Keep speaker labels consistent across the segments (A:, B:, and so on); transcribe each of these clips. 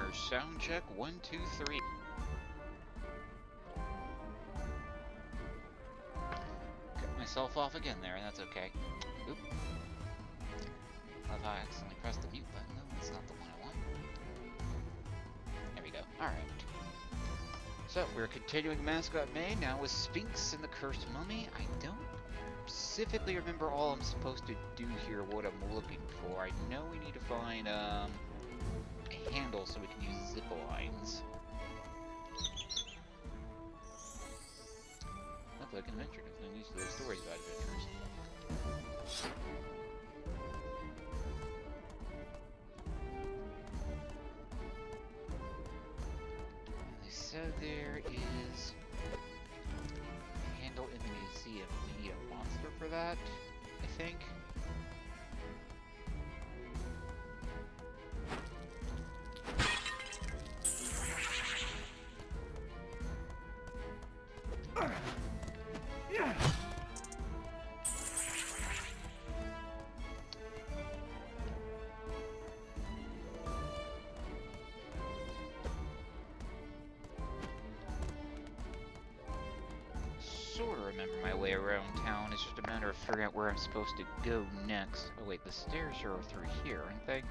A: Wtuber, sound check 1, 2, 3. Cut myself off again there, and that's okay. Oop. I accidentally pressed the mute button. No, that's not the one I want. There we go. Alright. So, we're continuing Mascot Main, now with Sphinx and the Cursed Mummy. I don't specifically remember all I'm supposed to do here, what I'm looking for. I know we need to find, a handle so we can use zip lines. Looks like an adventure, because I'm used to those stories about adventures. So there is a handle in the museum. We need a monster for that, I think. Sort of remember my way around town. It's just a matter of figuring out where I'm supposed to go next. Oh wait, the stairs are through here, aren't they?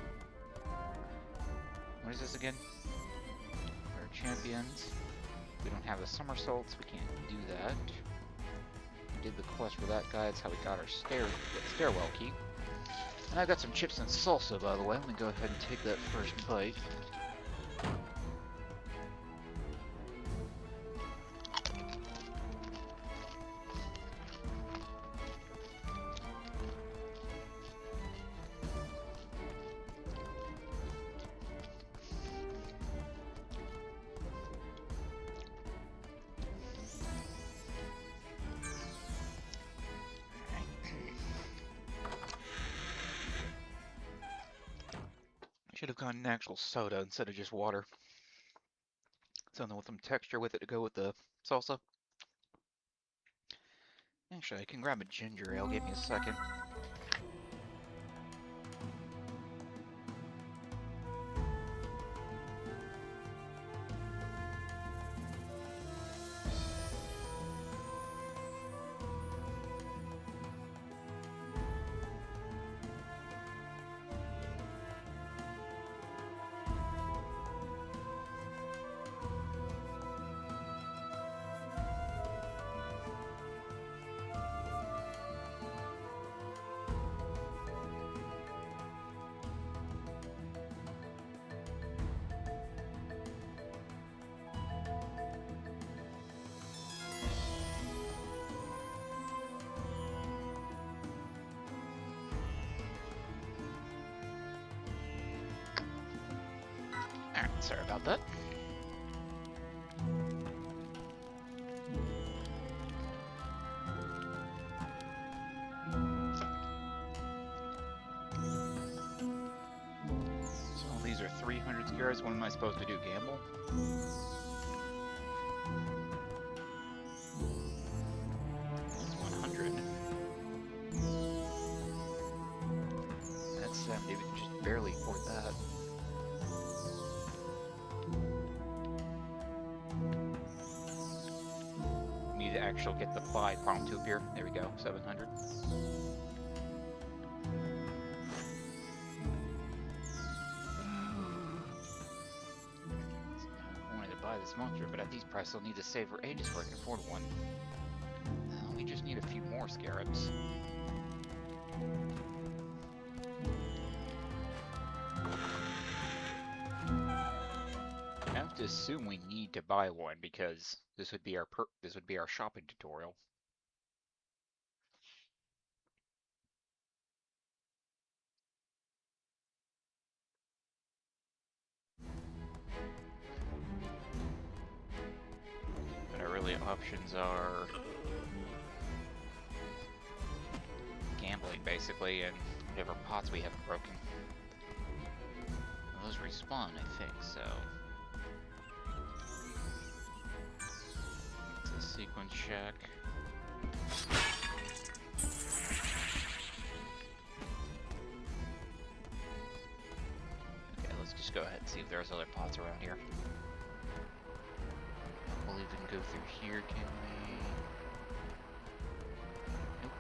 A: What is this again? We're champions. We don't have the somersaults, we can't do that. We did the quest for that guy, that's how we got our stairwell key. And I've got some chips and salsa, by the way. Let me go ahead and take that first bite. Should have gone an actual soda instead of just water. Something with some texture with it to go with the salsa. Actually, I can grab a ginger ale. Give me a second. Alright, sorry about that. So all these are 300 scares. What am I supposed to do? Gamble? That's 100. That's 70. We can just barely afford that. Need to actually get the buy prompt to appear. There we go, 700. I wanted to buy this monster, but at these prices I'll need to save for ages before I can afford one. We just need a few more scarabs. I have to assume we need to buy one because this would be our shopping tutorial. But our really options are gambling basically and whatever pots we haven't broken. Well, those respawn, I think, so. It's a sequence check. Okay, let's just go ahead and see if they're there's other pots around here. We'll even go through here, can we? Nope.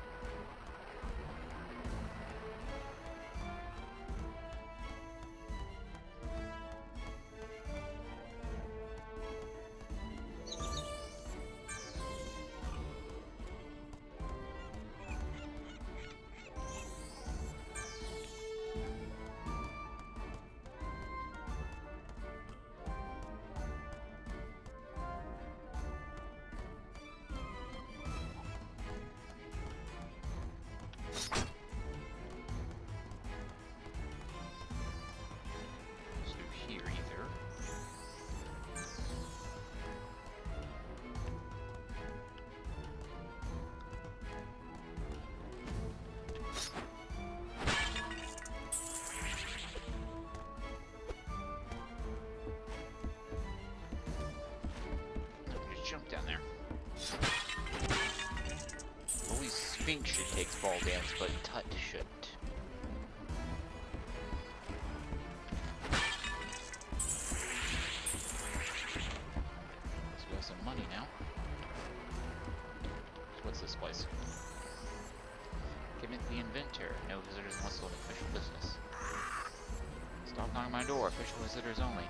A: Jump down there. Only Sphinx should take ball dance, but Tut shouldn't. So we have some money now. So what's this place? Commit the inventor. No visitors unless on official business. Stop knocking my door. Official visitors only.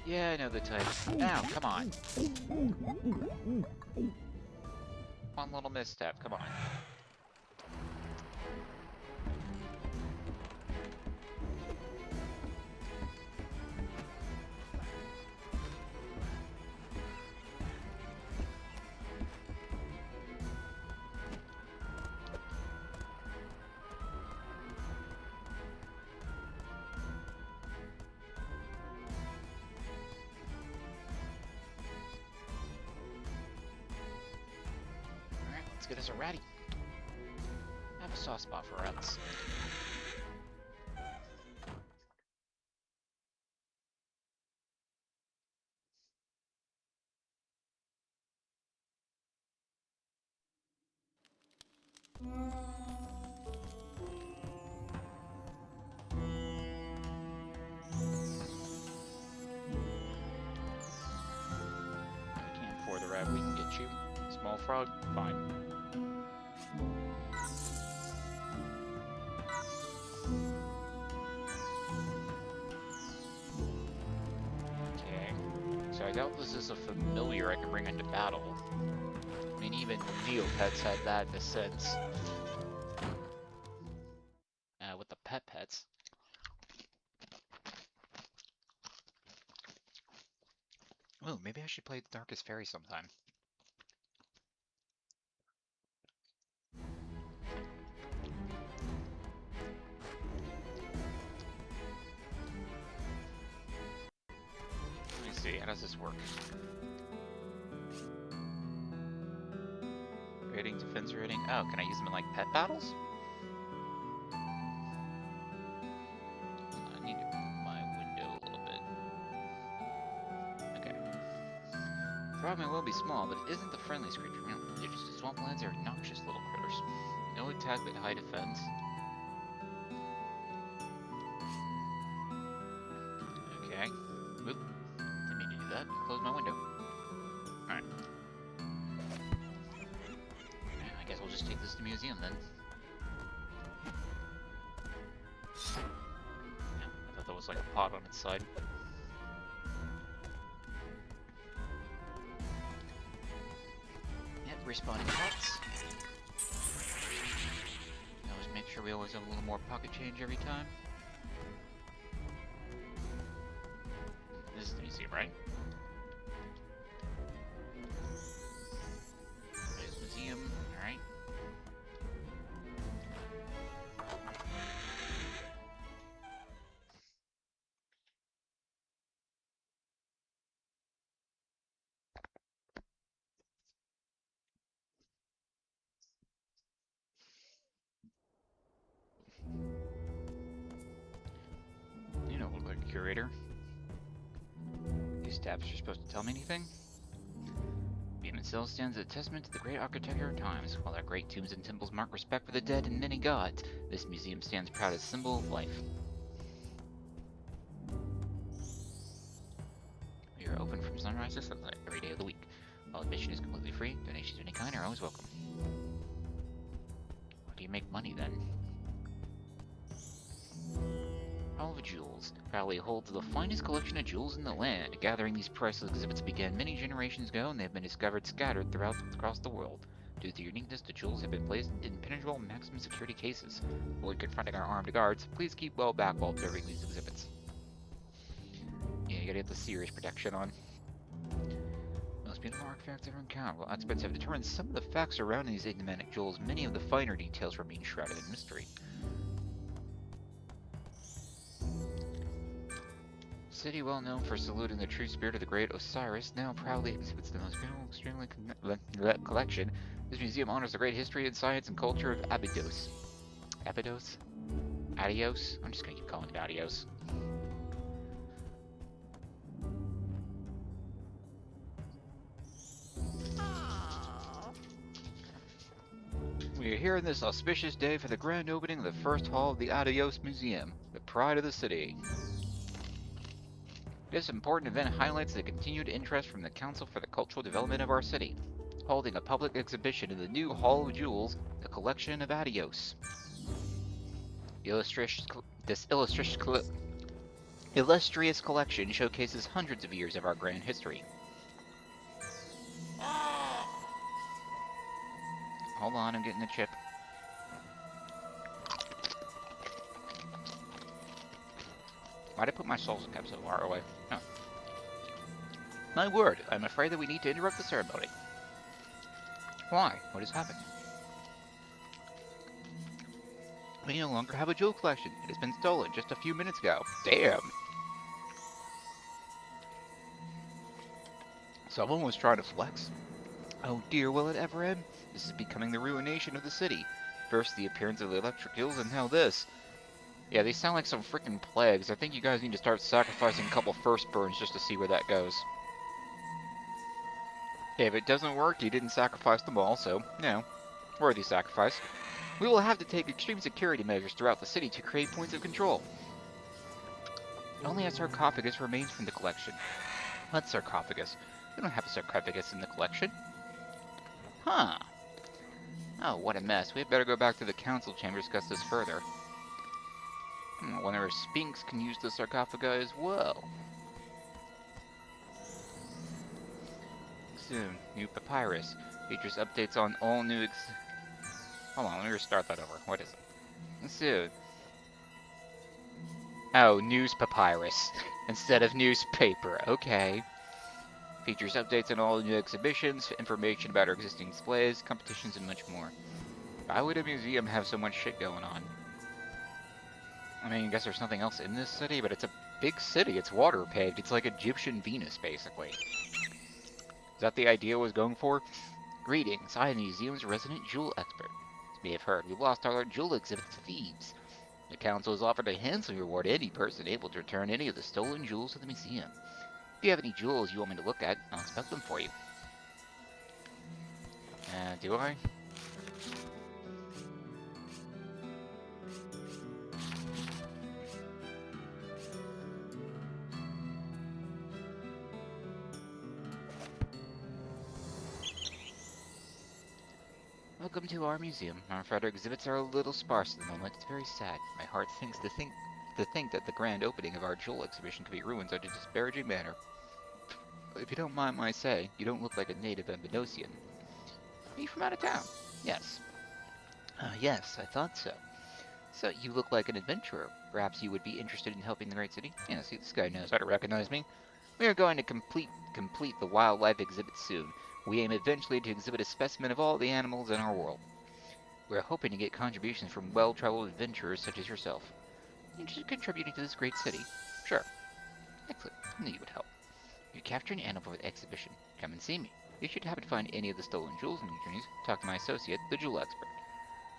A: Yeah, I know the type. Now, come on. One little misstep, come on. Let's get us a ratty. I have a soft spot for rats. I can't afford the rat, we can get you. Small frog, fine. So I doubt this is a familiar I can bring into battle. I mean, even Neopets had that in a sense. With the pets. Oh, maybe I should play the Darkest Fairy sometime. Let me see, how does this work? Rating, defense rating. Oh, can I use them in like pet battles? I need to move my window a little bit. Okay. Frogman will be small, but it isn't the friendliest creature. They're just swamplands are obnoxious little critters. No attack but high defense. Okay. Oop. Didn't mean to do that. Close my window. Alright. I guess we'll just take this to the museum then. Yeah, I thought that was like a pot on its side. Yep, respawning pots. Always make sure we always have a little more pocket change every time. This is the museum, right? There's the museum, alright. You don't look like a curator. These tabs are supposed to tell me anything? Beam itself stands as a testament to the great architecture of times. While our great tombs and temples mark respect for the dead and many gods, this museum stands proud as a symbol of life. sunrise to sunset every day of the week. While admission is completely free, donations of any kind are always welcome. How do you make money then? Hall of Jewels proudly holds the finest collection of jewels in the land. Gathering these priceless exhibits began many generations ago, and they have been discovered scattered across the world. Due to their uniqueness, the jewels have been placed in impenetrable maximum security cases. Avoid confronting our armed guards. Please keep well back while observing these exhibits. Yeah, you gotta get the serious protection on. Most beautiful artifacts ever encountered. While experts have determined some of the facts surrounding these enigmatic jewels, many of the finer details remain shrouded in mystery. City well known for saluting the true spirit of the great Osiris, now proudly exhibits the most beautiful, extremely collection. This museum honors the great history and science and culture of Abydos. Abydos? Adios? I'm just gonna keep calling it Adios. We are here on this auspicious day for the grand opening of the first hall of the Adios Museum, the pride of the city. This important event highlights the continued interest from the Council for the Cultural Development of our city, holding a public exhibition in the new Hall of Jewels, the collection of Adios. This illustrious collection showcases hundreds of years of our grand history. Hold on, I'm getting the chip. Why'd I put my salsa cup so far away? Oh. My word, I'm afraid that we need to interrupt the ceremony. Why? What has happened? We no longer have a jewel collection. It has been stolen just a few minutes ago. Damn! Someone was trying to flex. Oh dear, will it ever end? This is becoming the ruination of the city. First the appearance of the electric eels, and now this. Yeah, they sound like some freaking plagues. I think you guys need to start sacrificing a couple firstborns just to see where that goes. Okay, if it doesn't work, you didn't sacrifice them all, so, no. Worthy sacrifice. We will have to take extreme security measures throughout the city to create points of control. Only a sarcophagus remains from the collection. What sarcophagus? We don't have a sarcophagus in the collection. Huh. Oh, what a mess. We had better go back to the council chamber to discuss this further. I wonder if Sphinx can use the sarcophagi as well. Soon, new papyrus. Features updates on all new Hold on, let me restart that over. What is it? Soon. Oh, news papyrus. Instead of newspaper. Okay. Features updates on all new exhibitions, information about our existing displays, competitions, and much more. Why would a museum have so much shit going on? I mean, I guess there's nothing else in this city, but it's a big city. It's water paved. It's like Egyptian Venus, basically. Is that the idea I was going for? Greetings, I am the museum's resident jewel expert. As you may have heard, we lost our jewel exhibit to thieves. The council has offered a handsome reward to any person able to return any of the stolen jewels to the museum. If you have any jewels you want me to look at, I'll inspect them for you. Do I? Welcome to our museum. Our afraid our exhibits are a little sparse at the moment. It's very sad. My heart sinks to think that the grand opening of our jewel exhibition could be ruined in such a disparaging manner. If you don't mind my saying, you don't look like a native Ambidosian. Are you from out of town? Yes. Yes, I thought so. So, you look like an adventurer. Perhaps you would be interested in helping the great city? Yeah, see, this guy knows how to recognize me. We are going to complete the wildlife exhibit soon. We aim eventually to exhibit a specimen of all the animals in our world. We are hoping to get contributions from well-traveled adventurers such as yourself. Interested in contributing to this great city? Sure. Excellent. I knew you would help. You capture an animal for the exhibition. Come and see me. If you should happen to find any of the stolen jewels in your journeys, talk to my associate, the jewel expert.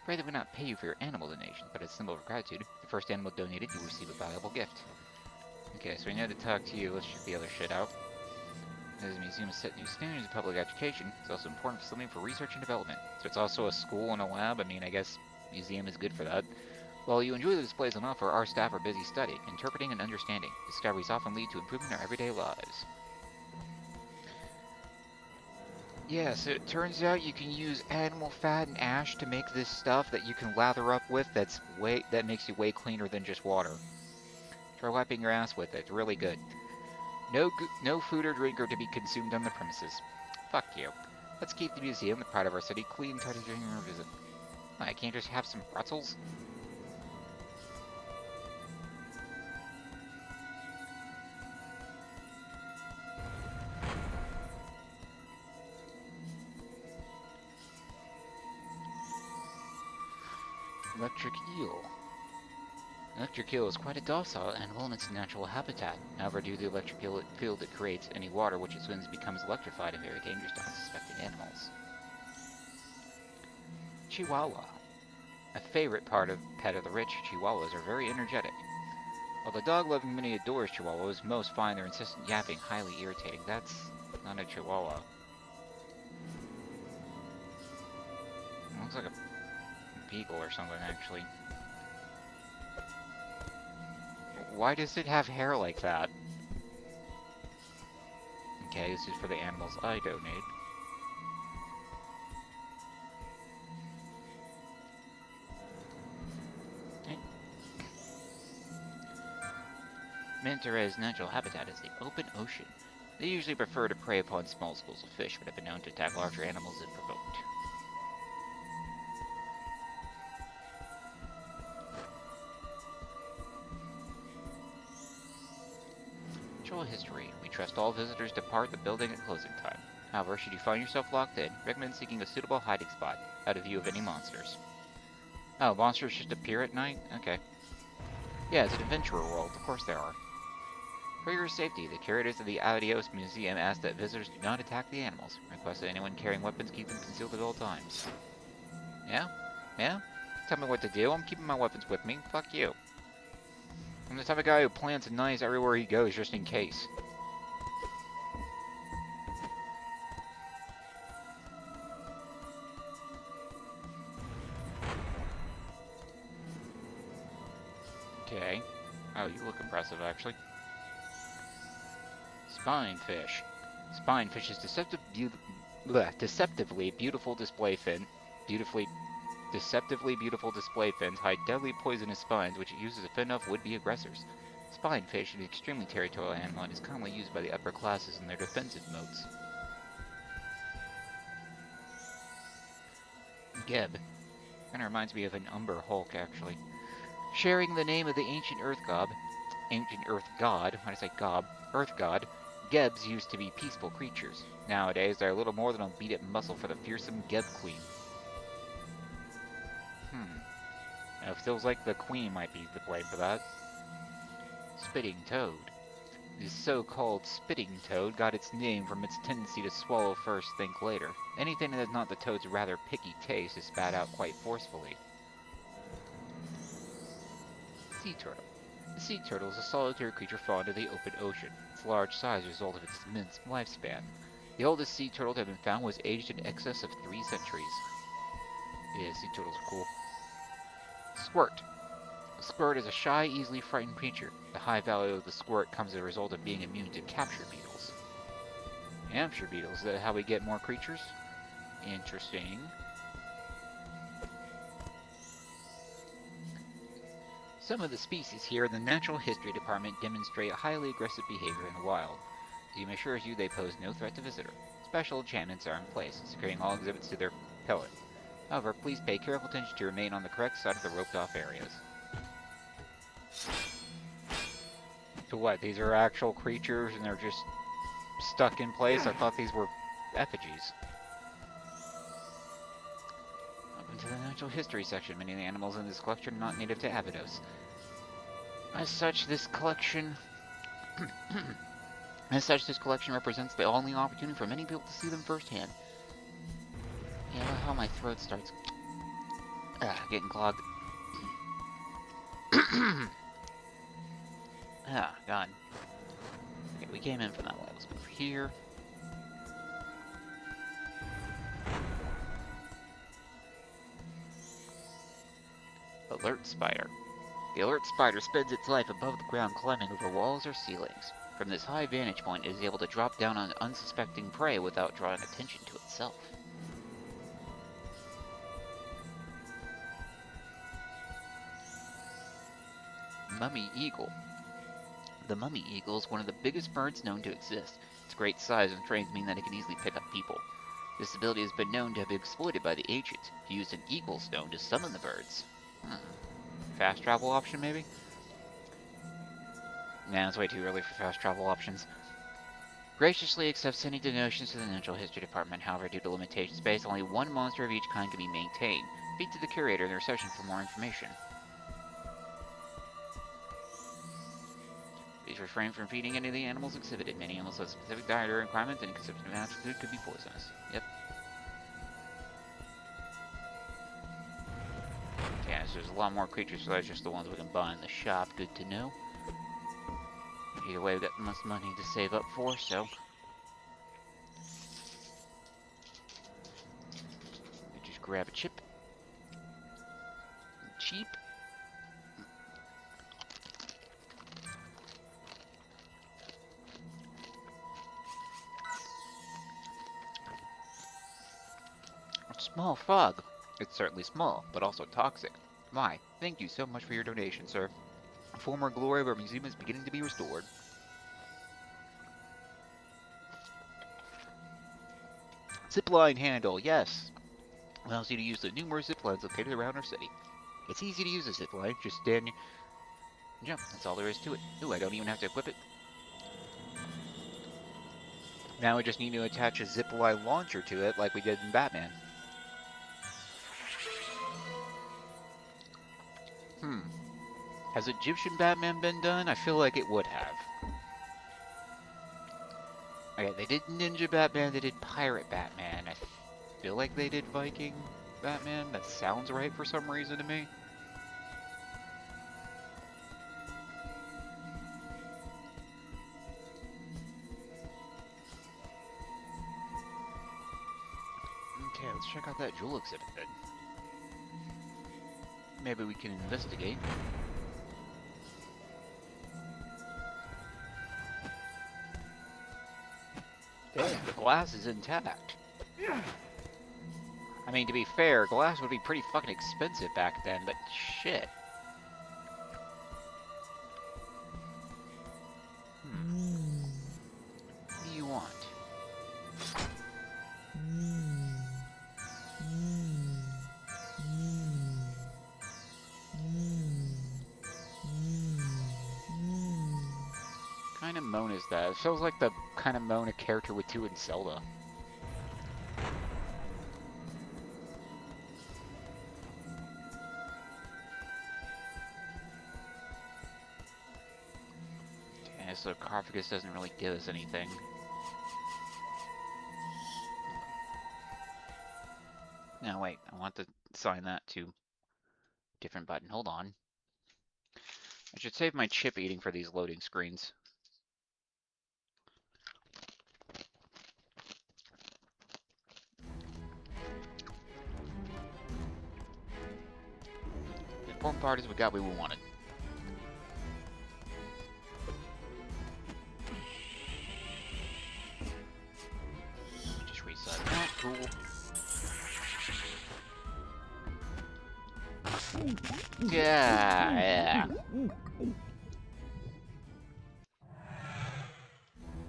A: Afraid that would not pay you for your animal donation, but as a symbol of gratitude, the first animal donated, you will receive a valuable gift. Okay, so we need to talk to you. Let's check the other shit out. As the museum has set new standards in public education, it's also important facility for research and development. So it's also a school and a lab. I mean, I guess museum is good for that. While you enjoy the displays on offer, our staff are busy studying, interpreting, and understanding. Discoveries often lead to improvement in our everyday lives. Yeah, so it turns out you can use animal fat and ash to make this stuff that you can lather up with that makes you way cleaner than just water. Try wiping your ass with it. It's really good. No food or drink are to be consumed on the premises. Fuck you. Let's keep the museum, the pride of our city, clean, tidy during our visit. I can't just have some pretzels? Electric eel. Electric eel is quite a docile animal in its natural habitat. However, due to the electric field it creates, any water which it swims becomes electrified and very dangerous to unsuspecting animals. Chihuahua. A favorite pet of the rich, Chihuahuas are very energetic. While the dog-loving many adores Chihuahuas, most find their insistent yapping highly irritating. That's not a Chihuahua. It looks like a beagle or something, actually. Why does it have hair like that? Okay, this is for the animals I donate. Mantare's natural habitat is the open ocean. They usually prefer to prey upon small schools of fish, but have been known to attack larger animals if provoked. Troll history. We trust all visitors depart the building at closing time. However, should you find yourself locked in, recommend seeking a suitable hiding spot, out of view of any monsters. Oh, monsters just appear at night? Okay. Yeah, it's an adventurer world, of course there are. For your safety, the curators of the Adios Museum ask that visitors do not attack the animals. Request that anyone carrying weapons keep them concealed at all times. Yeah? Yeah? Tell me what to do, I'm keeping my weapons with me, fuck you. I'm the type of guy who plants knives everywhere he goes just in case. Okay. Oh, you look impressive, actually. Spinefish. Spinefish is deceptively beautiful display fin. Deceptively beautiful display fins hide deadly poisonous spines which it uses to fend off would-be aggressors. Spinefish is an extremely territorial animal and is commonly used by the upper classes in their defensive modes. Geb. Kinda reminds me of an Umber Hulk, actually. Sharing the name of the ancient Earth God, when I say gob, Earth God, Gebs used to be peaceful creatures. Nowadays, they're little more than a beat-up muscle for the fearsome Geb Queen. Now, it feels like the Queen might be the blame for that. Spitting Toad. The so-called spitting toad got its name from its tendency to swallow first, think later. Anything that is not the toad's rather picky taste is spat out quite forcefully. Sea turtle. The sea turtle is a solitary creature fond of the open ocean. Its large size is a result of its immense lifespan. The oldest sea turtle to have been found was aged in excess of 3 centuries. Yeah, sea turtles are cool. Squirt. A squirt is a shy, easily frightened creature. The high value of the squirt comes as a result of being immune to capture beetles. Capture beetles, is that how we get more creatures? Interesting. Some of the species here in the Natural History Department demonstrate highly aggressive behavior in the wild. The team assures you they pose no threat to visitor. Special enchantments are in place, securing all exhibits to their pellet. However, please pay careful attention to remain on the correct side of the roped-off areas. So what, these are actual creatures and they're just stuck in place? I thought these were effigies. Up into the natural history section, many of the animals in this collection are not native to Abydos. As such, this collection represents the only opportunity for many people to see them firsthand. Yeah, look how my throat starts getting clogged. Ah, God. Okay, we came in from that way. Let's move here. Alert spider. The alert spider spends its life above the ground climbing over walls or ceilings. From this high vantage point, it is able to drop down on unsuspecting prey without drawing attention to itself. Mummy Eagle. The mummy eagle is one of the biggest birds known to exist. Its great size and strength mean that it can easily pick up people. This ability has been known to have been exploited by the ancients, who used an eagle stone to summon the birds. Fast travel option, maybe? Nah, it's way too early for fast travel options. Graciously accept sending donations to the Natural History Department. However, due to limitations based, only one monster of each kind can be maintained. Speak to the curator in the reception for more information. Please refrain from feeding any of the animals exhibited. Many animals have specific dietary requirements, and consumption of natural food could be poisonous. Yep. Yeah, so there's a lot more creatures, so that's just the ones we can buy in the shop. Good to know. Either way, we've got much money to save up for, so... just grab a chip. Cheap. A small frog. It's certainly small, but also toxic. My, thank you so much for your donation, sir. Former glory of our museum is beginning to be restored. Zipline handle, yes. Allows you to use the numerous zip lines located around our city. It's easy to use a zipline, just stand and jump. That's all there is to it. Ooh, I don't even have to equip it. Now we just need to attach a zipline launcher to it like we did in Batman. Has Egyptian Batman been done? I feel like it would have. Okay, they did Ninja Batman, they did Pirate Batman. I feel like they did Viking Batman. That sounds right for some reason to me. Okay, let's check out that jewel exhibit then. Maybe we can investigate. Damn, the glass is intact. I mean, to be fair, glass would be pretty fucking expensive back then, but shit. What do you want? What kind of moan is that? It feels like the kind of moan a character would do in Zelda. Yeah, so sarcophagus doesn't really give us anything. No, wait, I want to assign that to a different button. Hold on. I should save my chip eating for these loading screens. The important part is we got what we wanted. Just reset that. Cool. Yeah.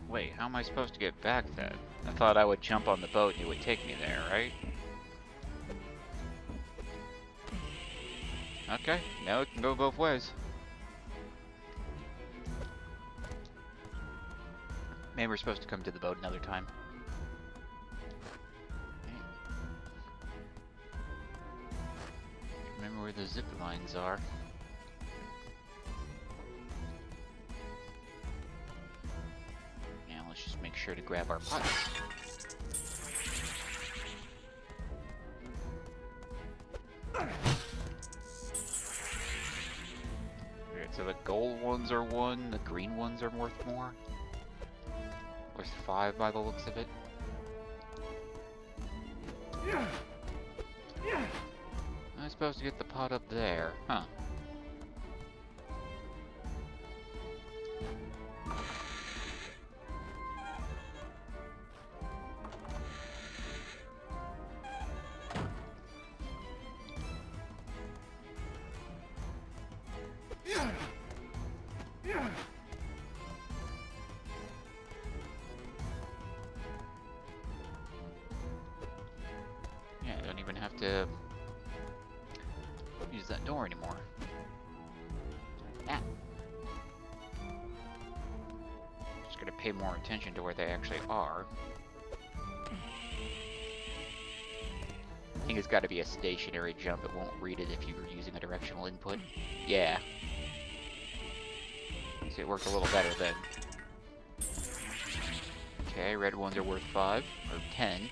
A: Wait, how am I supposed to get back then? I thought I would jump on the boat and it would take me there, right? Okay, now it can go both ways. Maybe we're supposed to come to the boat another time. Remember where the zip lines are. Now let's just make sure to grab our pots. So the gold ones are 1, the green ones are worth more. Worth 5 by the looks of it. I'm supposed to get the pot up there, huh? even have to use that door anymore. Ah. Just gonna pay more attention to where they actually are. I think it's got to be a stationary jump. It won't read it if you're using a directional input. Yeah. So it worked a little better then. Okay, red ones are worth 5, or 10.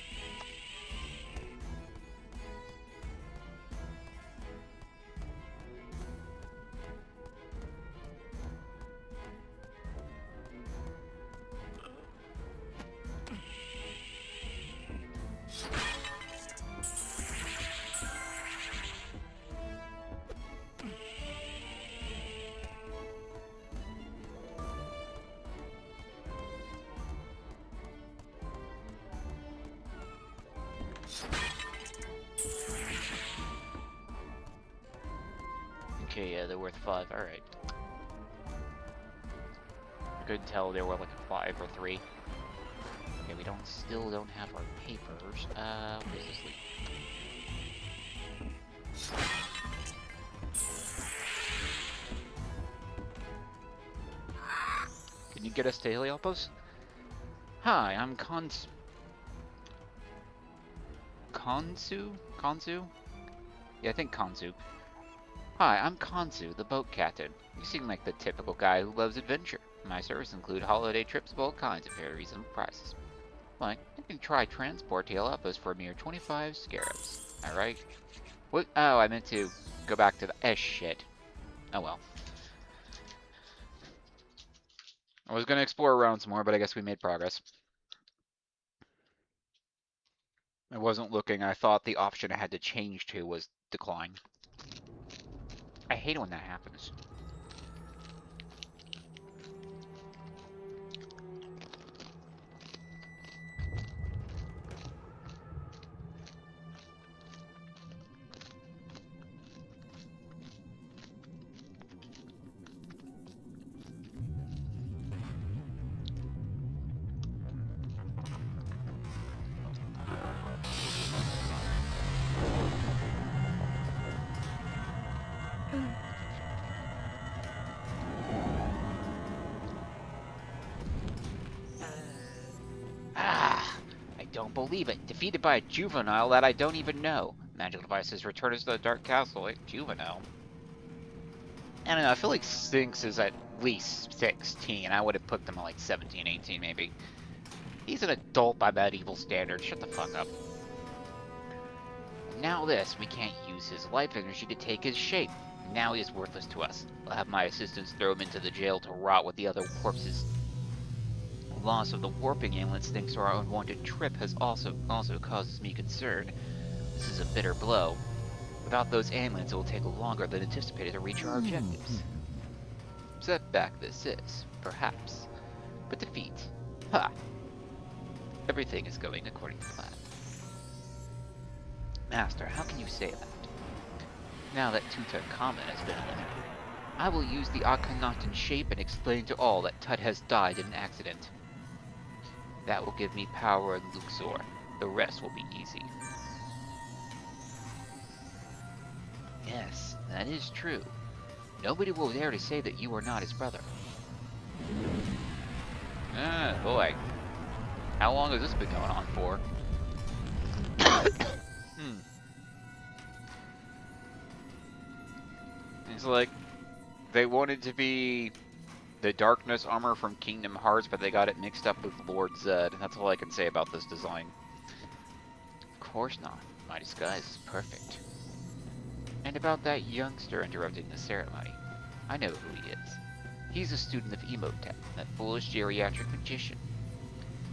A: Okay, yeah, they're worth 5. Alright. I couldn't tell they were like a 5 or 3. Okay, we still don't have our papers. What is this leak? Can you get us to Heliopos? Hi, I'm Konsu? Konsu? Yeah, I think Konsu. Hi, I'm Konsu, the boat captain. You seem like the typical guy who loves adventure. My service include holiday trips of all kinds at very reasonable prices. Like, you can try transport to Heliopos for a mere 25 scarabs. Alright? What? Oh, I meant to go back to the... shit. Oh well. I was gonna explore around some more, but I guess we made progress. I wasn't looking. I thought the option I had to change to was decline. I hate it when that happens. Ah! I don't believe it. Defeated by a juvenile that I don't even know. Magical devices return us to the Dark Castle. Like, juvenile? I don't know. I feel like Sphinx is at least 16. I would have put them at like 17, 18 maybe. He's an adult by medieval standards. Shut the fuck up. Now this, we can't use his life energy to take his shape. Now he is worthless to us. I'll have my assistants throw him into the jail to rot with the other corpses. Loss of the warping amulets thanks to our unwanted trip has also causes me concern. This is a bitter blow. Without those amulets, it will take longer than anticipated to reach our objectives. Setback this is, perhaps. But defeat. Ha! Everything is going according to plan. Master, how can you say that? Now that Tutankhamun has been eliminated, I will use the Akhenaten shape and explain to all that Tut has died in an accident. That will give me power in Luxor. The rest will be easy. Yes, that is true. Nobody will dare to say that you are not his brother. Ah, boy. How long has this been going on for? It's like, they wanted to be the darkness armor from Kingdom Hearts, but they got it mixed up with Lord Zed. That's all I can say about this design. Of course not. My disguise is perfect. And about that youngster interrupting the ceremony. I know who he is. He's a student of Emotep, that foolish geriatric magician.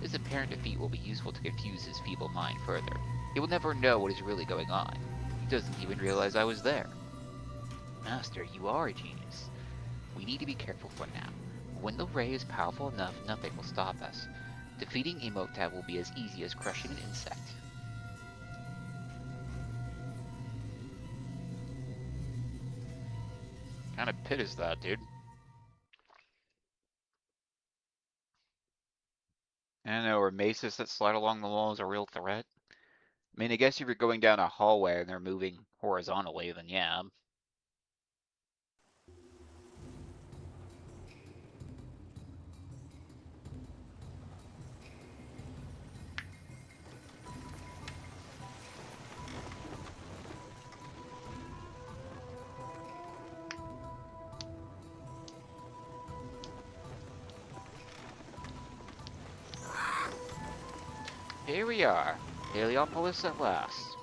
A: His apparent defeat will be useful to confuse his feeble mind further. He will never know what is really going on. He doesn't even realize I was there. Master, you are a genius. We need to be careful for now. When the ray is powerful enough, nothing will stop us. Defeating Emotep will be as easy as crushing an insect. What kind of pit is that, dude? I don't know, are maces that slide along the wall is a real threat? I mean, I guess if you're going down a hallway and they're moving horizontally, then yeah. Here we are, Heliopolis at last.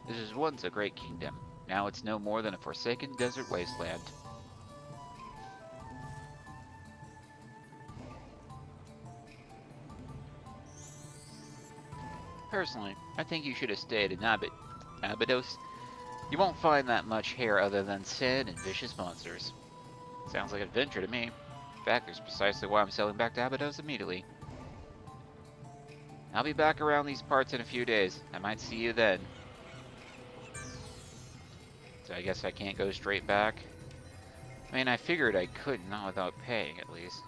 A: This was once a great kingdom. Now it's no more than a forsaken desert wasteland. Personally, I think you should have stayed in Abydos. You won't find that much here other than sin and vicious monsters. Sounds like an adventure to me. In fact, that's precisely why I'm sailing back to Abydos immediately. I'll be back around these parts in a few days. I might see you then. So I guess I can't go straight back. I mean, I figured I could, not without paying, at least.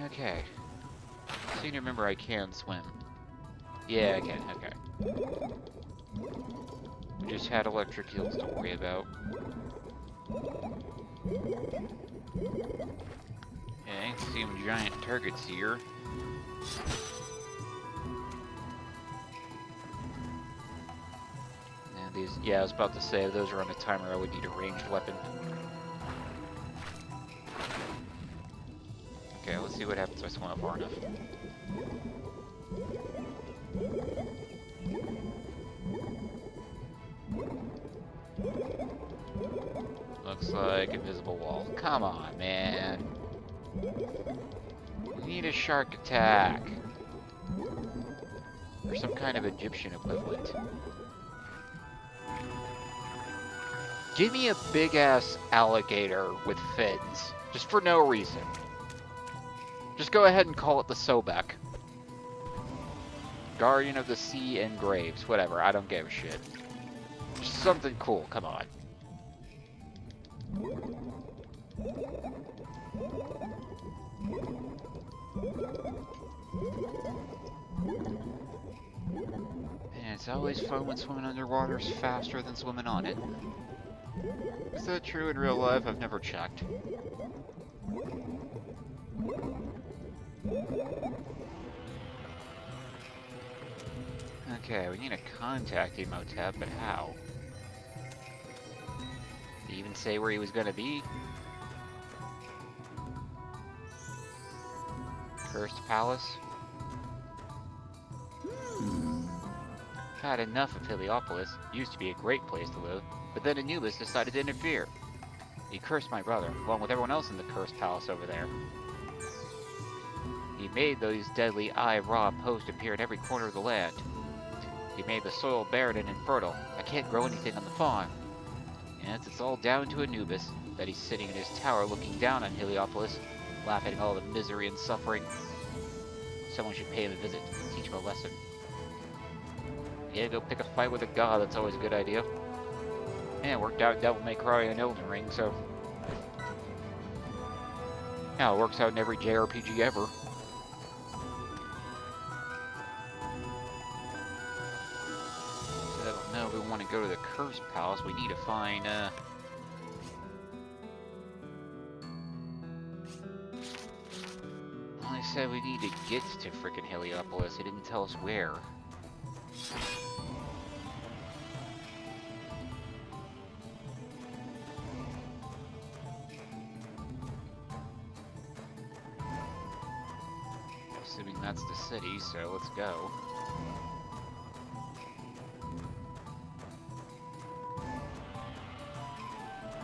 A: Okay. Seem to remember I can swim. Yeah, I can, okay. We just had electric eels to worry about. Okay, see some giant targets here. And these, yeah, I was about to say, if those are on a timer, I would need a ranged weapon. Okay, let's see what happens if I swim up far enough. Looks like invisible wall. Come on, man. We need a shark attack. Or some kind of Egyptian equivalent. Give me a big-ass alligator with fins. Just for no reason. Just go ahead and call it the Sobek. Guardian of the Sea and Graves. Whatever, I don't give a shit. Just something cool, come on. And it's always fun when swimming underwater is faster than swimming on it. Is that true in real life? I've never checked. Okay, we need to contact Imhotep, but how? Did he even say where he was gonna be? Cursed Palace? Had enough of Heliopolis. Used to be a great place to live, but then Anubis decided to interfere. He cursed my brother, along with everyone else in the Cursed Palace over there. He made those deadly eye-raw posts appear in every corner of the land. He made the soil barren and infertile. I can't grow anything on the farm. And it's all down to Anubis, that he's sitting in his tower looking down on Heliopolis, laughing at all the misery and suffering. Someone should pay him a visit, teach him a lesson. Yeah, go pick a fight with a god, that's always a good idea. Yeah, it worked out Devil May Cry and Elden Ring, so... yeah, it works out in every JRPG ever. So, no, we want to go to the Cursed Palace, we need to find, well, they said we need to get to frickin' Heliopolis, they didn't tell us where. Assuming that's the city, so let's go.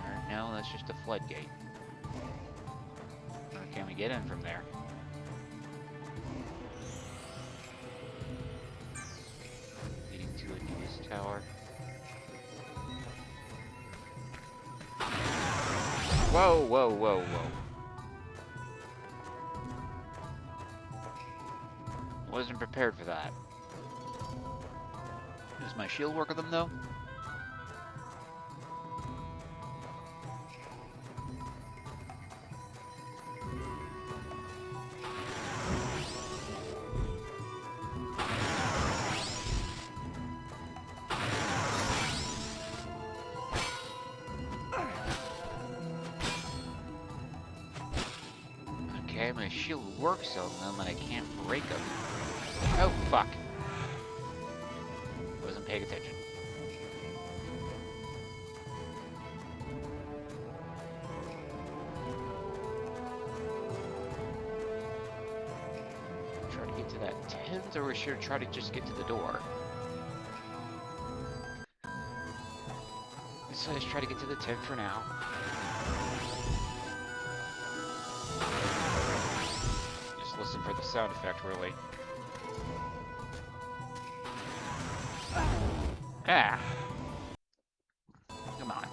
A: Or no, that's just a floodgate. Or can we get in from there? Leading to a newest tower. Whoa, whoa, whoa, whoa. Wasn't prepared for that. Does my shield work with them, though? shield works on them and I can't break them. Oh, fuck. Wasn't paying attention. Try to get to that tent, or we should try to just get to the door? So let's try to get to the tent for now. Just listen for the sound effect, really. Ah! Come on.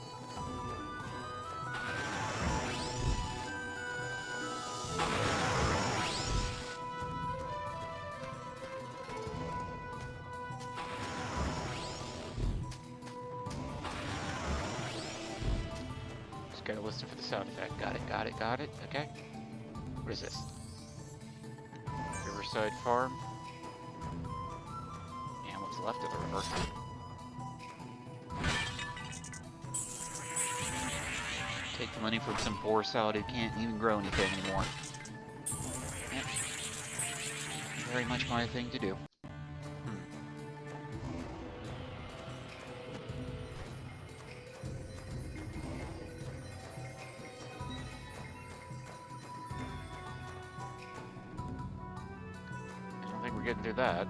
A: Just gotta listen for the sound effect. Got it, got it, got it. Okay. What is this? Riverside Farm. And what's left of the river. Take the money from some poor salad who can't even grow anything anymore. Yep. Very much my thing to do. I don't think we're getting through that.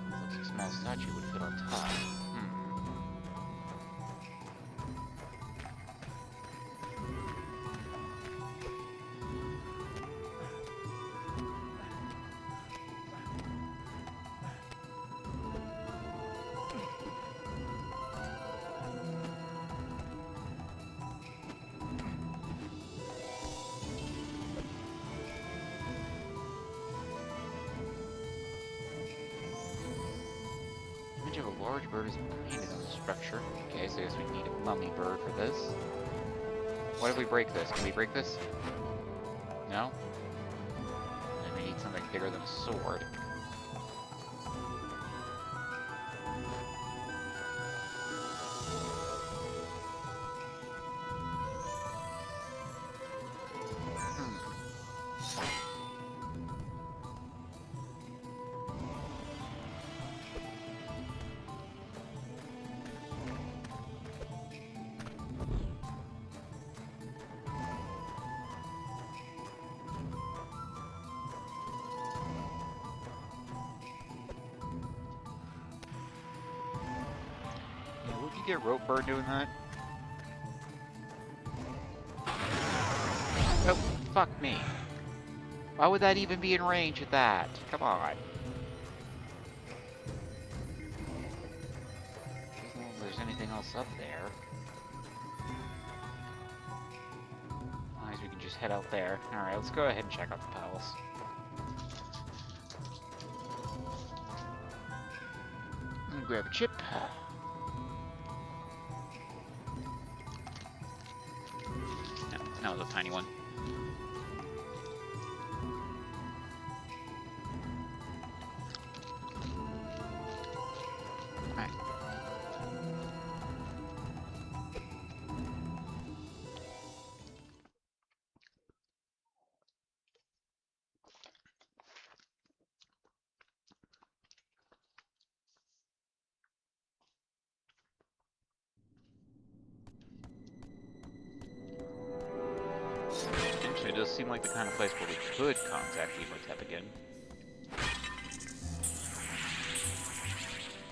A: Looks like a small statue would fit on top. Image of a large bird is painted on the structure. Okay, so I guess we need a mummy bird for this. What if we break this? Can we break this? No? Then we need something bigger than a sword. Would you get rope bird doing that? Oh, fuck me. Why would that even be in range of that? Come on. Doesn't know if there's anything else up there. As long as we can just head out there. Alright, let's go ahead and check out the palace. I'm gonna grab a chip. That was a tiny one. Alright. It does seem like the kind of place where we could contact Vtuber again.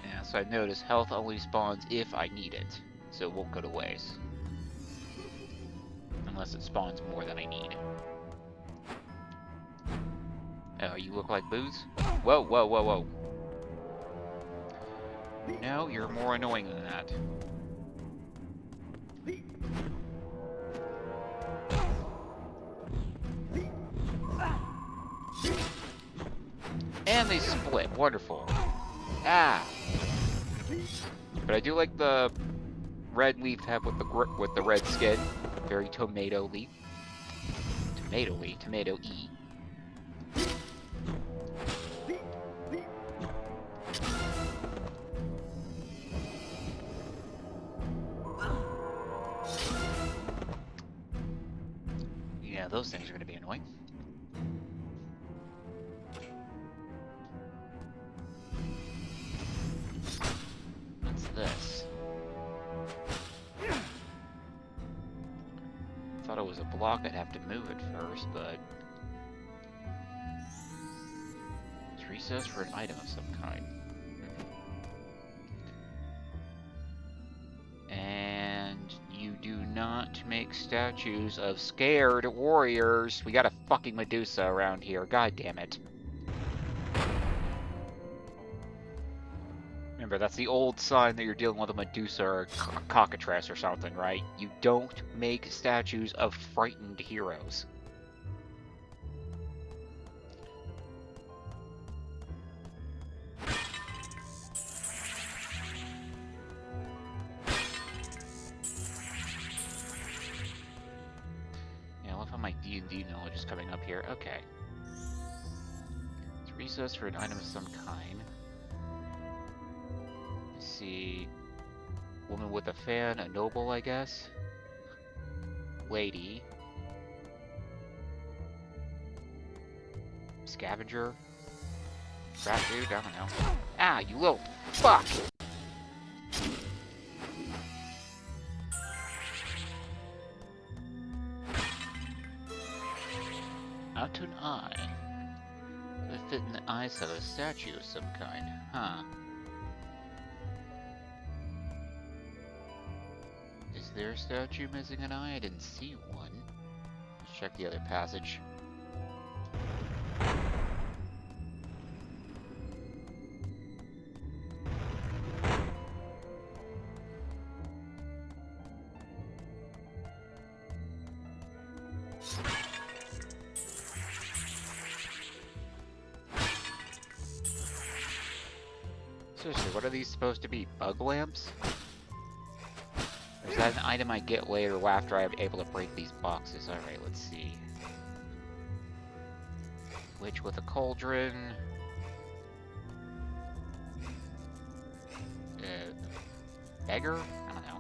A: Yeah, so I noticed health only spawns if I need it, so it won't go to waste. Unless it spawns more than I need. Oh, you look like Booze? Whoa, whoa, whoa, whoa. No, you're more annoying than that. And they split. Wonderful. Ah. But I do like the red leaf tab with the red skin. Very tomato-y. Tomato-y. Tomato-y. those things are going to be annoying. What's this? Thought it was a block, I'd have to move it first, but... It's recessed for an item of some kind. And you do not make statues of scared warriors. We got a fucking Medusa around here, god damn it. Remember, that's the old sign that you're dealing with a Medusa or a cockatrice or something, right? You don't make statues of frightened heroes. Yeah, I love how my D&D knowledge is coming up here. Okay. It's recessed for an item of some kind. See, woman with a fan, a noble, I guess. Lady. Scavenger. Rat dude, I don't know. Ah, you little fuck! Out to an eye. They fit in the eyes of a statue of some kind, huh? Is there a statue missing an eye? I didn't see one. Let's check the other passage. Seriously, what are these supposed to be? Bug lamps? Or is that an item I get later after I'm able to break these boxes? Alright, let's see. Witch with a cauldron. Beggar? I don't know.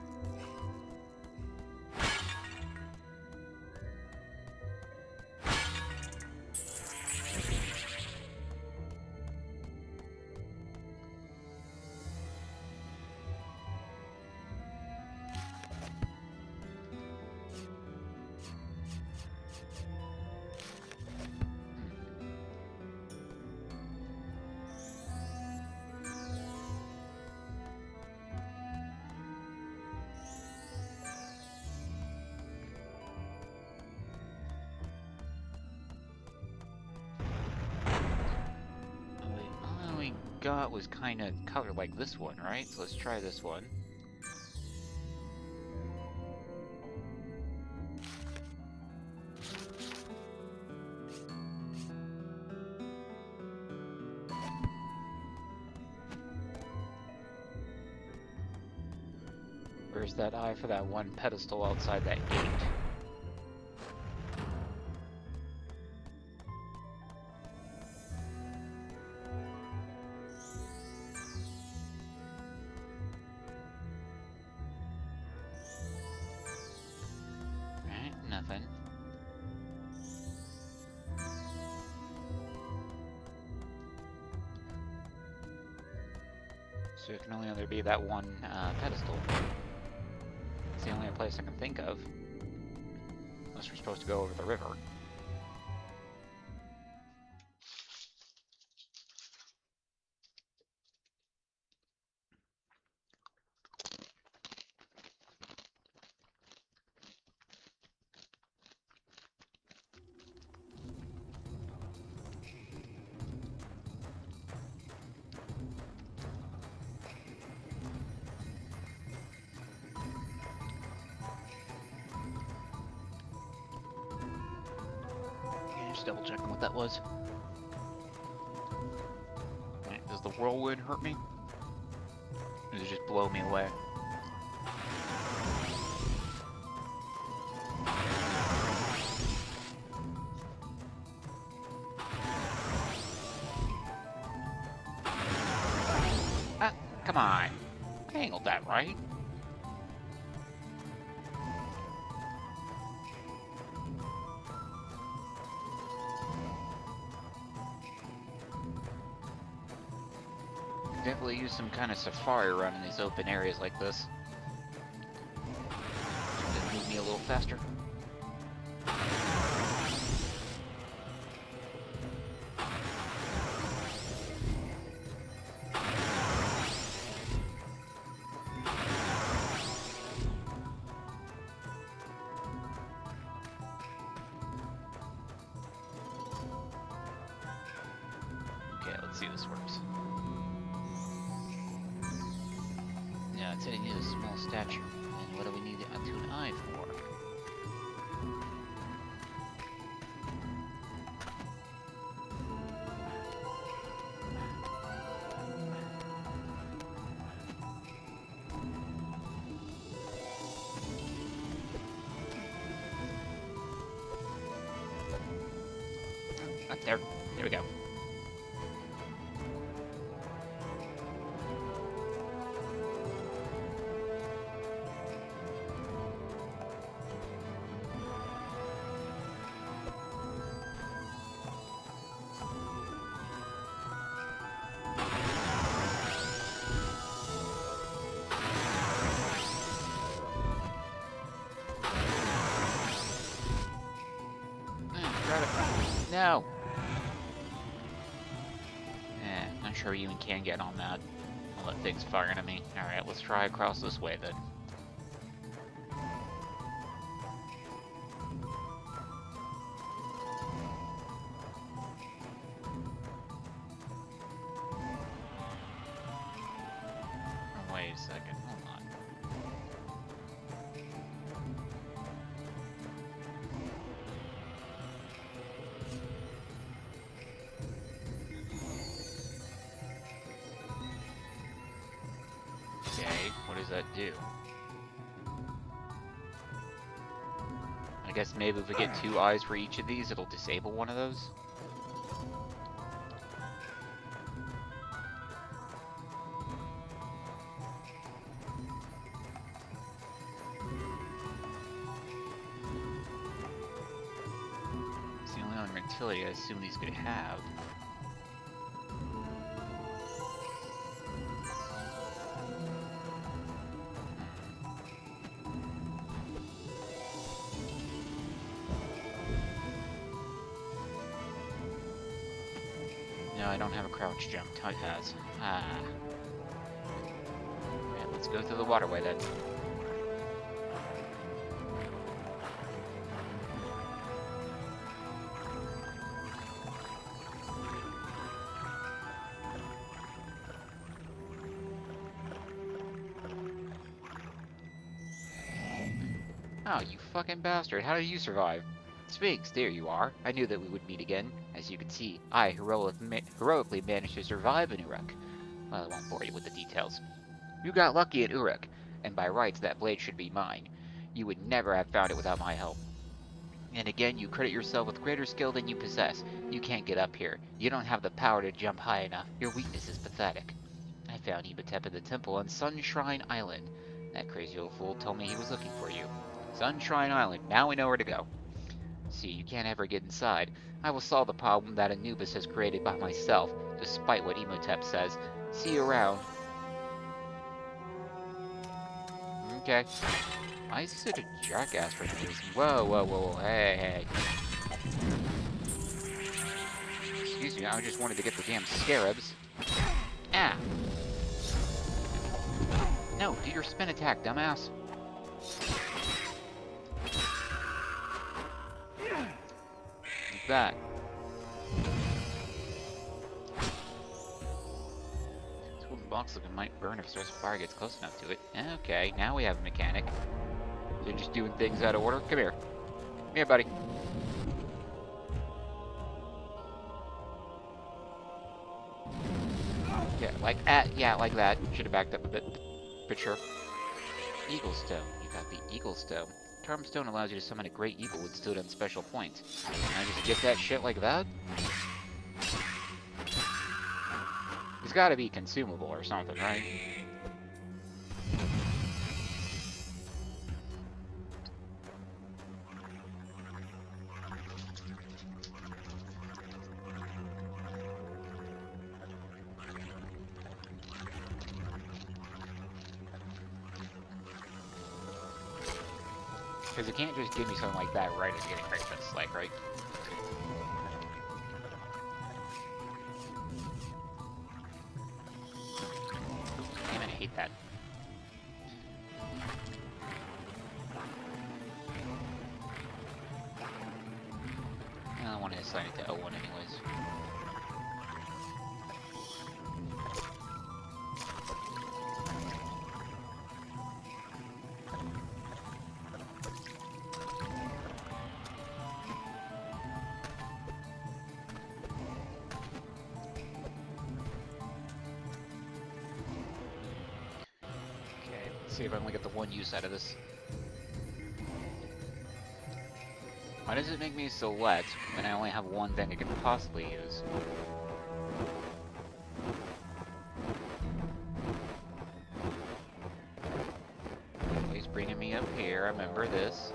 A: Got was kind of colored like this one, right? So let's try this one. Where's that eye for that one pedestal outside that gate? Nothing. So it can only either be that one pedestal. It's the only place I can think of. Unless we're supposed to go over the river. Just double checking what that was. Right, does the whirlwind hurt me? Or does it just blow me away? Ah, come on. I angled that right. definitely use some kind of safari run in these open areas like this. Just move me a little faster. Okay, let's see if this works. Yeah, it said it needs a small stature. And what do we need it to an eye for? Up there. There we go. Grab it. No! Not sure we even can get on that. I'll let things fire into me. Alright, let's try across this way then. Oh, wait a second, hold on. Okay, what does that do? I guess maybe if we get 2 eyes for each of these, it'll disable one of those? It's the only other utility I assume these could have. No, I don't have a crouch jump. Tut has. Ah. Alright, let's go through the waterway then. Oh, you fucking bastard. How did you survive? Sphinx, there you are. I knew that we would meet again. As you can see, I heroically managed to survive in Uruk. Well, I won't bore you with the details. You got lucky in Uruk, and by rights that blade should be mine. You would never have found it without my help. And again, you credit yourself with greater skill than you possess. You can't get up here. You don't have the power to jump high enough. Your weakness is pathetic. I found Imhotep in the temple on Sunshrine Island. That crazy old fool told me he was looking for you. Sunshrine Island, now we know where to go. See, you can't ever get inside. I will solve the problem that Anubis has created by myself, despite what Imhotep says. See you around. Okay. Why is he such a jackass for some reason? Whoa, whoa, whoa, whoa, hey, hey. Excuse me, I just wanted to get the damn scarabs. Ah! No, do your spin attack, dumbass. Like that. This wooden box looking might burn if source of fire gets close enough to it. Okay, now we have a mechanic. They're just doing things out of order. Come here. Come here, buddy. Yeah, like that. Should have backed up a bit. But sure. Eagle Stone. You got the Eagle Stone. Charm Stone allows you to summon a great eagle when stood on special points. Can I just get that shit like that? It's gotta be consumable or something, right? Because you can't just give me something like that right at the beginning, right? That's like, right? Damn it, I hate that. I don't want to assign it to L1 anyways. Okay, let's see if I only get the one use out of this. Why does it make me select when I only have one thing I could possibly use? He's bringing me up here, I remember this.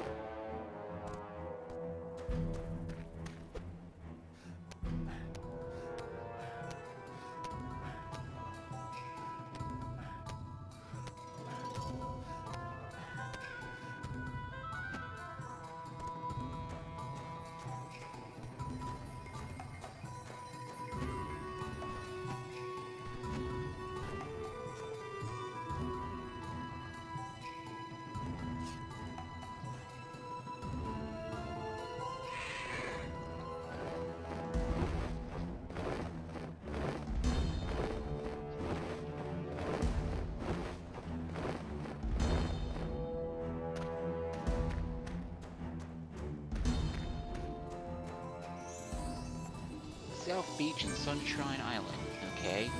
A: South Beach and Sunshine Island, okay.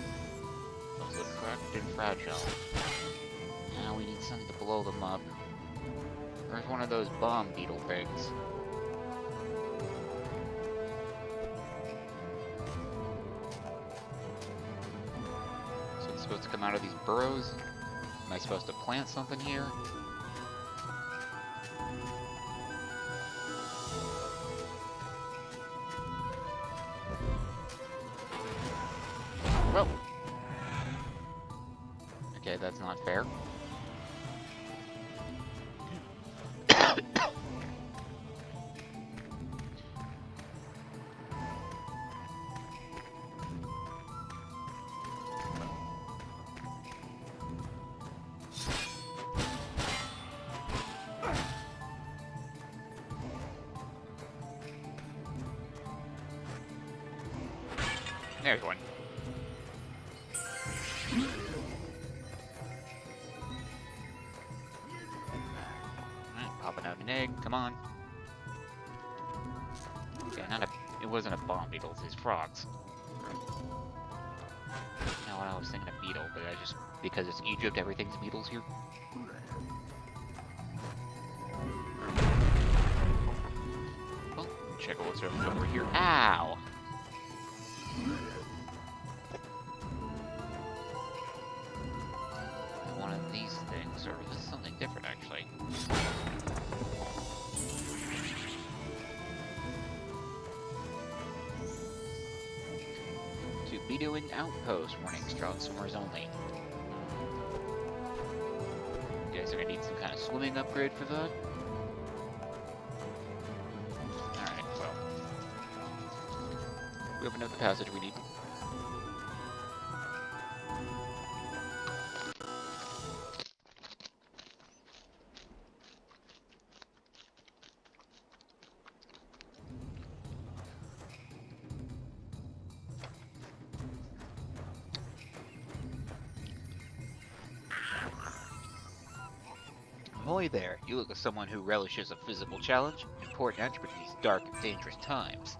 A: Those look cracked and fragile. Now we need something to blow them up. There's one of those bomb beetle things. So it's supposed to come out of these burrows? Am I supposed to plant something here? Well, okay, that's not fair. There's one. Popping out an egg, come on. Okay, it wasn't a bomb beetle, it's these frogs. Now I was thinking of beetle, but I just, because it's Egypt, everything's beetles here. Well, check out what's over here. Ow! One of these things, or this is something different actually. To be doing outpost, warning, strong swimmers only. You guys are gonna need some kind of swimming upgrade for that? Alright, well. We opened up the passage we need. Ahoy there, you look like someone who relishes a physical challenge, important attribute in these dark and dangerous times.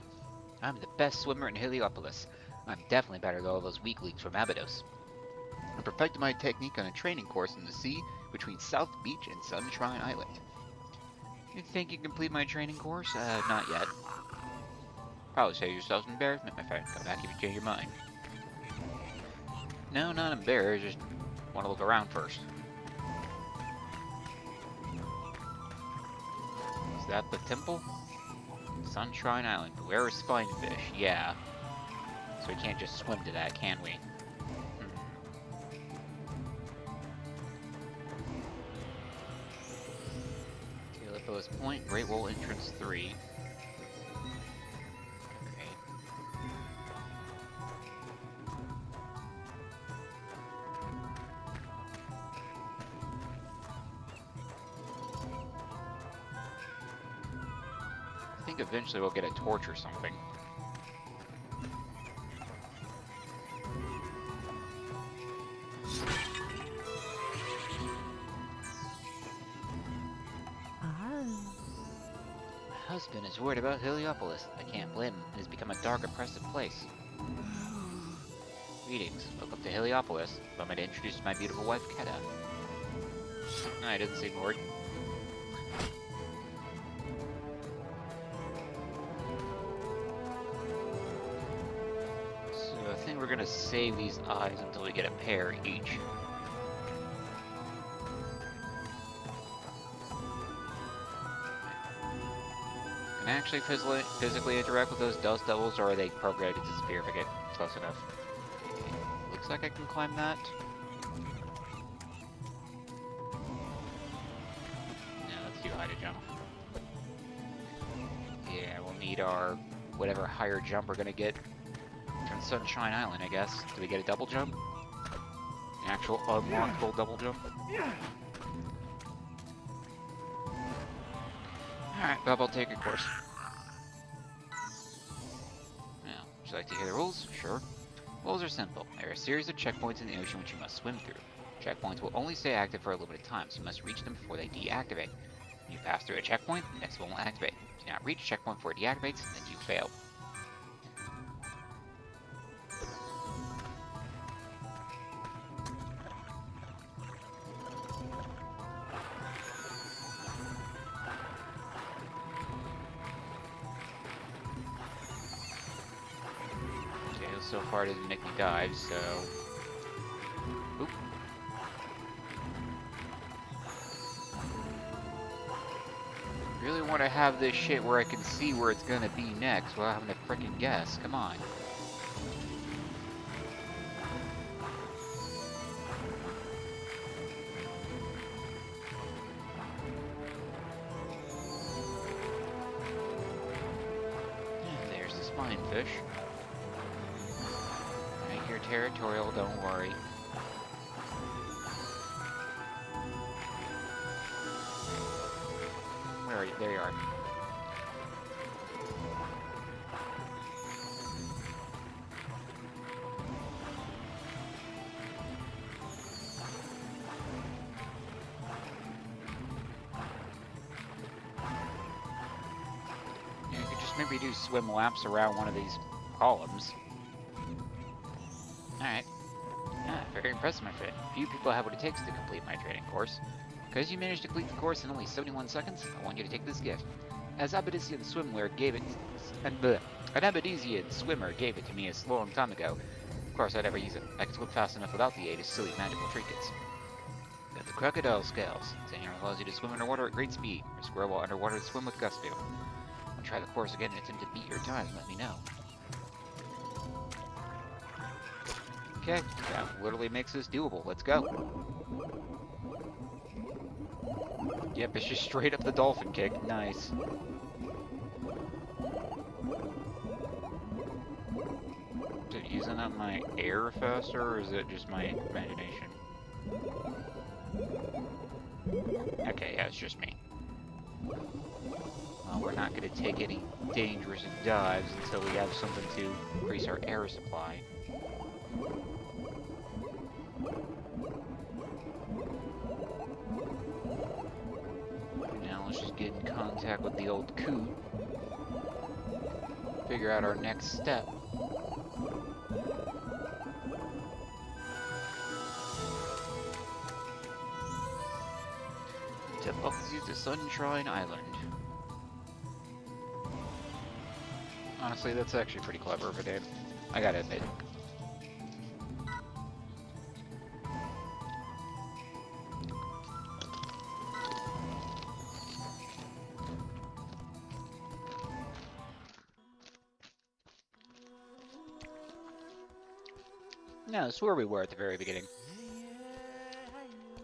A: I'm the best swimmer in Heliopolis. I'm definitely better than all those weaklings from Abydos. I perfected my technique on a training course in the sea between South Beach and Sunshine Island. You think you can complete my training course? Not yet. Probably save yourself some embarrassment, my friend. Come back if you change your mind. No, not embarrassed, just want to look around first. Is that the temple? Sunshine Island, beware of spinefish, yeah. So we can't just swim to that, can we? Outpost Point, Great Wall Entrance 3. Okay. I think eventually we'll get a torch or something. My husband is worried about Heliopolis. I can't blame him. It has become a dark, oppressive place. Greetings. Welcome to Heliopolis. Allow me to introduce my beautiful wife, Keta. No, I didn't seem bored. So I think we're gonna save these eyes until we get a pair each. Can I actually physically interact with those dust devils, or are they programmed to disappear if I get close enough? Okay. Looks like I can climb that. No, that's too high to jump. Yeah, we'll need our whatever higher jump we're gonna get from Sunshine Island, I guess. Do we get a double jump? An actual unlockable double jump? Alright, Bob, I'll take a course. Now, would you like to hear the rules? Sure. Rules are simple. There are a series of checkpoints in the ocean which you must swim through. Checkpoints will only stay active for a limited time, so you must reach them before they deactivate. When you pass through a checkpoint, the next one will activate. Do not reach a checkpoint before it deactivates, then you fail. So far it didn't make me dive, so... Oop. Really want to have this shit where I can see where it's gonna be next without having to frickin' guess. Come on. And there's the spine fish. You're territorial, don't worry. Where are you? There you are. Yeah, you could just maybe do swim laps around one of these columns. Alright. Ah, very impressive, my friend. Few people have what it takes to complete my training course. Because you managed to complete the course in only 71 seconds, I want you to take this gift. As Abadesian swimmer gave it, an Abadesian swimmer gave it to me a long time ago. Of course, I'd never use it. I can swim fast enough without the aid of silly magical trinkets. Got the crocodile scales. Tenure allows you to swim underwater at great speed, or square while underwater to swim with gusto. I'll try the course again and attempt to beat your time. Let me know. Okay, that literally makes this doable. Let's go. Yep, it's just straight up the dolphin kick. Nice. Is it using up my air faster, or is it just my imagination? Okay, yeah, it's just me. Well, we're not going to take any dangerous dives until we have something to increase our air supply. Now let's just get in contact with the old coot. Figure out our next step. Welcomes you to Sunshine Island. Honestly, that's actually pretty clever of a name. I gotta admit. No, that's where we were at the very beginning.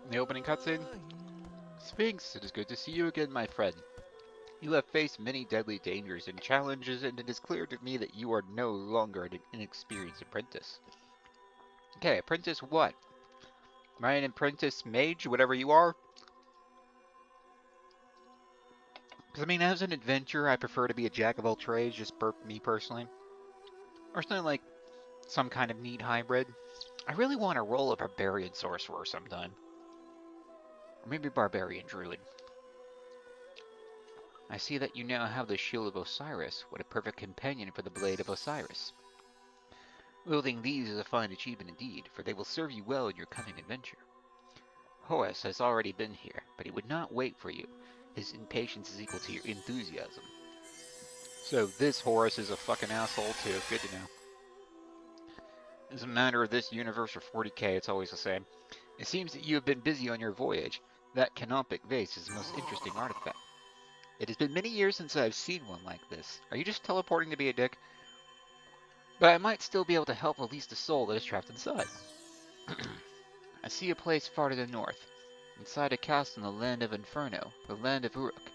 A: In the opening cutscene. Sphinx, it is good to see you again, my friend. You have faced many deadly dangers and challenges, and it is clear to me that you are no longer an inexperienced apprentice. Okay, apprentice what? Am I an apprentice mage, whatever you are? Because, I mean, as an adventurer, I prefer to be a jack of all trades, just me personally. Or something like some kind of neat hybrid. I really want to roll a barbarian sorcerer sometime. Or maybe barbarian druid. I see that you now have the Shield of Osiris. What a perfect companion for the Blade of Osiris. Wielding these is a fine achievement indeed, for they will serve you well in your coming adventure. Horus has already been here, but he would not wait for you. His impatience is equal to your enthusiasm. So this Horus is a fucking asshole too. Good to know. As a matter of this universe or 40k, it's always the same. It seems that you have been busy on your voyage. That canopic vase is the most interesting artifact. It has been many years since I have seen one like this. Are you just teleporting to be a dick? But I might still be able to help release the soul that is trapped inside. I see a place far to the north, inside a castle in the land of Inferno, the land of Uruk.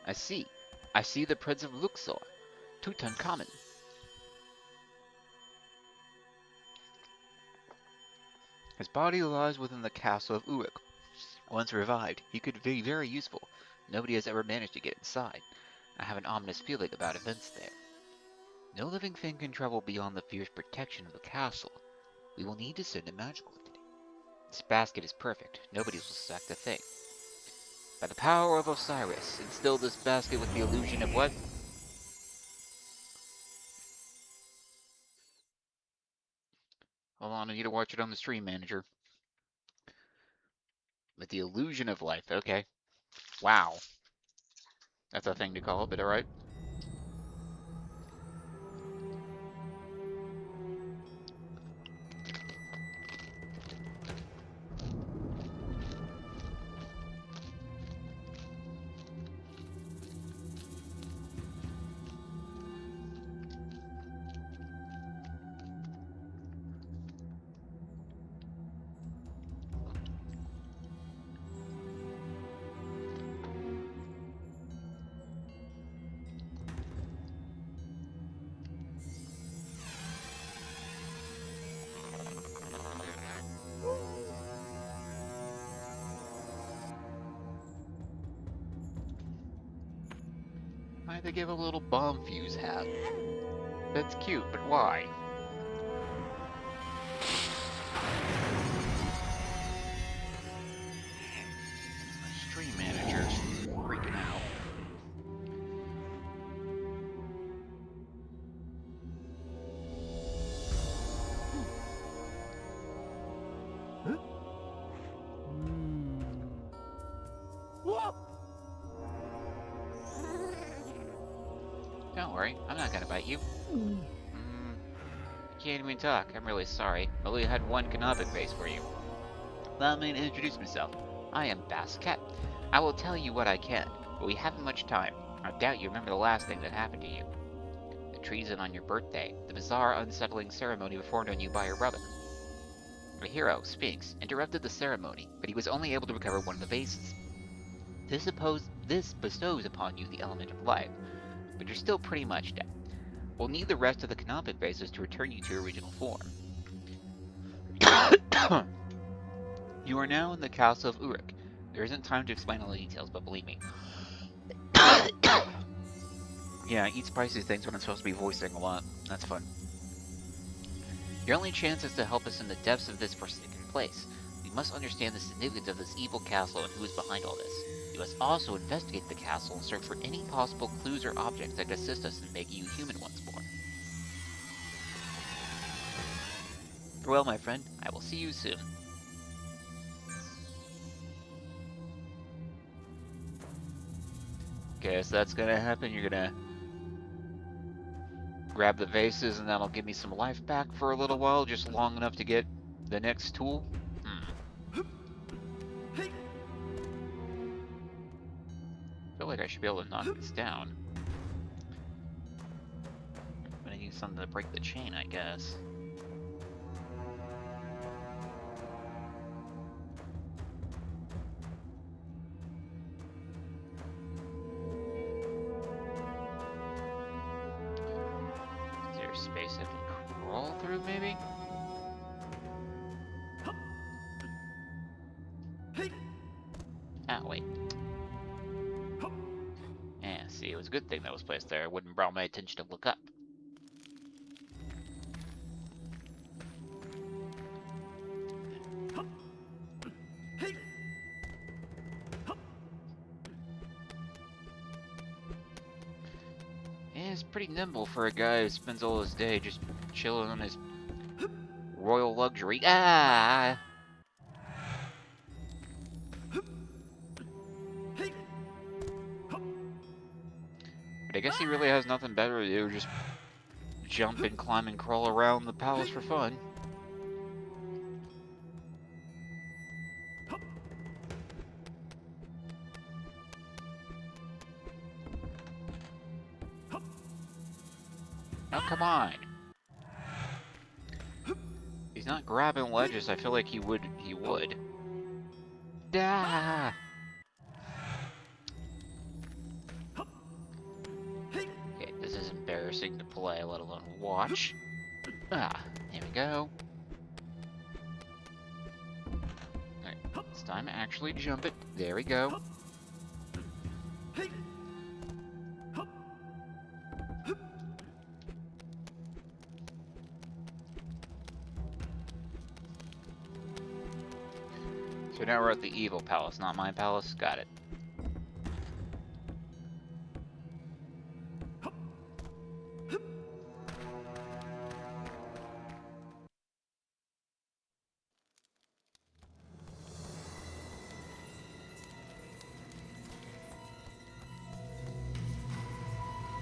A: I see the Prince of Luxor, Tutankhamun. His body lies within the castle of Uruk. Once revived, he could be very useful. Nobody has ever managed to get inside. I have an ominous feeling about events there. No living thing can travel beyond the fierce protection of the castle. We will need to send a magical entity. This basket is perfect. Nobody will suspect a thing. By the power of Osiris, instill this basket with the illusion of what? Hold on, I need to watch it on the stream manager. With the illusion of life, okay. Wow. That's a thing to call it, but alright. Why they give a little bomb fuse hat? That's cute, but why? Stream manager's freaking out. Don't worry, I'm not gonna bite you. I can't even talk. I'm really sorry. I only had one canopic vase for you. Allow me to introduce myself. I am Basket. I will tell you what I can, but we haven't much time. I doubt you remember the last thing that happened to you. The treason on your birthday, the bizarre, unsettling ceremony performed on you by your brother. The hero, Sphinx, interrupted the ceremony, but he was only able to recover one of the vases. This bestows upon you the element of life, but you're still pretty much dead. We'll need the rest of the canopic vases to return you to your original form. You are now in the castle of Uruk. There isn't time to explain all the details, but believe me. Yeah, I eat spicy things when I'm supposed to be voicing a lot. That's fun. Your only chance is to help us in the depths of this forsaken place. We must understand the significance of this evil castle and who is behind all this. You must also investigate the castle and search for any possible clues or objects that could assist us in making you human once more. Farewell, my friend. I will see you soon. Okay, so that's gonna happen. You're gonna grab the vases and that'll give me some life back for a little while, just long enough to get the next tool. I feel like I should be able to knock this down. I'm gonna use something to break the chain, I guess. move, maybe? Ah, wait. Yeah, see, it was a good thing that was placed there. It wouldn't draw my attention to look up. Yeah, he's pretty nimble for a guy who spends all his day just chilling on his royal luxury. Ah! But I guess he really has nothing better to do, just jump and climb and crawl around the palace for fun. Oh, come on. He's not grabbing ledges. I feel like he would. Ah! Okay, this is embarrassing to play, let alone watch. Ah, here we go. Alright, it's time to actually jump it. There we go. So now we're at the evil palace, not my palace. Got it.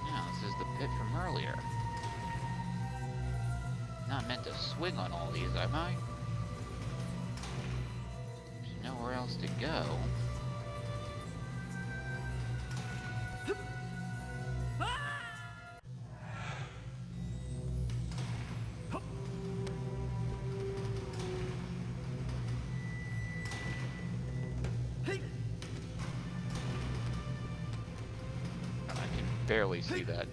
A: Now, this is the pit from earlier. Not meant to swing on all these, am I? There's nowhere else to go. Barely see that.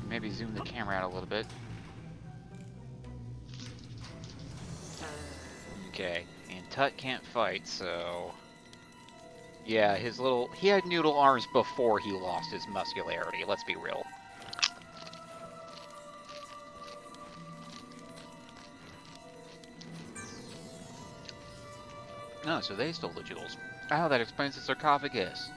A: Maybe zoom the camera out a little bit. Okay, and Tut can't fight, so... Yeah, he had noodle arms before he lost his muscularity, let's be real. Oh, so they stole the jewels. Oh, that explains the sarcophagus.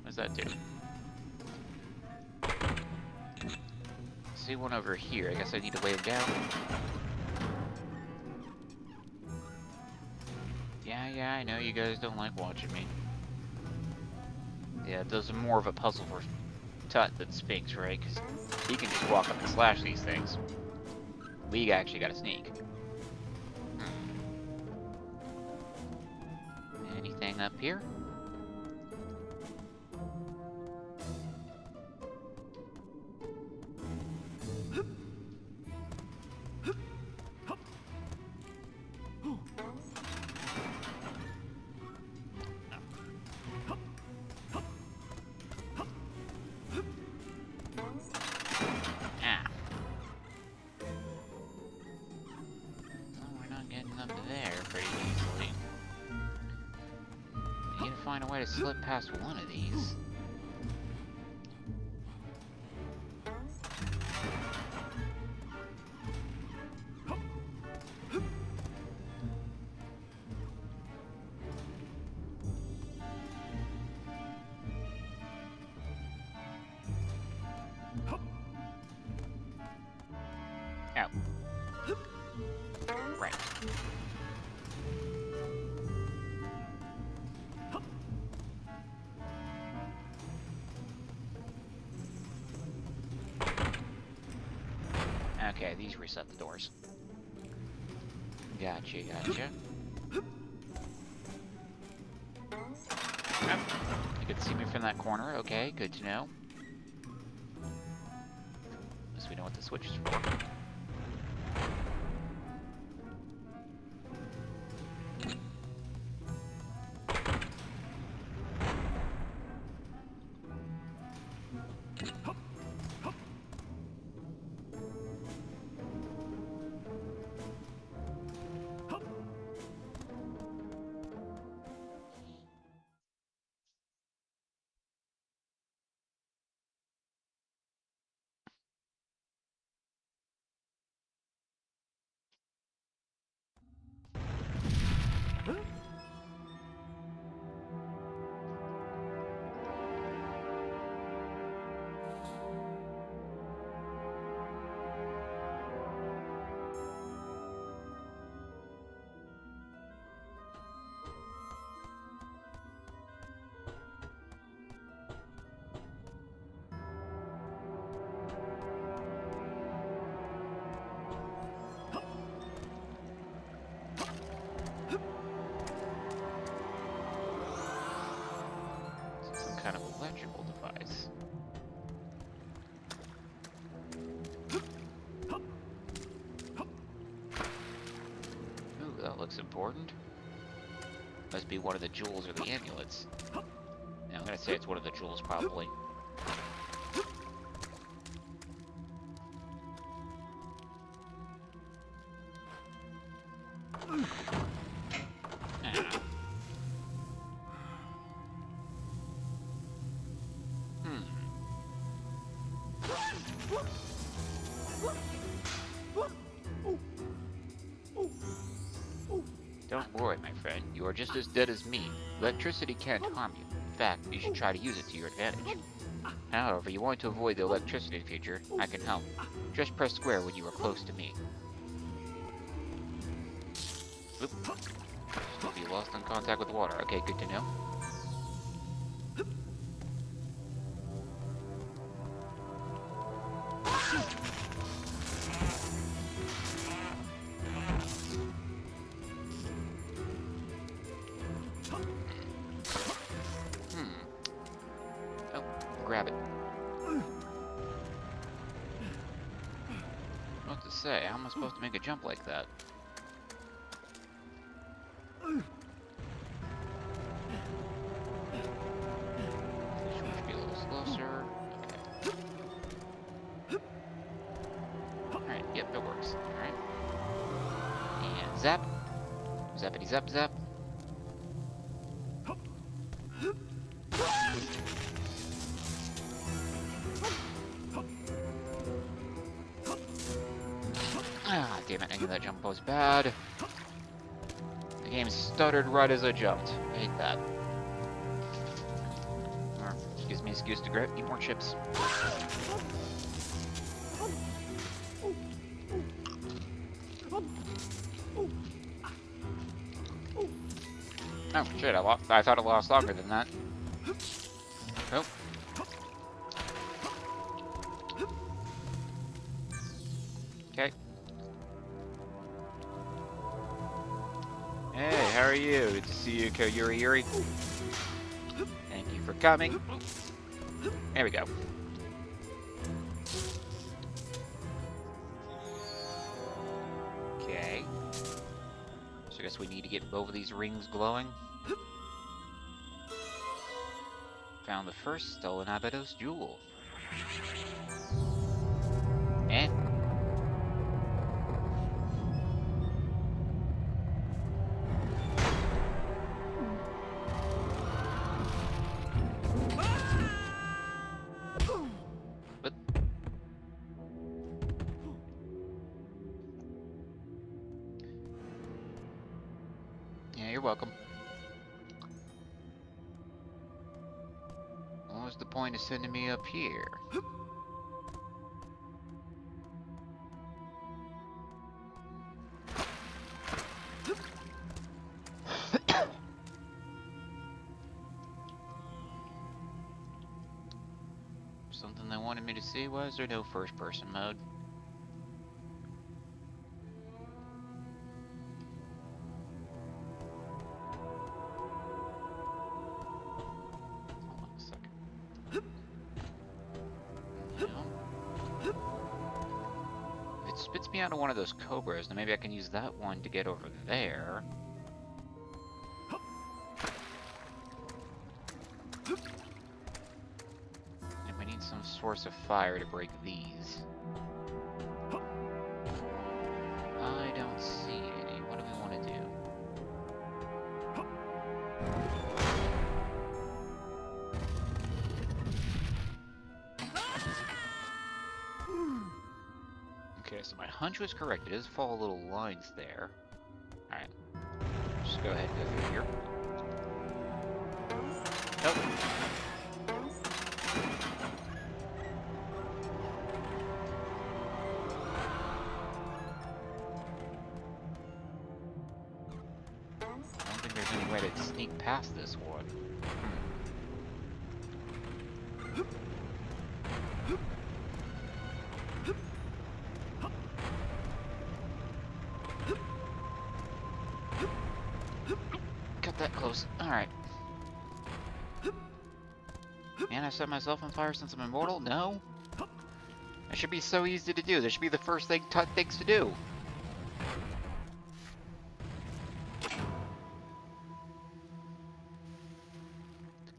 A: What's that do? See one over here. I guess I need to weigh him down. Yeah, I know you guys don't like watching me. Yeah, those are more of a puzzle for Tut than Sphinx, right? Because he can just walk up and slash these things. We actually got to sneak. Anything up here? Find a way to slip past one of these. Out. Right. Okay, these reset the doors. Gotcha. Oh, you could see me from that corner. Okay, good to know. At least we know what the switch is for. Some kind of electrical device. Ooh, that looks important. Must be one of the jewels or the amulets. Yeah, I'm gonna say it's one of the jewels, probably. Don't worry, my friend. You are just as dead as me. Electricity can't harm you. In fact, you should try to use it to your advantage. However, you want to avoid the electricity feature, I can help. Just press square when you are close to me. Oop. Still be lost in contact with water. Okay, good to know. Oh, grab it. What to say? How am I supposed to make a jump like that? Should be a little closer. Okay. Alright, yep, it works. Alright. And zap. Zappity zap zap. Ah, damn it, I knew that jump was bad. The game stuttered right as I jumped. I hate that. Or, gives me an excuse to eat more chips. Oh, shit, I thought it lost longer than that. Oh. Okay. Hey, how are you? Good to see you, Yuri. Thank you for coming. There we go. Okay. So I guess we need to get both of these rings glowing. Found the first stolen Abydos jewel. Eh? What? Yeah, you're welcome. What was the point of sending me up here? Something they wanted me to see? Why is there no first-person mode? Hold on a spits me out of one of those cobras. Now maybe I can use that one to get over there. And we need some source of fire to break these. I don't see any. What do we want to do? Okay, so my hunch was correct. It does follow little lines there. Alright. Just go ahead and go through here. Nope. I don't think there's any way to sneak past this one. Got that close. Alright. Man, I set myself on fire since I'm immortal? No? That should be so easy to do. That should be the first thing Tut thinks to do.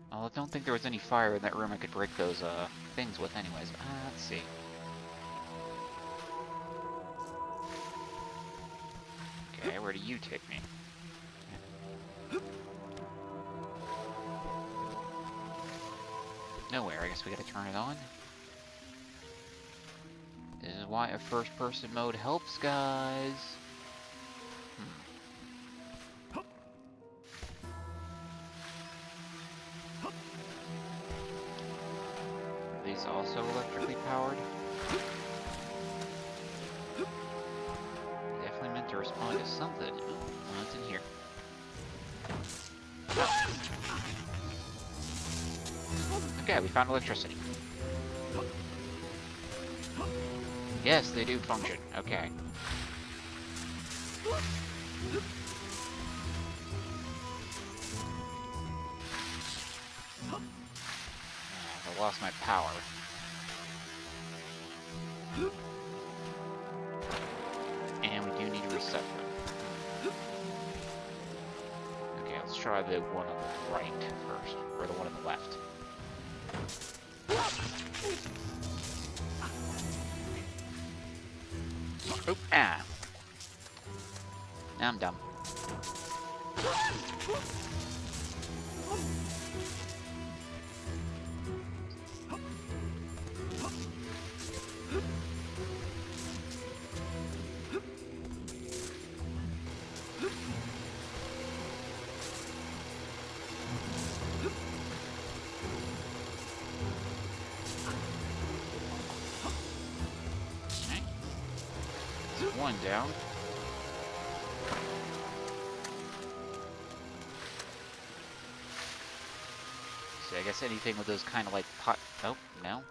A: Well, I don't think there was any fire in that room I could break those things with anyways. Let's see. Okay, where do you take me? Nowhere, I guess we gotta turn it on. This is why a first-person mode helps, guys. Are these also electrically powered? Definitely meant to respond to something. Oh, it's in here. Okay, we found electricity. Yes, they do function. Okay. I lost my power. And we do need to reset them. Okay, let's try the one on the right first, or the one on the left. Oop, ah. Now I'm dumb. One down. So I guess anything with those kind of like pot. Oh, no.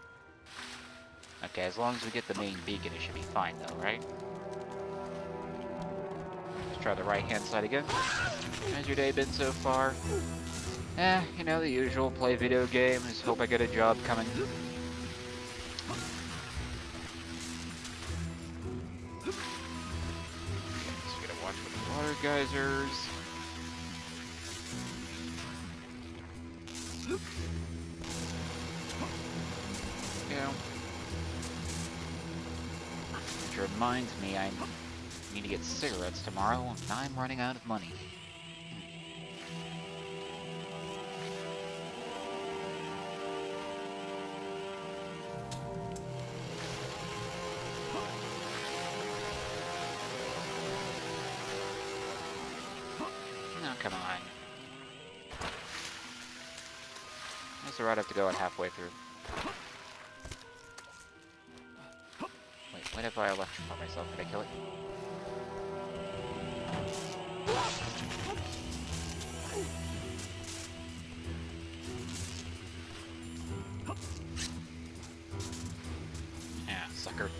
A: Okay, as long as we get the main beacon, it should be fine though, right? Let's try the right hand side again. How's your day been so far? You know, the usual. Play video games, hope I get a job coming. Water geysers. Yeah. Which reminds me, I need to get cigarettes tomorrow, and I'm running out of money. Come on. That's the route I have to go at halfway through. Wait, what if I electrify myself? Did I kill it? Yeah, sucker.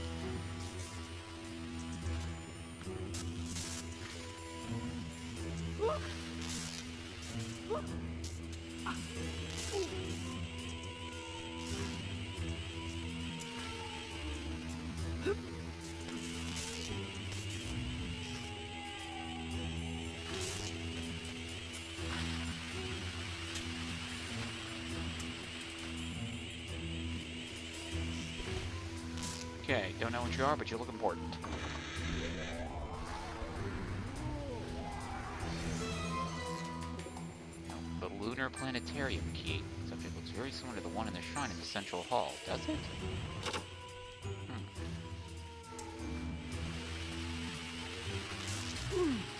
A: Okay, don't know what you are, but you look important. The Lunar Planetarium key. Subject looks very similar to the one in the shrine in the central hall, does it?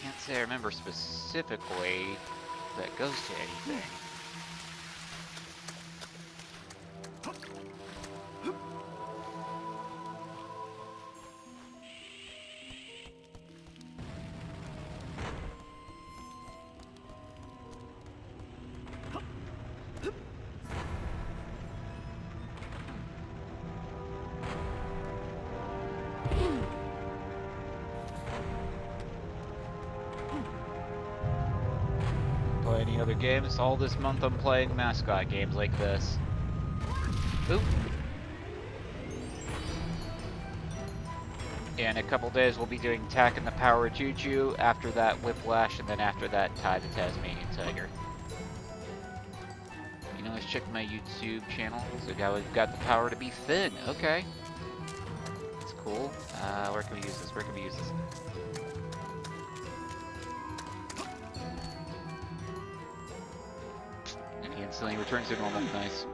A: Can't say I remember specifically that goes to anything. Play any other games? All this month I'm playing mascot games like this. Oop. In a couple days we'll be doing Tack and the Power of Juju, after that Whiplash, and then after that Ty the Tasmanian Tiger. You know, let's check my YouTube channel. So we've got the power to be thin. Okay. That's cool. Where can we use this? Where can we use this? And he instantly returns to normal. Nice.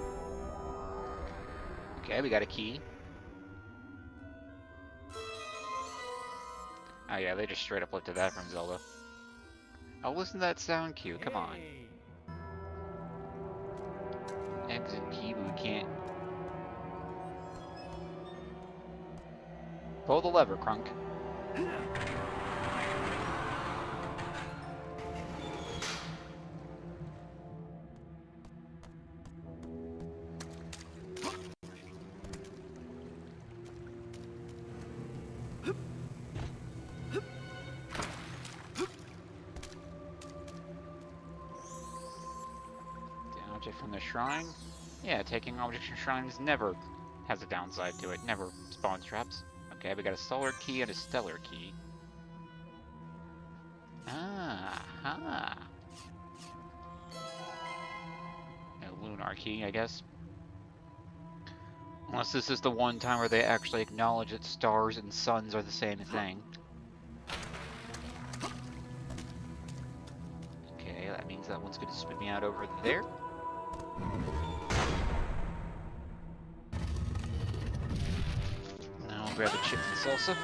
A: Okay, we got a key. Oh yeah, they just straight up lifted that from Zelda. Oh, listen to that sound cue. Come on. Exit key, but we can't. Pull the lever, Crunk. Object from the shrine? Yeah, taking objects from shrines never has a downside to it. Never spawns traps. Okay, we got a solar key and a stellar key. Ah-ha. A lunar key, I guess. Unless this is the one time where they actually acknowledge that stars and suns are the same thing. Okay, that means that one's gonna spit me out over there. Now I'll grab a chips and salsa.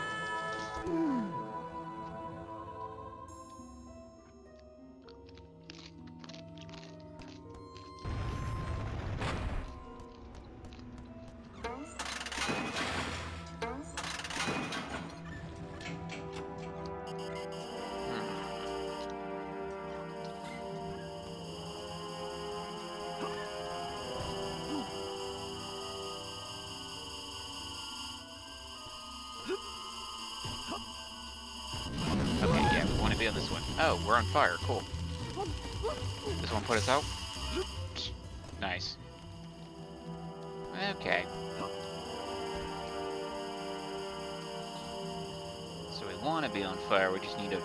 A: Okay, yeah, we want to be on this one. Oh, we're on fire. Cool. This one put us out? Nice. Okay. So we want to be on fire, we just need to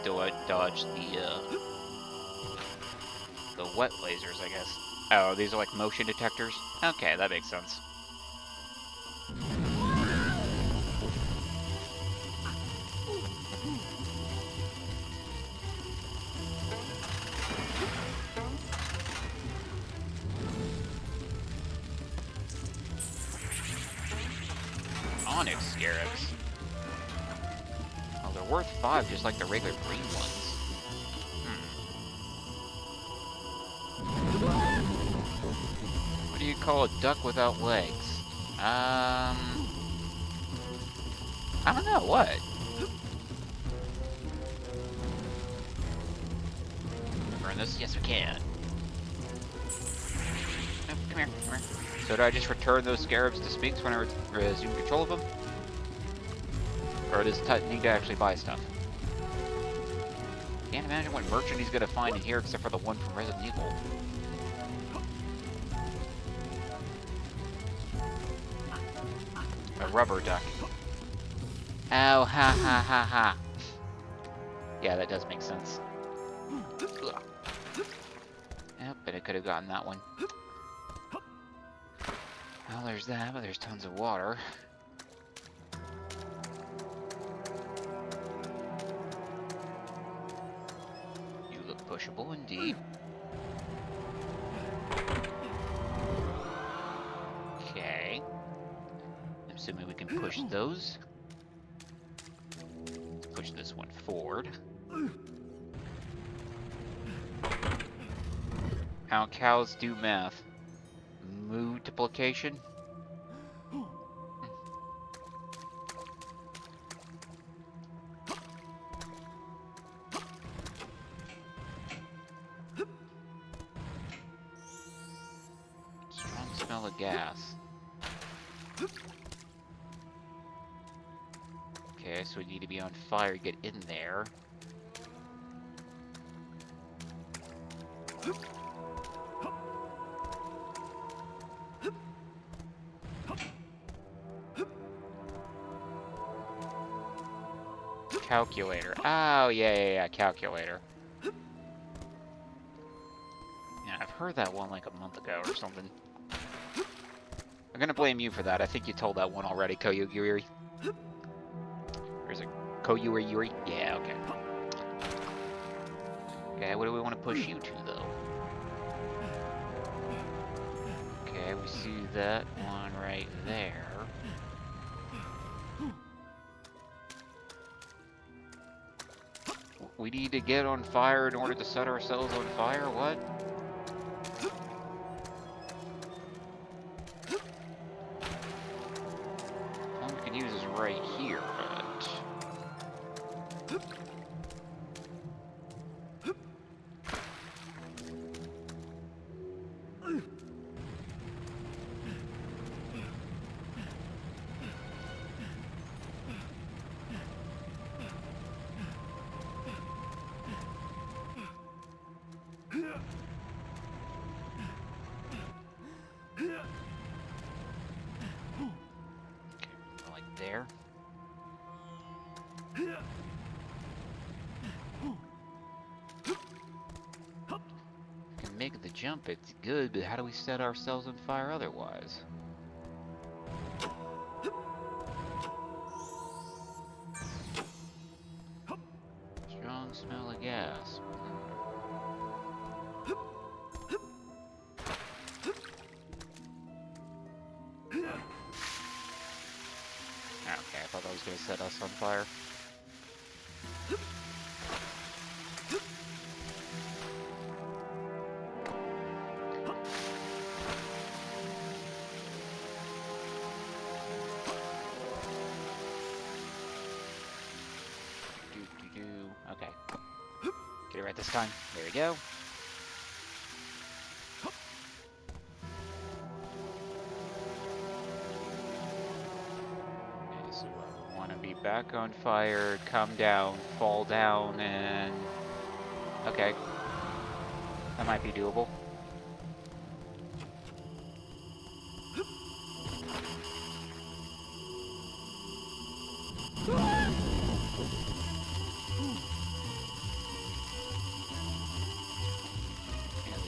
A: dodge the wet lasers, I guess. Oh, these are like motion detectors? Okay, that makes sense. Onyx scarabs. Oh, they're worth 5, just like the regular green ones. What do you call a duck without legs? I don't know, what? Burn this? Yes, we can. No, come here, come here. So do I just return those scarabs to Sphinx when I resume control of them? Or does Tut need to actually buy stuff? Can't imagine what merchant he's gonna find in here except for the one from Resident Evil. A rubber duck. Oh, ha ha ha ha. Yeah, that does make sense. Yep, but I could have gotten that one. Well, there's that, but there's tons of water. pushable indeed. Okay. I'm assuming we can push those. Let's push this one forward. How cows do math. Multiplication. Strong smell of gas. Okay, so we need to be on fire to get in there. Calculator. Oh, yeah, calculator. Yeah, I've heard that one like a month ago or something. I'm gonna blame you for that. I think you told that one already, Koyuri. Or is it Koyuri? Yeah, okay. Okay, what do we want to push you to, though? Okay, we see that one right there. We need to get on fire in order to set ourselves on fire? What? All we can use is right here, but... like there. Can make the jump, it's good, but how do we set ourselves on fire otherwise? Strong smell of gas. Okay, I thought that was going to set us on fire. Okay. Get it right this time. There we go. Okay, so we want to be back on fire, come down, fall down, and... Okay. That might be doable.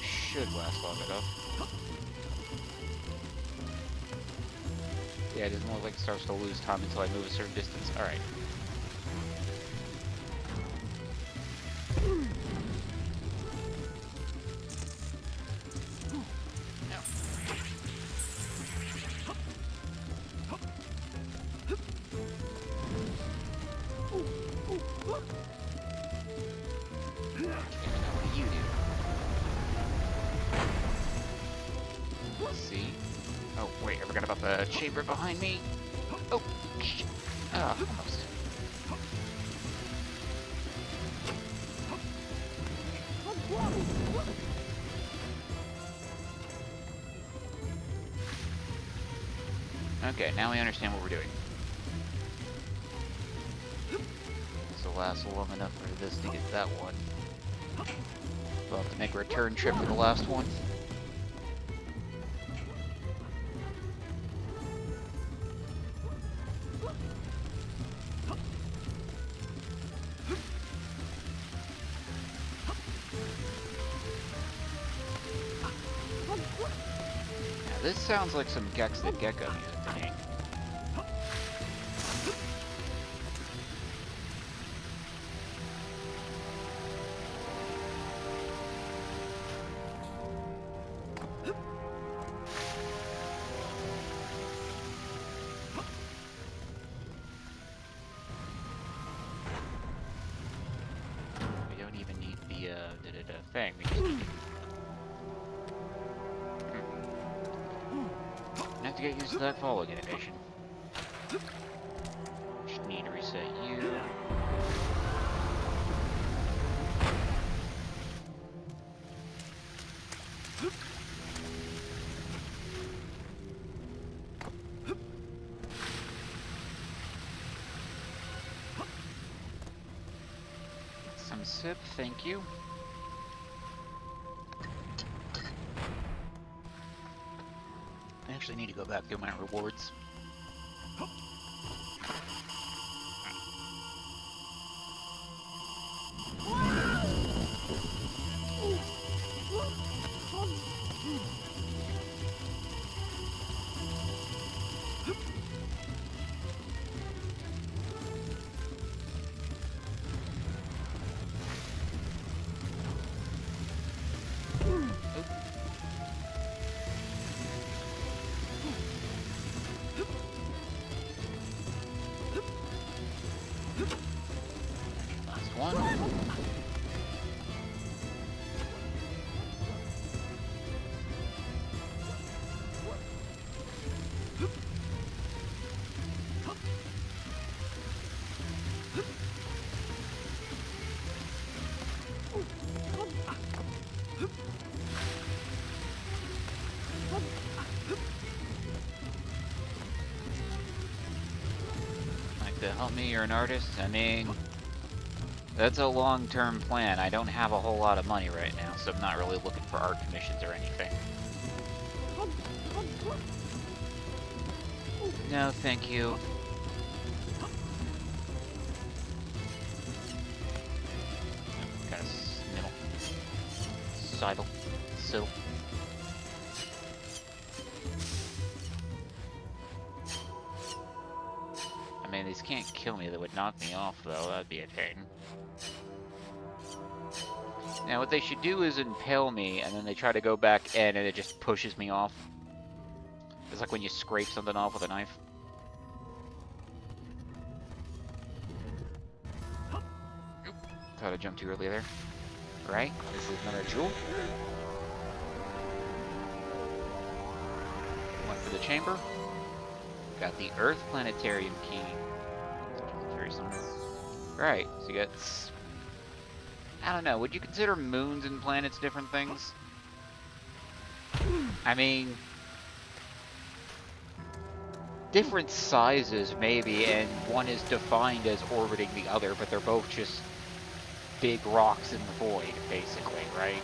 A: Should last long enough. Yeah, it doesn't look like it starts to lose time until I move a certain distance. Alright. No. Okay, now what do you do? See? Oh, wait, I forgot about the chamber behind me. Oh, shit. Ah, almost. Okay, now we understand what we're doing. This will last long enough for this to get that one. We'll have to make a return trip for the last one. This sounds like some Gex the Gecko music to me. thing. We just need I have to get used to that following animation. Just need to reset you. Some sip, thank you. I actually need to go back through my rewards. Last one. Like to help me, you're an artist? I mean, that's a long-term plan. I don't have a whole lot of money right now, so I'm not really looking for art commissions or anything. No, thank you. Kind of middle. Sidle. Sill. I mean, these can't kill me. That would knock me off, though. That'd be a pain. Now, what they should do is impale me, and then they try to go back in, and it just pushes me off. It's like when you scrape something off with a knife. Oop. Thought I jumped too early there. Right? This is another jewel. Went for the chamber. Got the Earth Planetarium key. Very similar. Right, so you got... I don't know, would you consider moons and planets different things? I mean... different sizes, maybe, and one is defined as orbiting the other, but they're both just big rocks in the void, basically, right?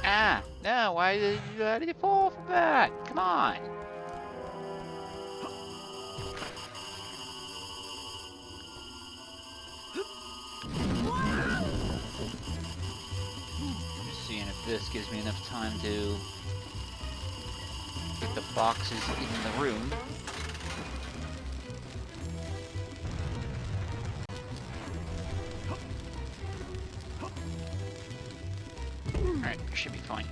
A: Ah! No, why did you fall from that? Come on! Just seeing if this gives me enough time to get the boxes in the room. Alright, should be fine.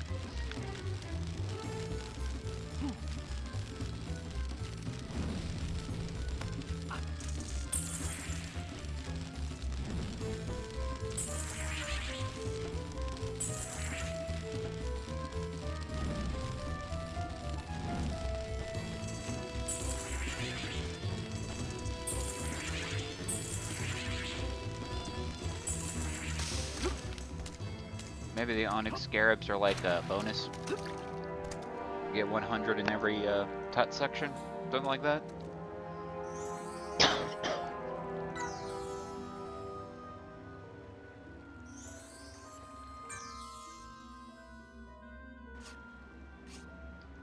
A: Maybe the Onyx Scarabs are like a bonus. You get 100 in every tut section, something like that.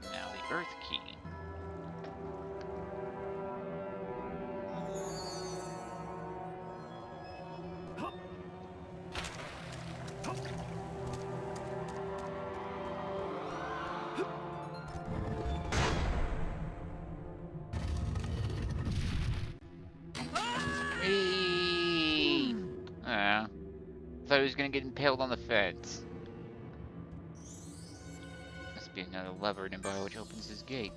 A: Now the Earth Key. he was gonna get impaled on the fence. Must be another lever nearby which opens his gate.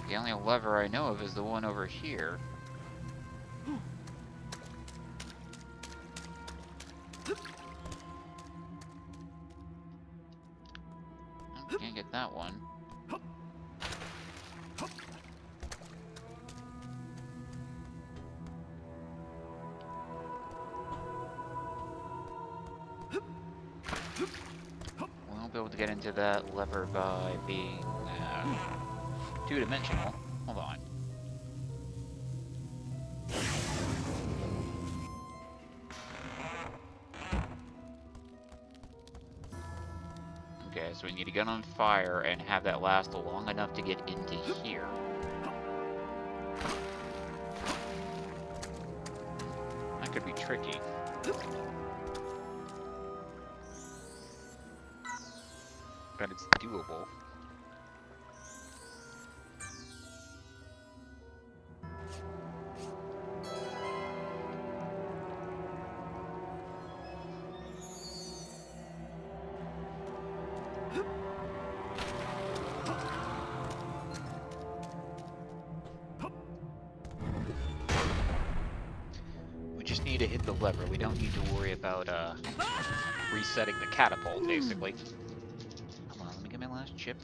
A: The only lever I know of is the one over here. Oh, can't get that one. We won't be able to get into that lever by being two-dimensional. Hold on. Okay, so we need to get on fire and have that last long enough to get into here. That could be tricky. But it's doable. We just need to hit the lever. We don't need to worry about resetting the catapult, basically. Hold on, let me get my last chip.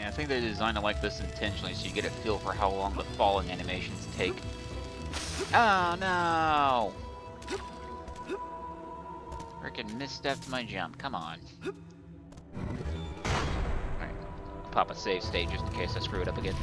A: I think they designed it like this intentionally so you get a feel for how long the falling animations take. Oh no! Frickin' misstepped my jump, come on. Alright, pop a save state just in case I screw it up again.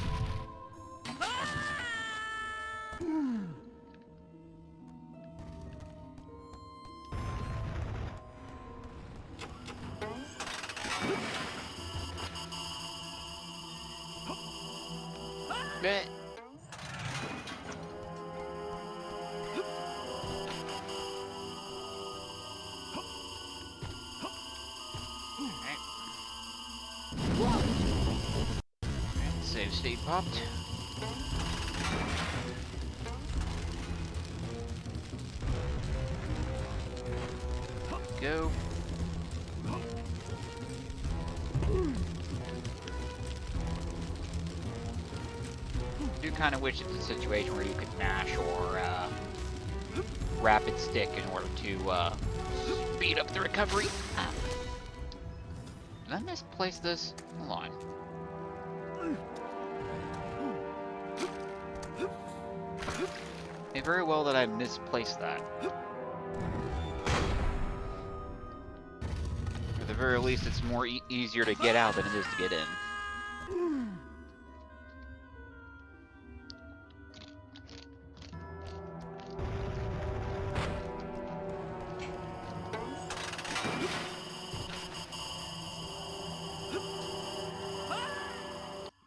A: Bleh. Save state popped. Go. I do kind of wish it's a situation where you could mash or rapid stick in order to speed up the recovery. Did I misplace this? Hold on. It very well that I misplaced that. At the very least, it's more easier to get out than it is to get in.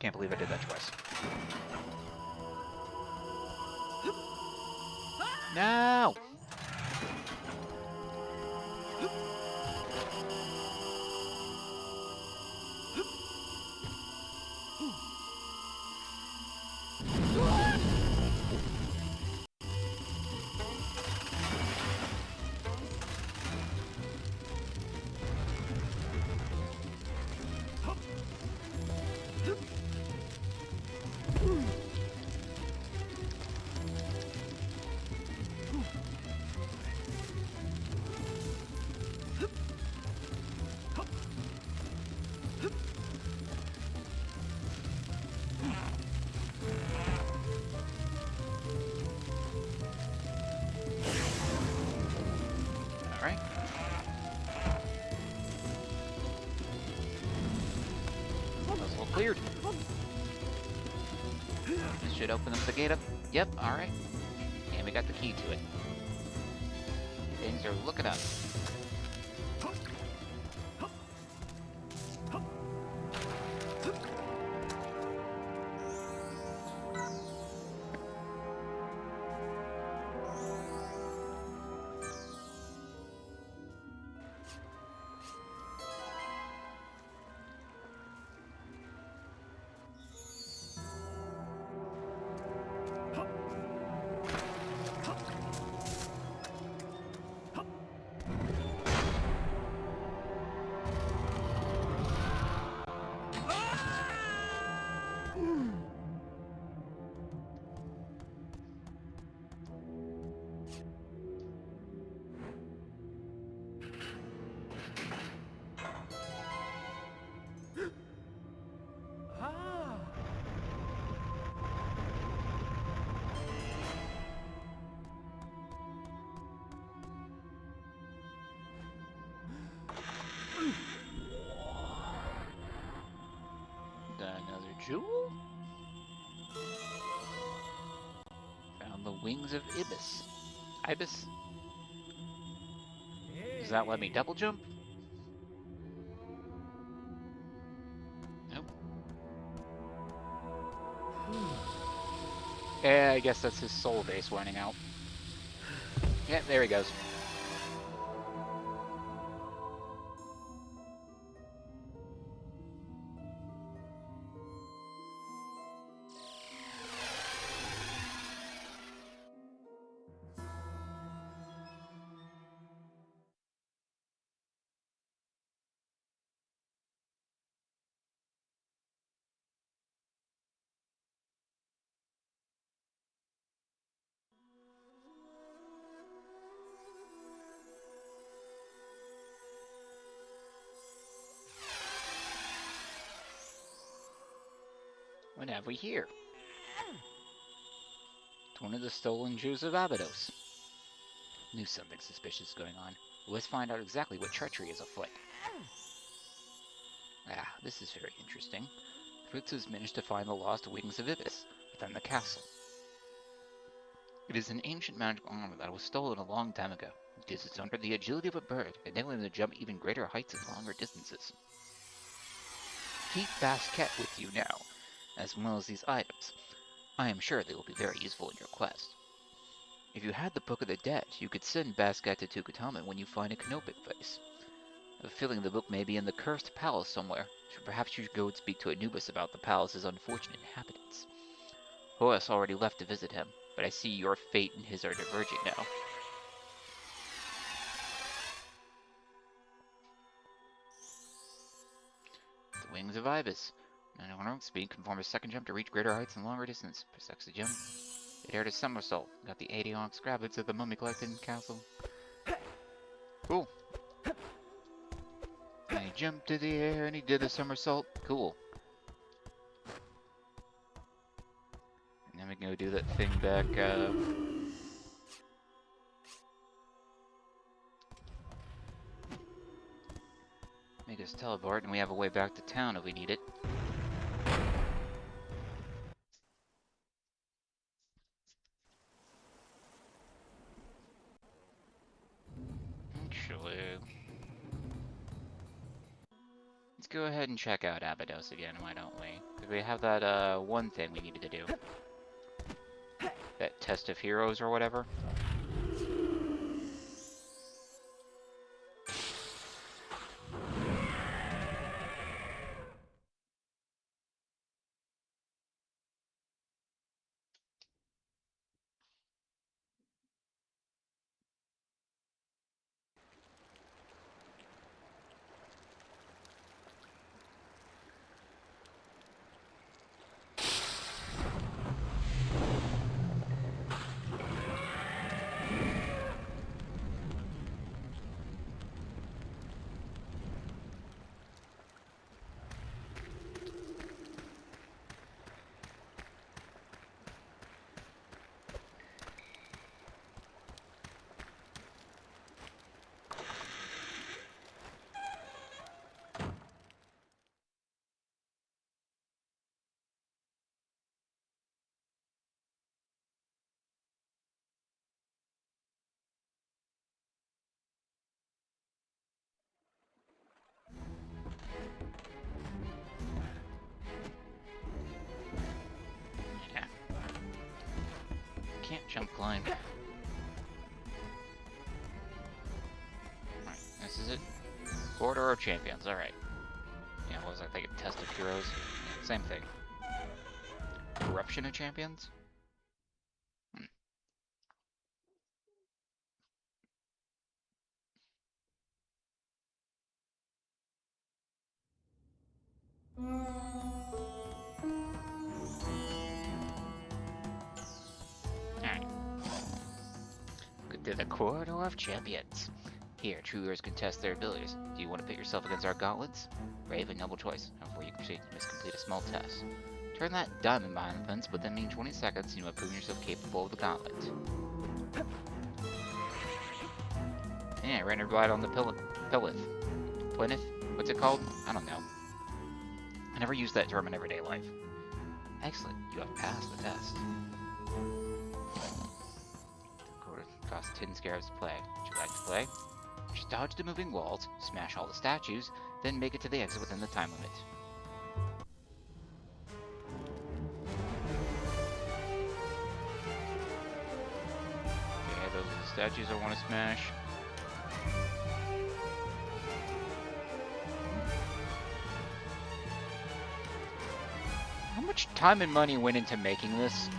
A: Can't believe I did that twice. No! should open up the gate up. Yep, alright. And we got the key to it. Things are looking up. Another jewel? Found the wings of Ibis. Does that let me double jump? Nope. Yeah, I guess that's his soul base running out. Yeah, there he goes. What have we here? It's one of the stolen Jews of Abydos. Knew something suspicious was going on. Let's find out exactly what treachery is afoot. Ah, this is very interesting. Fritz has managed to find the lost wings of Ibis within the castle. It is an ancient magical armor that was stolen a long time ago. It is under the agility of a bird, enabling them to jump even greater heights and longer distances. Keep Basket with you now, as well as these items. I am sure they will be very useful in your quest. If you had the Book of the Dead, you could send Basket to Tukutama when you find a Canopik face. I have a feeling the book may be in the Cursed Palace somewhere, so perhaps you should go and speak to Anubis about the palace's unfortunate inhabitants. Horus already left to visit him, but I see your fate and his are diverging now. The wings of Ibis. Speed can perform a second jump to reach greater heights and longer distance. Press X to jump. It aired a somersault. Got the 80 ox rabbits at the mummy collected in the castle. Cool. And he jumped to the air and he did a somersault. Cool. And then we can go do that thing back, make us teleport, and we have a way back to town if we need it. Actually, let's go ahead and check out Abydos again, why don't we? Because we have that, one thing we needed to do. That test of heroes or whatever. can't jump climb. Alright, this is it. Corridor of Champions, alright. Yeah, what was I thinking? Test of Heroes? Yeah, same thing. Corruption of Champions? Alright. Go to the Corridor of Champions. Here, true heroes can test their abilities. Do you want to pit yourself against our gauntlets? Brave and noble choice. Before you proceed, you must complete a small test. Turn that diamond behind the fence, but then in 20 seconds, you have proven yourself capable of the gauntlet. Yeah, I ran right on the Plinth. What's it called? I don't know. I never use that term in everyday life. Excellent, you have passed the test. Cost 10 scarabs to play. Would you like to play? Just dodge the moving walls, smash all the statues, then make it to the exit within the time limit. Okay, those are the statues I want to smash. How much time and money went into making this?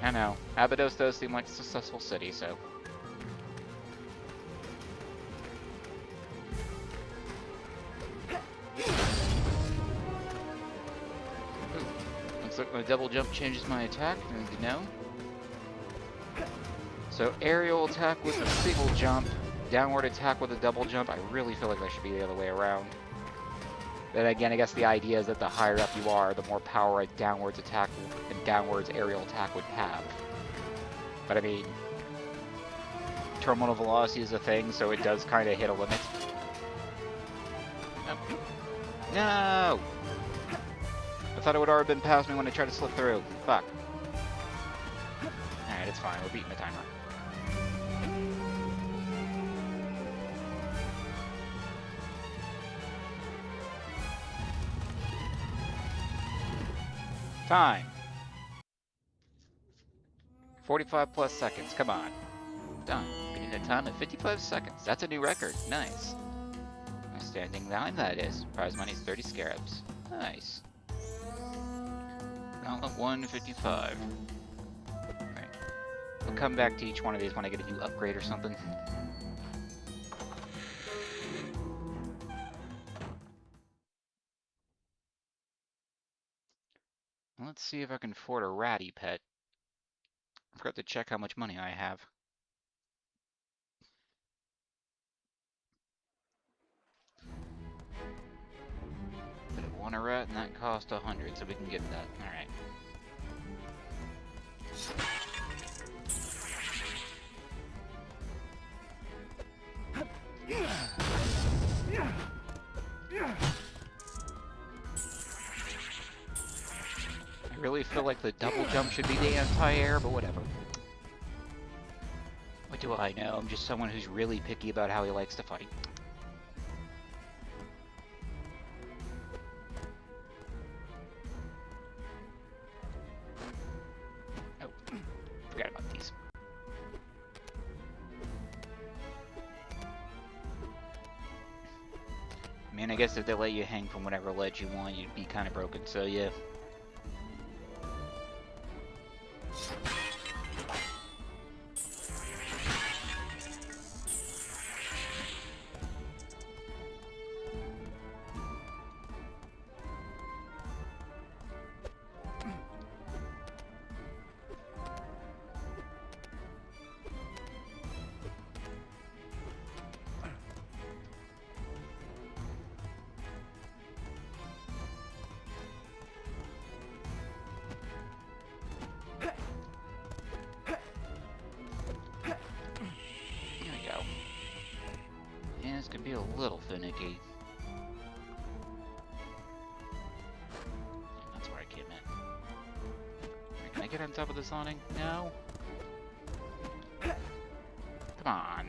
A: I know. Abydos does seem like a successful city, so... Ooh. Looks like my double jump changes my attack, good to know. So aerial attack with a single jump, downward attack with a double jump. I really feel like that should be the other way around. Then again, I guess the idea is that the higher up you are, the more power a downwards attack and downwards aerial attack would have. But I mean, terminal velocity is a thing, so it does kind of hit a limit. Oh. No! I thought it would already been past me when I tried to slip through. Fuck. Alright, it's fine. We're beating the timer. Time. 45 plus seconds. Come on. Done. Beating the time at 55 seconds. That's a new record. Nice. Standing time, that is. Prize money is 30 scarabs. Nice. Gauntlet 155. Alright. We'll come back to each one of these when I get a new upgrade or something. Let's see if I can afford a ratty pet. I forgot to check how much money I have. But I want a rat, and that cost 100, so we can get that. Alright. I really feel like the double jump should be the anti-air, but whatever. What do I know? I'm just someone who's really picky about how he likes to fight. Oh, forgot about these. I mean, I guess if they let you hang from whatever ledge you want, you'd be kind of broken, so yeah. Be a little finicky. That's where I came in. Can I get on top of this awning? No? Come on.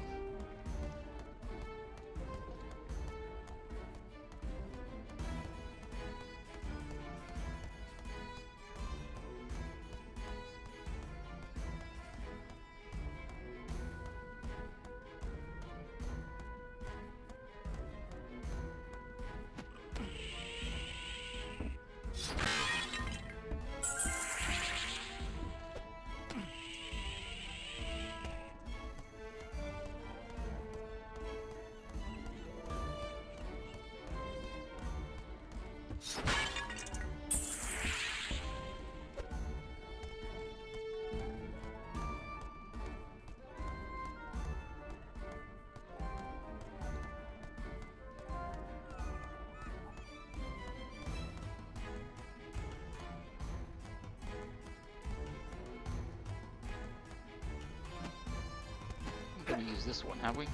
A: think we used this one, have we?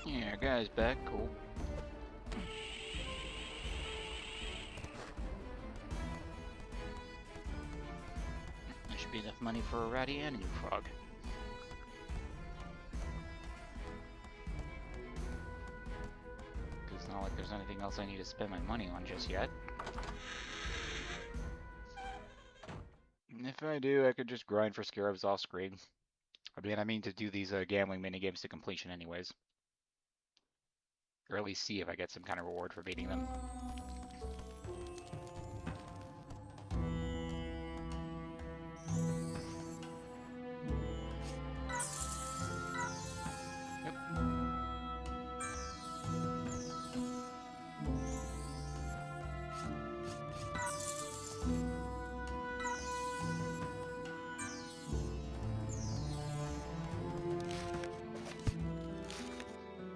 A: Yeah, guy's back. Cool. That should be enough money for a ratty and a new frog. It's not like there's anything else I need to spend my money on just yet. If I do, I could just grind for scarabs off screen. I mean to do these gambling minigames to completion anyways. Or at least see if I get some kind of reward for beating them.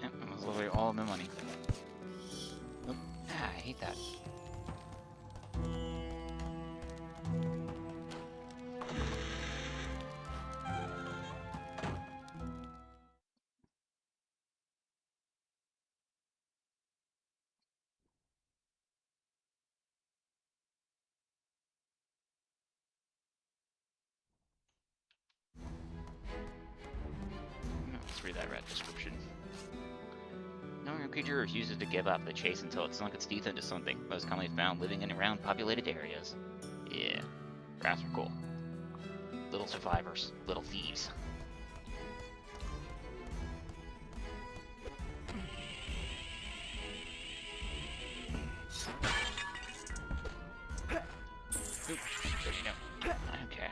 A: Yep, that was literally all of my money. Nope. Ah, I hate that. Let's read that red description. No creature refuses to give up the chase until it sunk its teeth into something, most commonly found living in and around populated areas. Yeah, rats are cool. Little survivors, little thieves. Oop, there you go. Okay.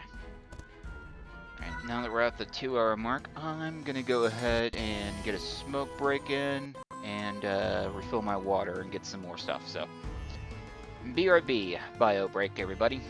A: Alright, now that we're at the 2-hour mark, I'm gonna go ahead and get a smoke break in and refill my water and get some more stuff. So, BRB, bio break, everybody.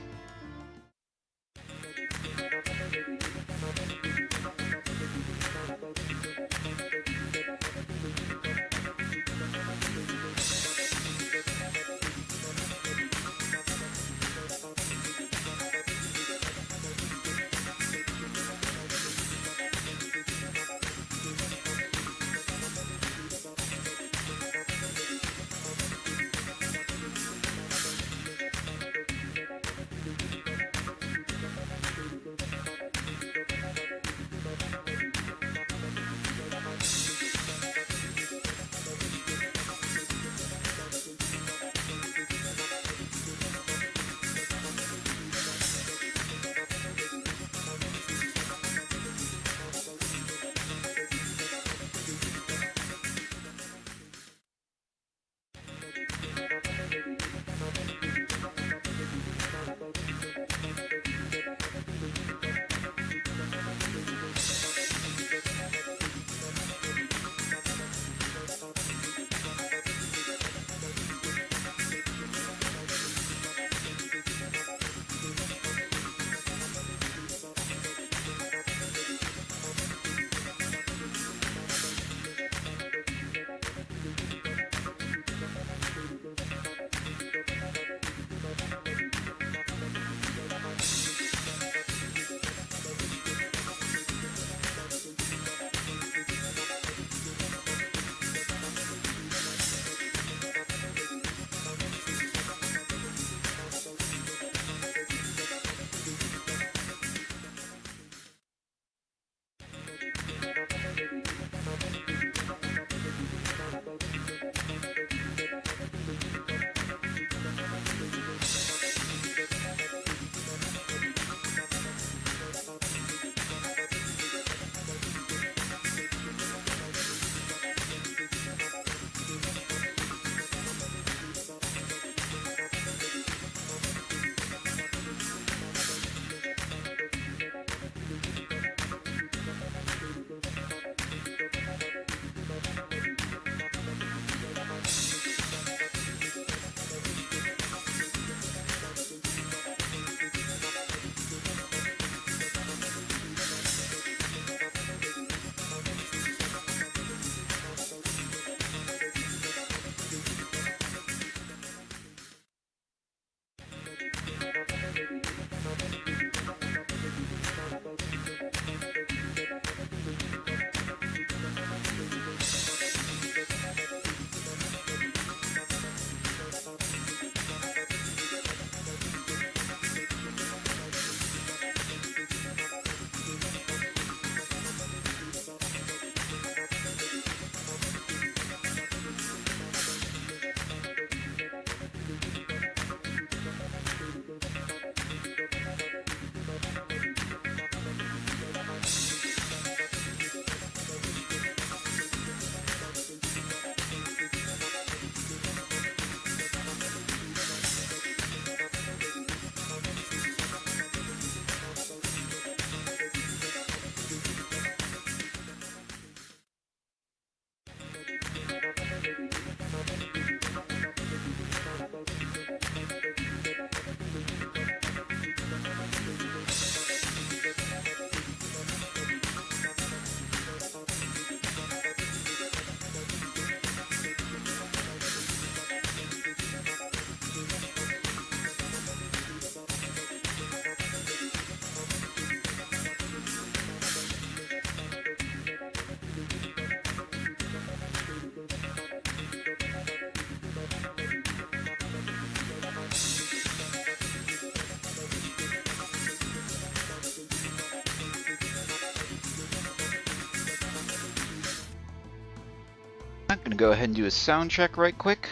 A: that, gonna go ahead and do a sound check right quick.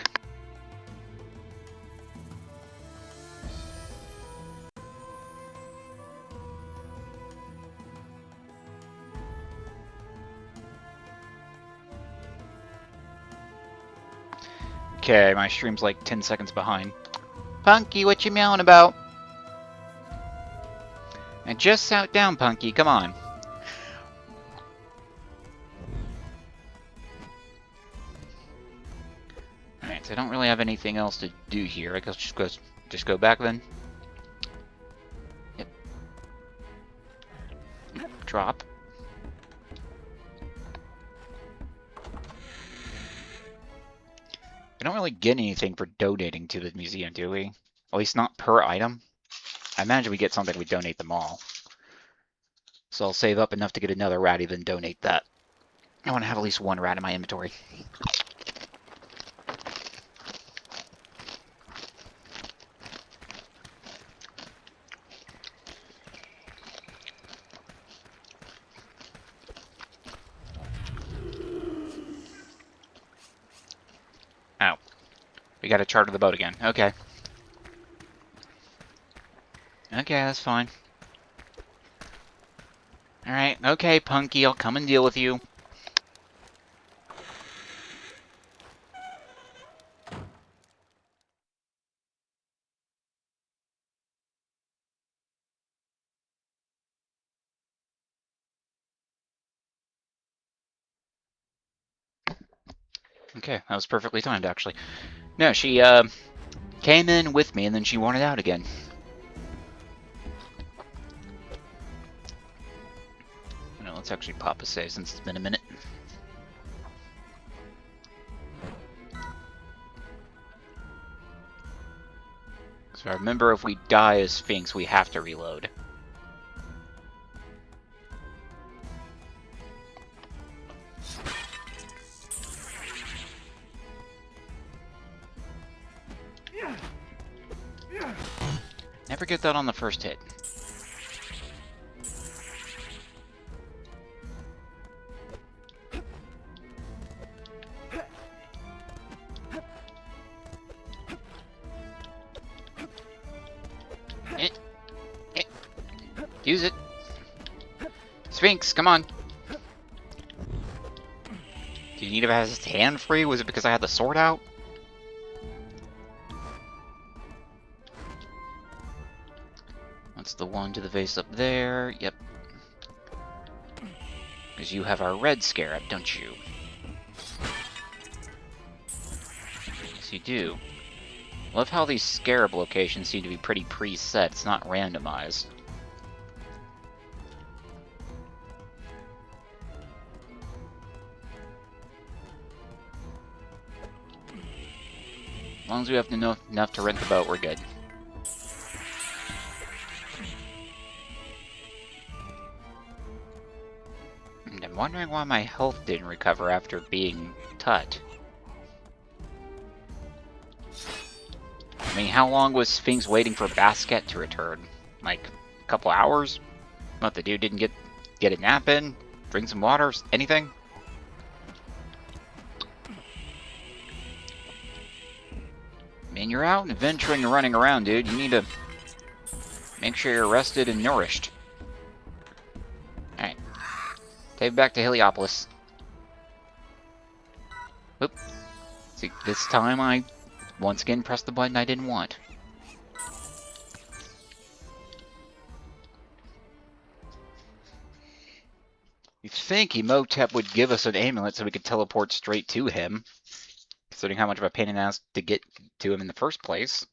A: Okay, my stream's like 10 seconds behind. Punky, what you meowing about? I just sat down, Punky, come on. Alright, so I don't really have anything else to do here. I guess just go back then. Yep. Drop. We don't really get anything for donating to the museum, do we? At least not per item. I imagine we get something we donate them all. So I'll save up enough to get another ratty, then donate that. I want to have at least one rat in my inventory. Oh. We gotta charter the boat again. Okay. Okay, that's fine. Alright, okay, Punky, I'll come and deal with you. Okay, that was perfectly timed, actually. No, she, came in with me, and then she wanted out again. No, let's actually pop a save since it's been a minute. So remember, if we die as Sphinx, we have to reload. Never get that on the first hit. Use it. Sphinx, come on. Do you need to have his hand free? Was it because I had the sword out? That's the one to the face up there. Yep. Because you have our red scarab, don't you? Yes, you do. Love how these scarab locations seem to be pretty preset. It's not randomized. As long as we have enough to rent the boat, we're good. And I'm wondering why my health didn't recover after being tut. I mean, how long was Sphinx waiting for Basket to return? Like, a couple hours? What, the dude didn't get a nap in? Drink some water? Anything? I mean, you're out adventuring and running around, dude. You need to make sure you're rested and nourished. Alright. Take it back to Heliopolis. Whoop. See, this time I once again pressed the button I didn't want. You'd think Emotep would give us an amulet so we could teleport straight to him, considering how much of a pain in the ass to get to him in the first place.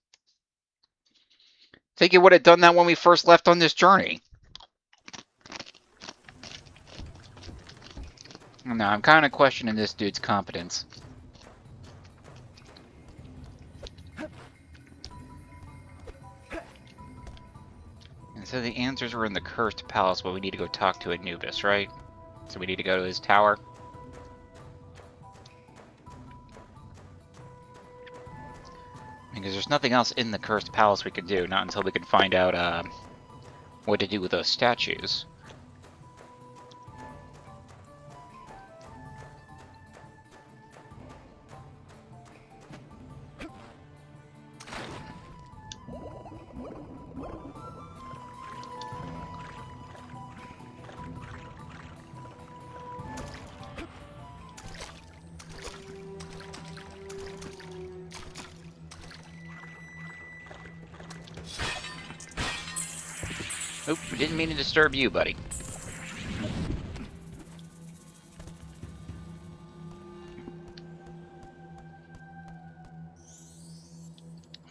A: Think it would have done that when we first left on this journey. No, I'm kind of questioning this dude's competence. And so the answers were in the Cursed Palace, but we need to go talk to Anubis, right? So we need to go to his tower. Because there's nothing else in the Cursed Palace we can do, not until we can find out what to do with those statues. Oop, we didn't mean to disturb you, buddy.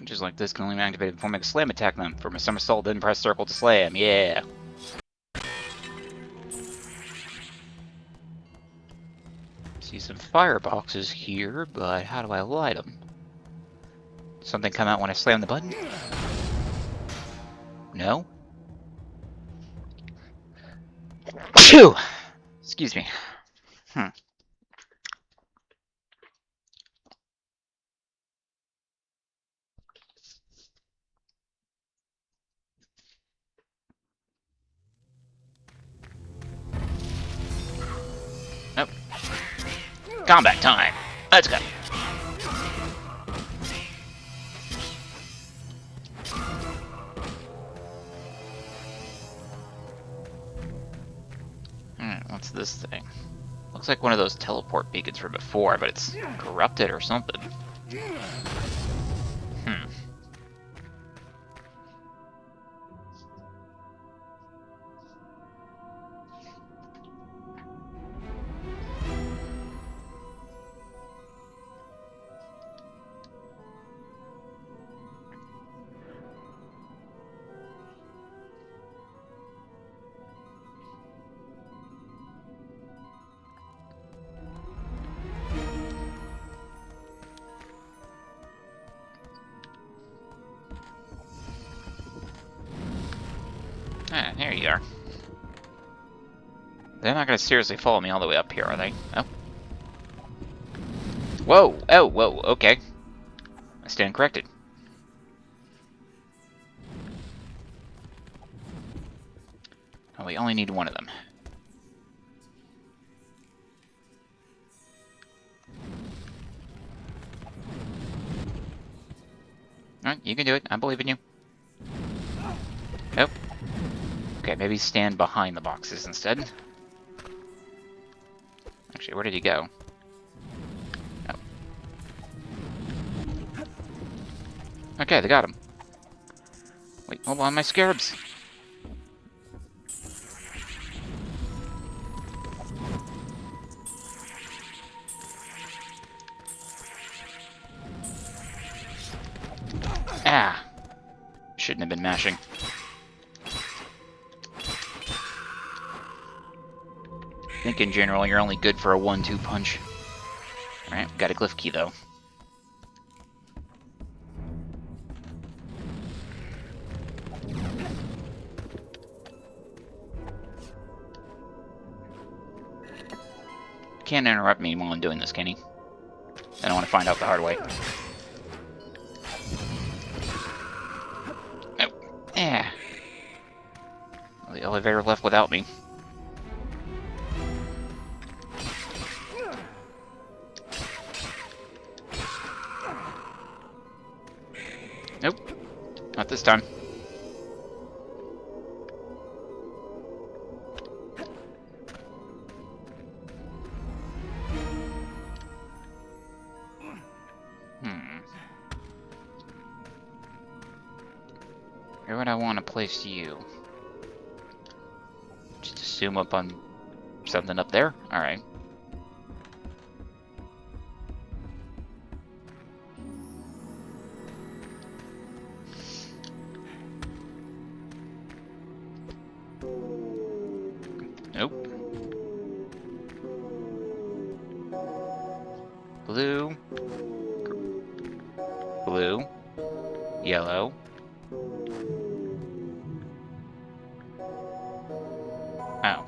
A: Just like this can only be activated before I make a slam attack them. For my somersault, then press circle to slam. Yeah. See some fireboxes here, but how do I light them? Something come out when I slam the button? No? Phew! Excuse me. Nope. Combat time! Let's go! What's this thing? Looks like one of those teleport beacons from before, but it's corrupted or something. Ah, here you are. They're not gonna seriously follow me all the way up here, are they? Oh. Whoa! Oh, whoa, okay. I stand corrected. Oh, we only need one of them. Alright, you can do it. I believe in you. Nope. Okay, maybe stand behind the boxes instead. Actually, where did he go? Oh. Okay, they got him. Wait, hold on, my scarabs. Ah! Shouldn't have been mashing. I think in general you're only good for a 1-2 punch. Alright, got a glyph key though. Can't interrupt me while I'm doing this, can he? I don't want to find out the hard way. Oh, yeah. Well, the elevator left without me. Nope, not this time. Where would I want to place you? Just assume up on something up there? Alright. Nope. Blue. Blue. Yellow. Oh.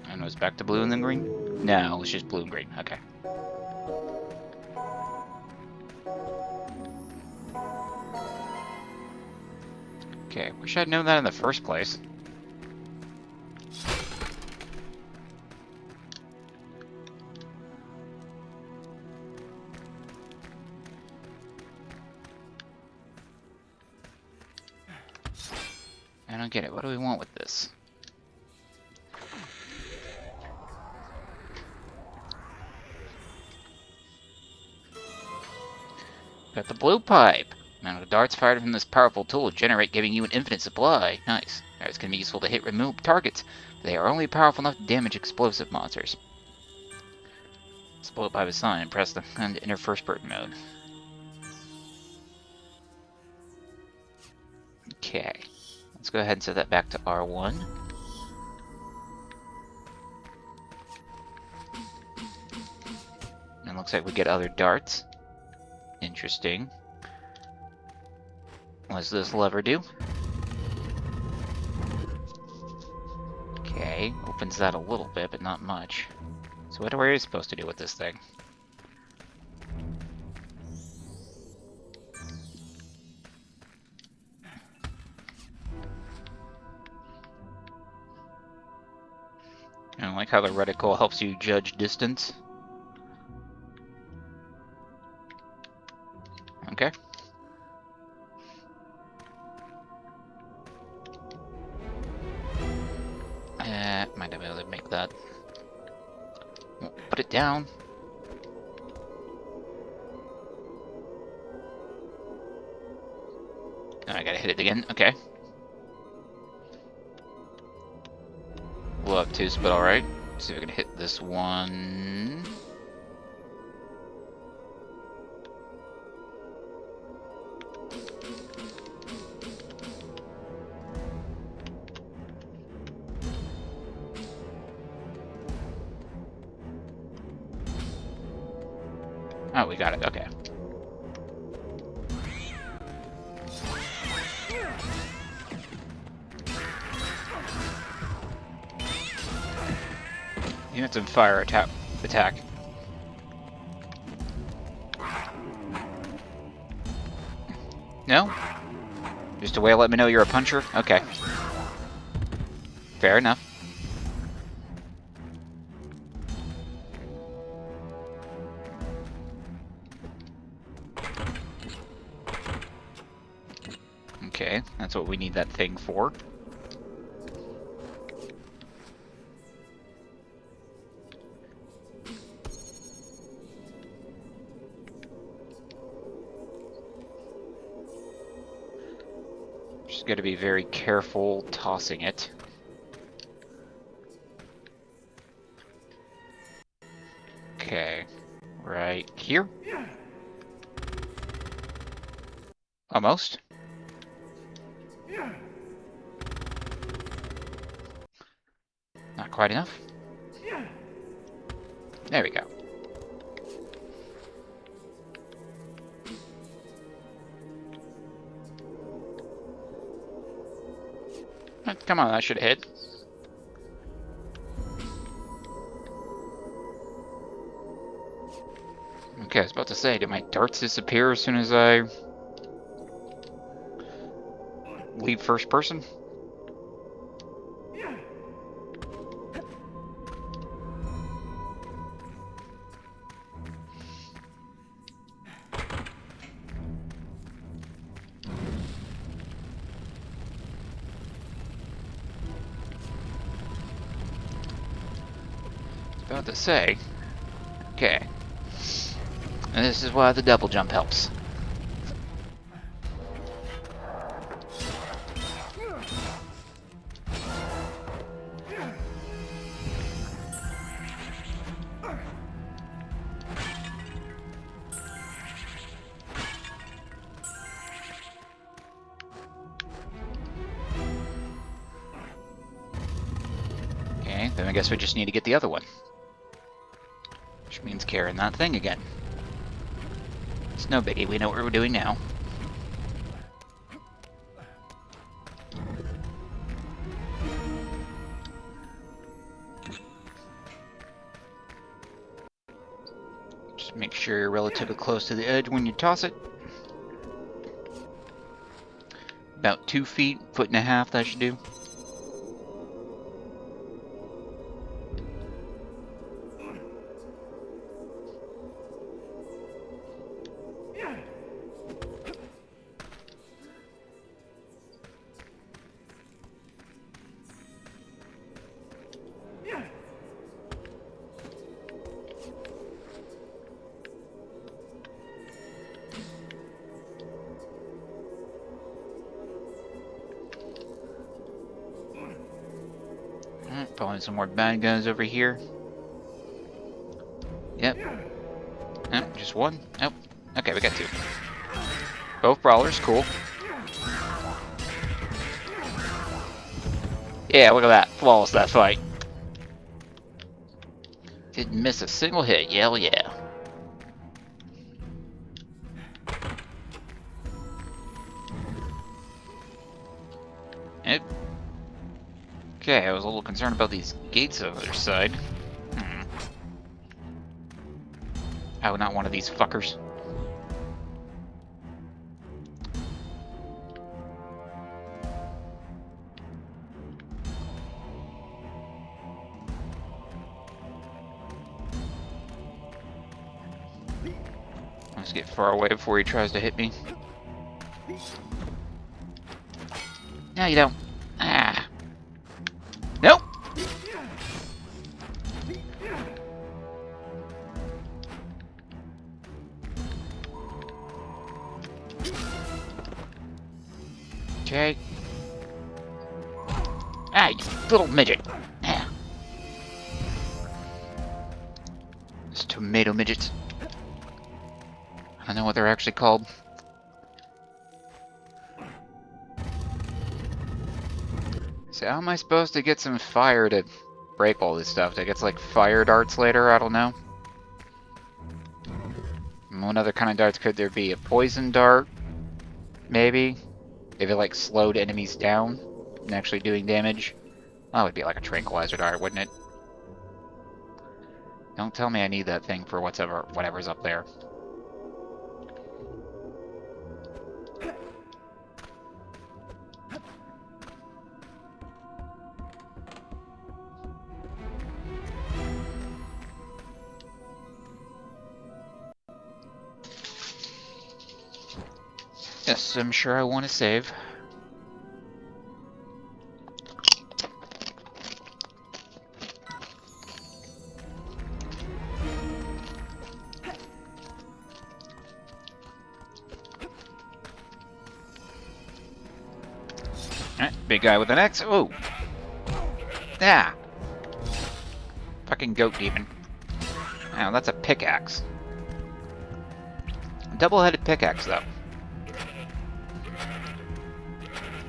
A: And it was back to blue and then green? No, it's just blue and green. Okay. Okay, wish I'd known that in the first place. I don't get it. What do we want with this? Got the blue pipe. Now the darts fired from this powerful tool generate, giving you an infinite supply. Nice. It's going to be useful to hit remove targets. They are only powerful enough to damage explosive monsters. Explode pipe is signed. Press the and enter first person mode. Okay. Let's go ahead and set that back to R1. And looks like we get other darts. Interesting. What does this lever do? Okay, opens that a little bit, but not much. So what are we supposed to do with this thing? I like how the reticle helps you judge distance. Okay. Might not be able to make that. Well, put it down. Oh, I gotta hit it again. Okay. Blow up too, but alright. See if we can hit this one. Oh, we got it. Okay. Units and fire attack. No? Just a way to let me know you're a puncher? Okay. Fair enough. Okay, that's what we need that thing for. Just gotta be very careful tossing it. Okay, right here? Almost. Not quite enough. There we go. Come on, that should hit. Okay, I was about to say, did my darts disappear as soon as I leave first person? About to say. Okay. And this is why the double jump helps. Okay, then I guess we just need to get the other one. Which means carrying that thing again. It's no biggie, we know what we're doing now. Just make sure you're relatively close to the edge when you toss it. About 2 feet, 1.5 feet, that should do. Probably some more bad guys over here. Yep. Nope, just one. Nope. Okay, we got two. Both brawlers, cool. Yeah, look at that. Flawless, that fight. Didn't miss a single hit. Hell yeah. Yep. Okay, I was a little concerned about these gates on the other side. Oh, not one of these fuckers. Let's get far away before he tries to hit me. No, you don't. Ah. Nope. Okay. Ah, you little midget. Ah. It's tomato midgets. I don't know what they're actually called. So how am I supposed to get some fire to break all this stuff? Do I get like fire darts later? I don't know. What other kind of darts could there be? A poison dart? Maybe? If it like slowed enemies down and actually doing damage? That would be like a tranquilizer dart, wouldn't it? Don't tell me I need that thing for whatever's up there. Yes, I'm sure I want to save. Alright, big guy with an axe. Oh! Yeah! Fucking goat demon. Oh, that's a pickaxe. A double-headed pickaxe, though.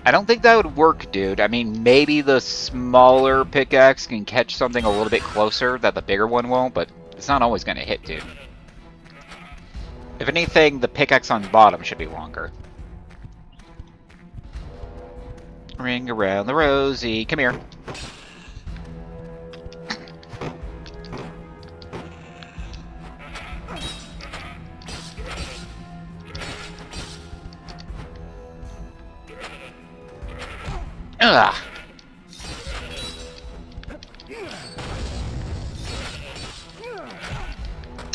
A: I don't think that would work, dude. I mean, maybe the smaller pickaxe can catch something a little bit closer that the bigger one won't, but it's not always going to hit, dude. If anything, the pickaxe on bottom should be longer. Ring around the rosy. Come here. Ugh.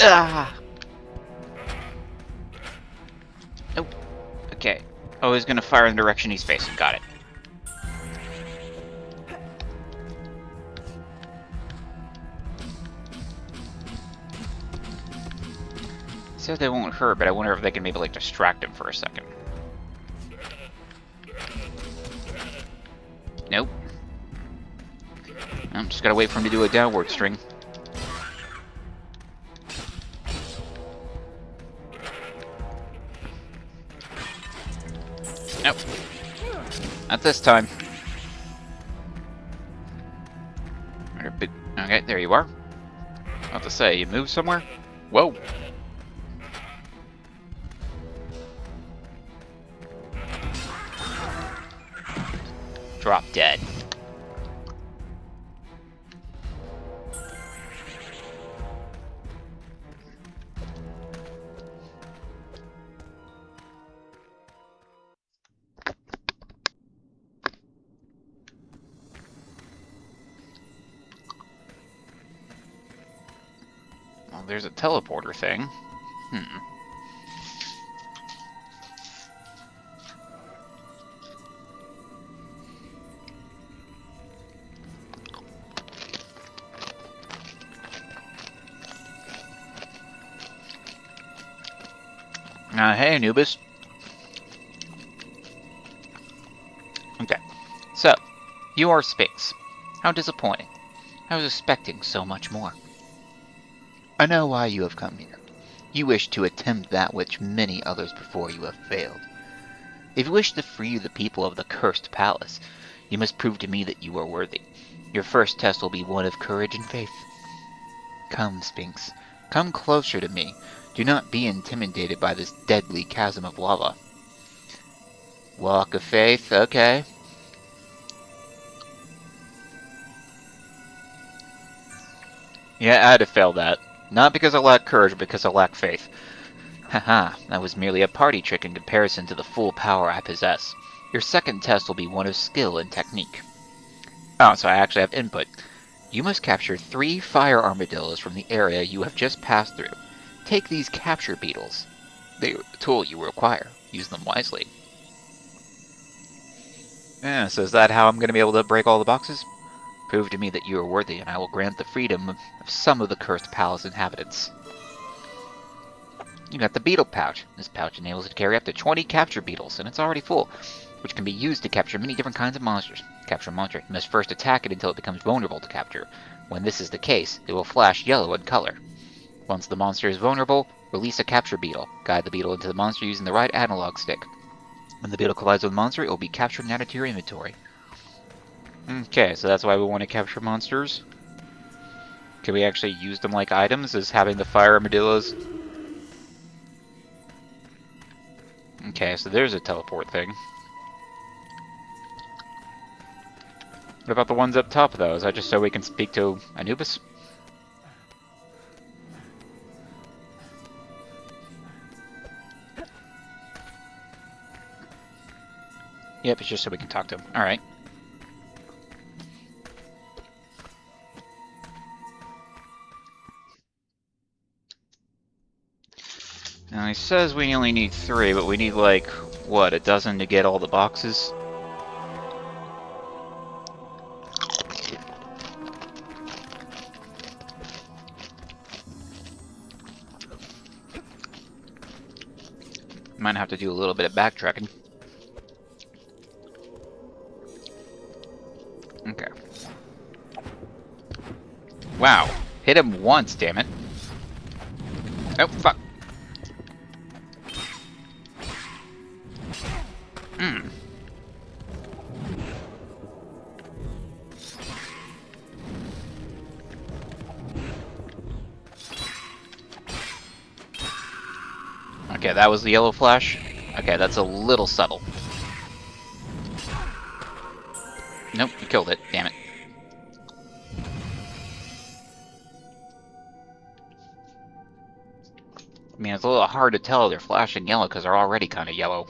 A: Ah. Nope. Okay. Oh, he's gonna fire in the direction he's facing. Got it. Said they won't hurt, but I wonder if they can maybe like distract him for a second. Nope. I'm just gotta wait for him to do a downward string. Nope. Not this time. Okay, there you are. I have to say, you moved somewhere? Whoa. Drop dead. Well, there's a teleporter thing. Hey, Anubis. Okay, so, you are Sphinx. How disappointing. I was expecting so much more. I know why you have come here. You wish to attempt that which many others before you have failed. If you wish to free the people of the cursed palace, you must prove to me that you are worthy. Your first test will be one of courage and faith. Come, Sphinx. Come closer to me. Do not be intimidated by this deadly chasm of lava. Walk of faith, okay. Yeah, I had to fail that. Not because I lack courage, but because I lack faith. Haha, that was merely a party trick in comparison to the full power I possess. Your second test will be one of skill and technique. Oh, so I actually have input. You must capture 3 fire armadillos from the area you have just passed through. Take these capture beetles. They are the tool you require. Use them wisely. Yeah, so is that how I'm going to be able to break all the boxes? Prove to me that you are worthy, and I will grant the freedom of some of the cursed palace inhabitants. You got the beetle pouch. This pouch enables you to carry up to 20 capture beetles, and it's already full, which can be used to capture many different kinds of monsters. Capture a monster, you must first attack it until it becomes vulnerable to capture. When this is the case, it will flash yellow in color. Once the monster is vulnerable, release a capture beetle. Guide the beetle into the monster using the right analog stick. When the beetle collides with the monster, it will be captured and added to your inventory. Okay, so that's why we want to capture monsters. Can we actually use them like items, as having the fire armadillos? Okay, so there's a teleport thing. What about the ones up top, though? Is that just so we can speak to Anubis? Yep, it's just so we can talk to him. Alright. Now, he says we only need 3, but we need, like, what, a dozen to get all the boxes? Might have to do a little bit of backtracking. Okay. Wow. Hit him once, damn it. Oh, fuck. Okay, that was the yellow flash. Okay, that's a little subtle. Nope, you killed it. Damn it. I mean, it's a little hard to tell they're flashing yellow because they're already kind of yellow.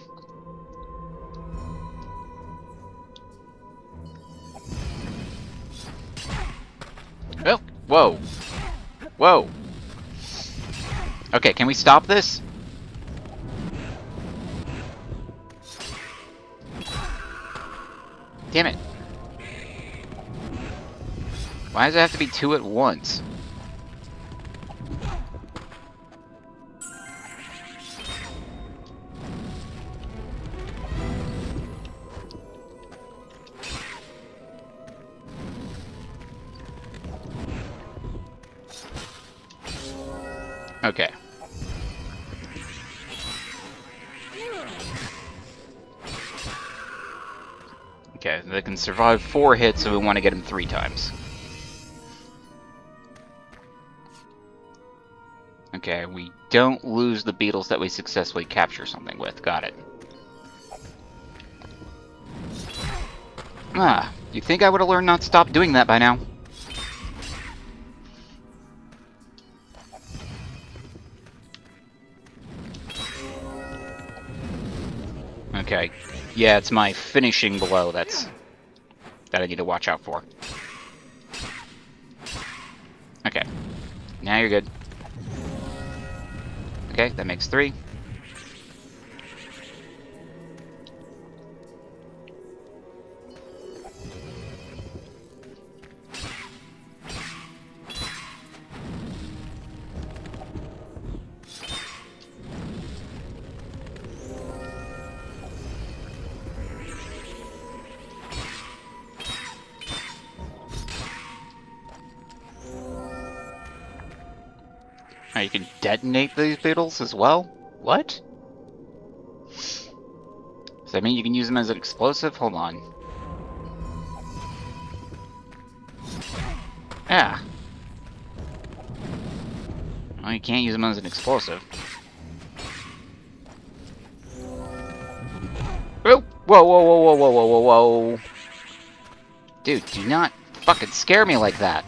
A: Oh, whoa. Whoa. Okay, can we stop this? Damn it. Why does it have to be 2 at once? Okay. Okay, they can survive 4 hits, so we want to get him 3 times. Okay, we don't lose the beetles that we successfully capture something with. Got it. Ah, you think I would have learned not to stop doing that by now? Okay. Yeah, it's my finishing blow that I need to watch out for. Okay. Now you're good. Okay, that makes 3. Oh, you can detonate these beetles as well? What? Does that mean you can use them as an explosive? Hold on. Yeah. Well, you can't use them as an explosive. Oh! Whoa, whoa, whoa, whoa, whoa, whoa, whoa, whoa. Dude, do not fucking scare me like that.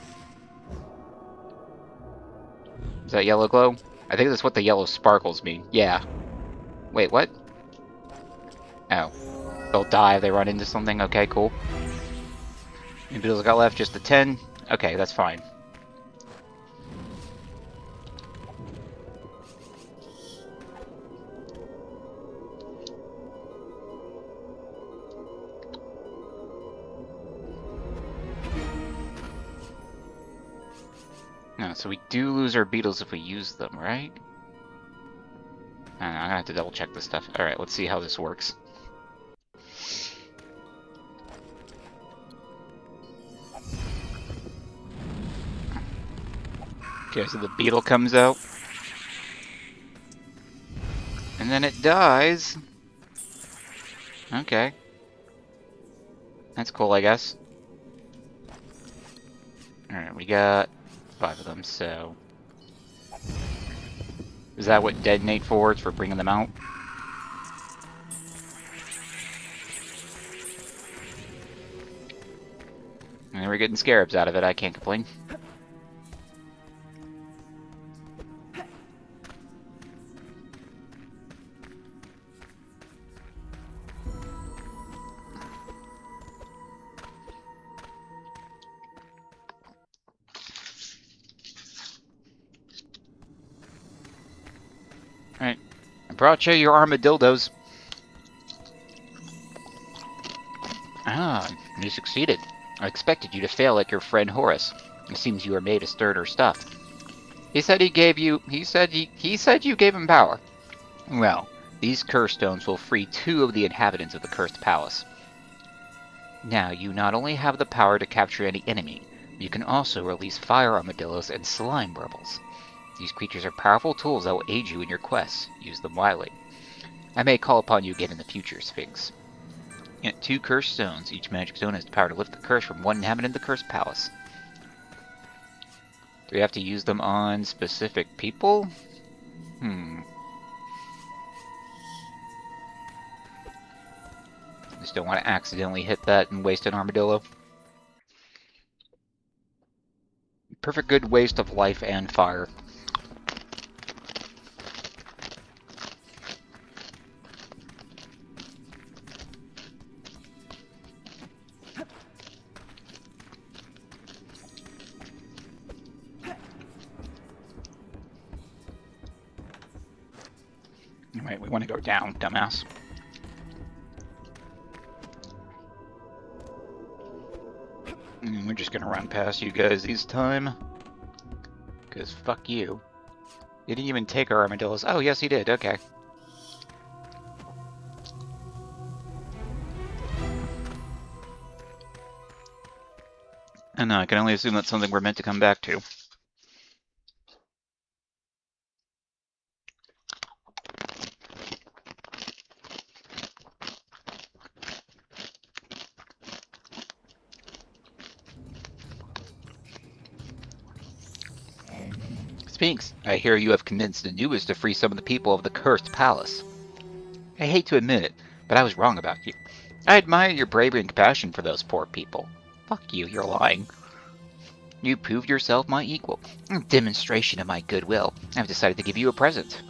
A: Is that yellow glow? I think that's what the yellow sparkles mean. Yeah. Wait, what? Oh. They'll die if they run into something? Okay, cool. How many beetles got left? Just the 10? Okay, that's fine. No, so we do lose our beetles if we use them, right? I don't know, I'm gonna have to double check this stuff. Alright, let's see how this works. Okay, so the beetle comes out. And then it dies. Okay. That's cool, I guess. Alright, we got 5 of them, so... Is that what detonate for? It's for bringing them out? And we're getting scarabs out of it, I can't complain. Alright. I brought you your armadillos. Ah, you succeeded. I expected you to fail like your friend Horace. It seems you are made of sterner stuff. He said he gave you... He said you gave him power. Well, these curse stones will free 2 of the inhabitants of the cursed palace. Now, you not only have the power to capture any enemy, but you can also release fire armadillos and slime burbles. These creatures are powerful tools that will aid you in your quests. Use them wisely. I may call upon you again in the future, Sphinx. Get 2 cursed stones. Each magic stone has the power to lift the curse from one inhabitant of the cursed palace. Do we have to use them on specific people? Just don't want to accidentally hit that and waste an armadillo. Perfect good waste of life and fire. Alright, we want to go down, dumbass. And we're just gonna run past you guys this time. Because fuck you. He didn't even take our armadillos. Oh, yes, he did. Okay. And I can only assume that's something we're meant to come back to. Sphinx, I hear you have convinced Anubis to free some of the people of the cursed palace. I hate to admit it, but I was wrong about you. I admire your bravery and compassion for those poor people. Fuck you, you're lying. You proved yourself my equal. In demonstration of my goodwill, I've decided to give you a present.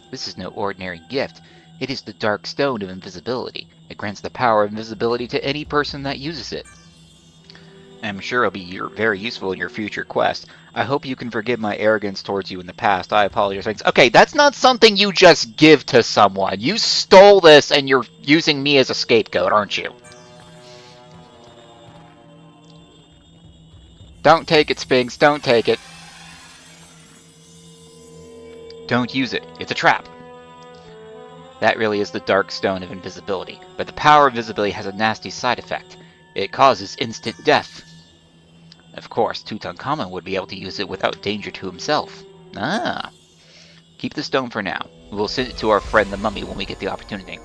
A: This is no ordinary gift. It is the Dark Stone of Invisibility. It grants the power of invisibility to any person that uses it. I'm sure it'll be very useful in your future quest. I hope you can forgive my arrogance towards you in the past. I apologize. Okay, that's not something you just give to someone. You stole this and you're using me as a scapegoat, aren't you? Don't take it, Sphinx. Don't take it. Don't use it. It's a trap. That really is the Dark Stone of Invisibility. But the power of invisibility has a nasty side effect. It causes instant death. Of course, Tutankhamun would be able to use it without danger to himself. Ah. Keep the stone for now. We'll send it to our friend the mummy when we get the opportunity.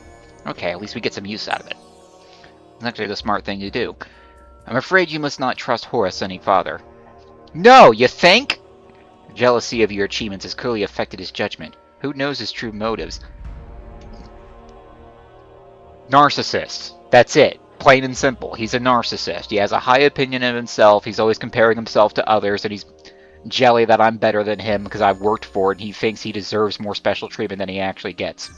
A: Okay, at least we get some use out of it. It's actually the smart thing to do. I'm afraid you must not trust Horus any farther. No, you think? Jealousy of your achievements has clearly affected his judgment. Who knows his true motives? Narcissist. That's it. Plain and simple. He's a narcissist. He has a high opinion of himself. He's always comparing himself to others, and he's jelly that I'm better than him because I've worked for it, and he thinks he deserves more special treatment than he actually gets.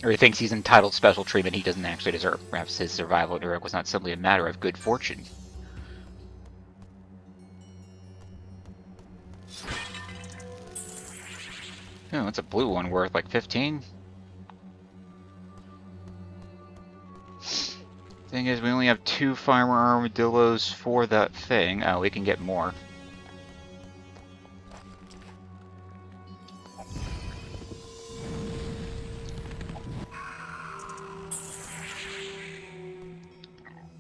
A: Or he thinks he's entitled special treatment he doesn't actually deserve. Perhaps his survival at Uruk was not simply a matter of good fortune. Oh, that's a blue one worth like 15. Thing is, we only have 2 farmer armadillos for that thing. Oh, we can get more.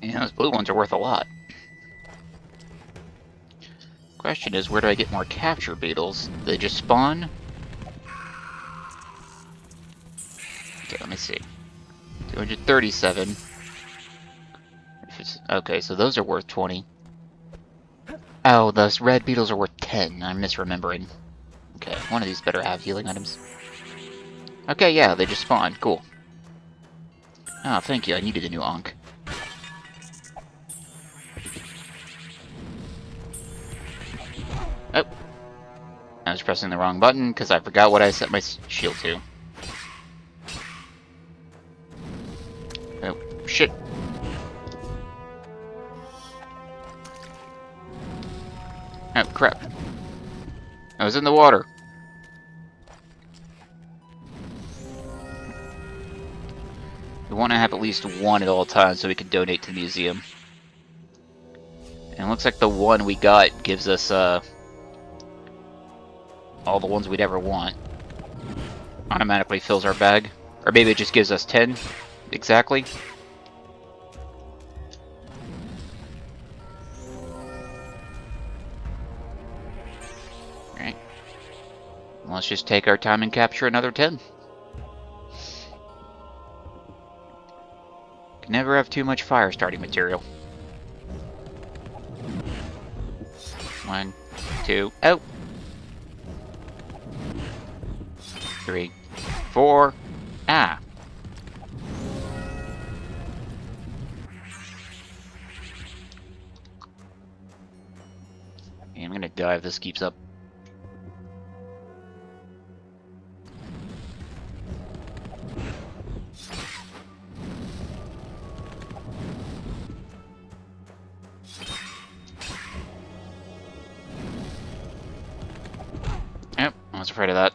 A: Yeah, those blue ones are worth a lot. Question is, where do I get more capture beetles? Do they just spawn? Okay, let me see. 237. Okay, so those are worth 20. Oh, those red beetles are worth 10. I'm misremembering. Okay, one of these better have healing items. Okay, yeah, they just spawned. Cool. Oh, thank you. I needed a new Ankh. Oh. I was pressing the wrong button because I forgot what I set my shield to. Oh, shit. Oh, crap. I was in the water. We want to have at least one at all times so we can donate to the museum. And it looks like the one we got gives us, all the ones we'd ever want. Automatically fills our bag. Or maybe it just gives us 10, exactly. Alright. Let's just take our time and capture another 10. Can never have too much fire starting material. 1, 2, oh! 3, 4, ah! Okay, I'm gonna die if this keeps up. Yep, I was afraid of that.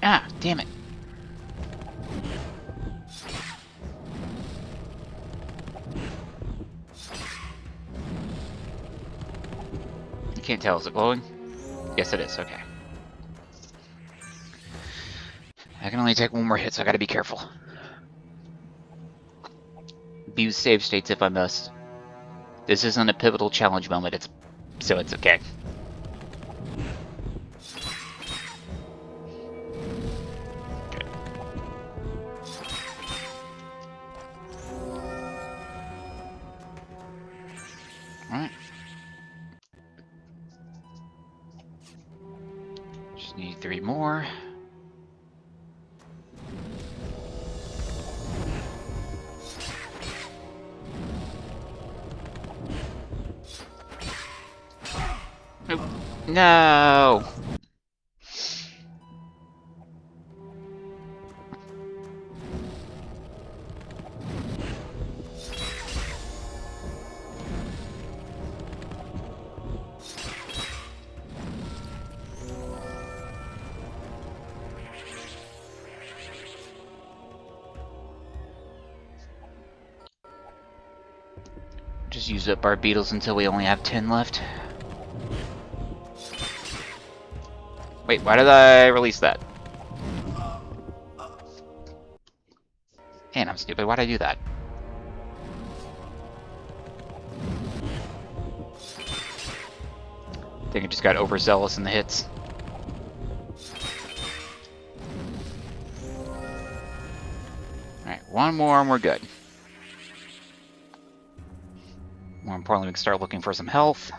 A: Ah, damn it. You can't tell, is it glowing? Yes, it is, okay. I can only take one more hit, so I gotta be careful. View save states if I must. This isn't a pivotal challenge moment, so it's okay. Alright. Just need 3 more. Nope. No! Just use up our beetles until we only have 10 left. Wait, why did I release that? Man, I'm stupid. Why'd I do that? I think I just got overzealous in the hits. Alright, one more and we're good. More importantly, we can start looking for some health.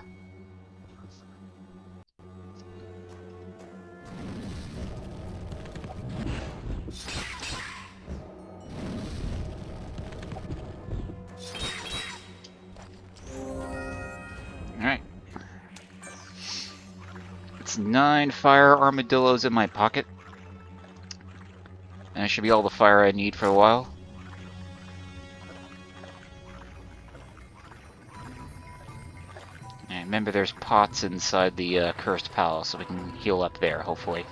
A: Alright. It's 9 fire armadillos in my pocket. And it should be all the fire I need for a while. And remember, there's pots inside the cursed palace, so we can heal up there, hopefully.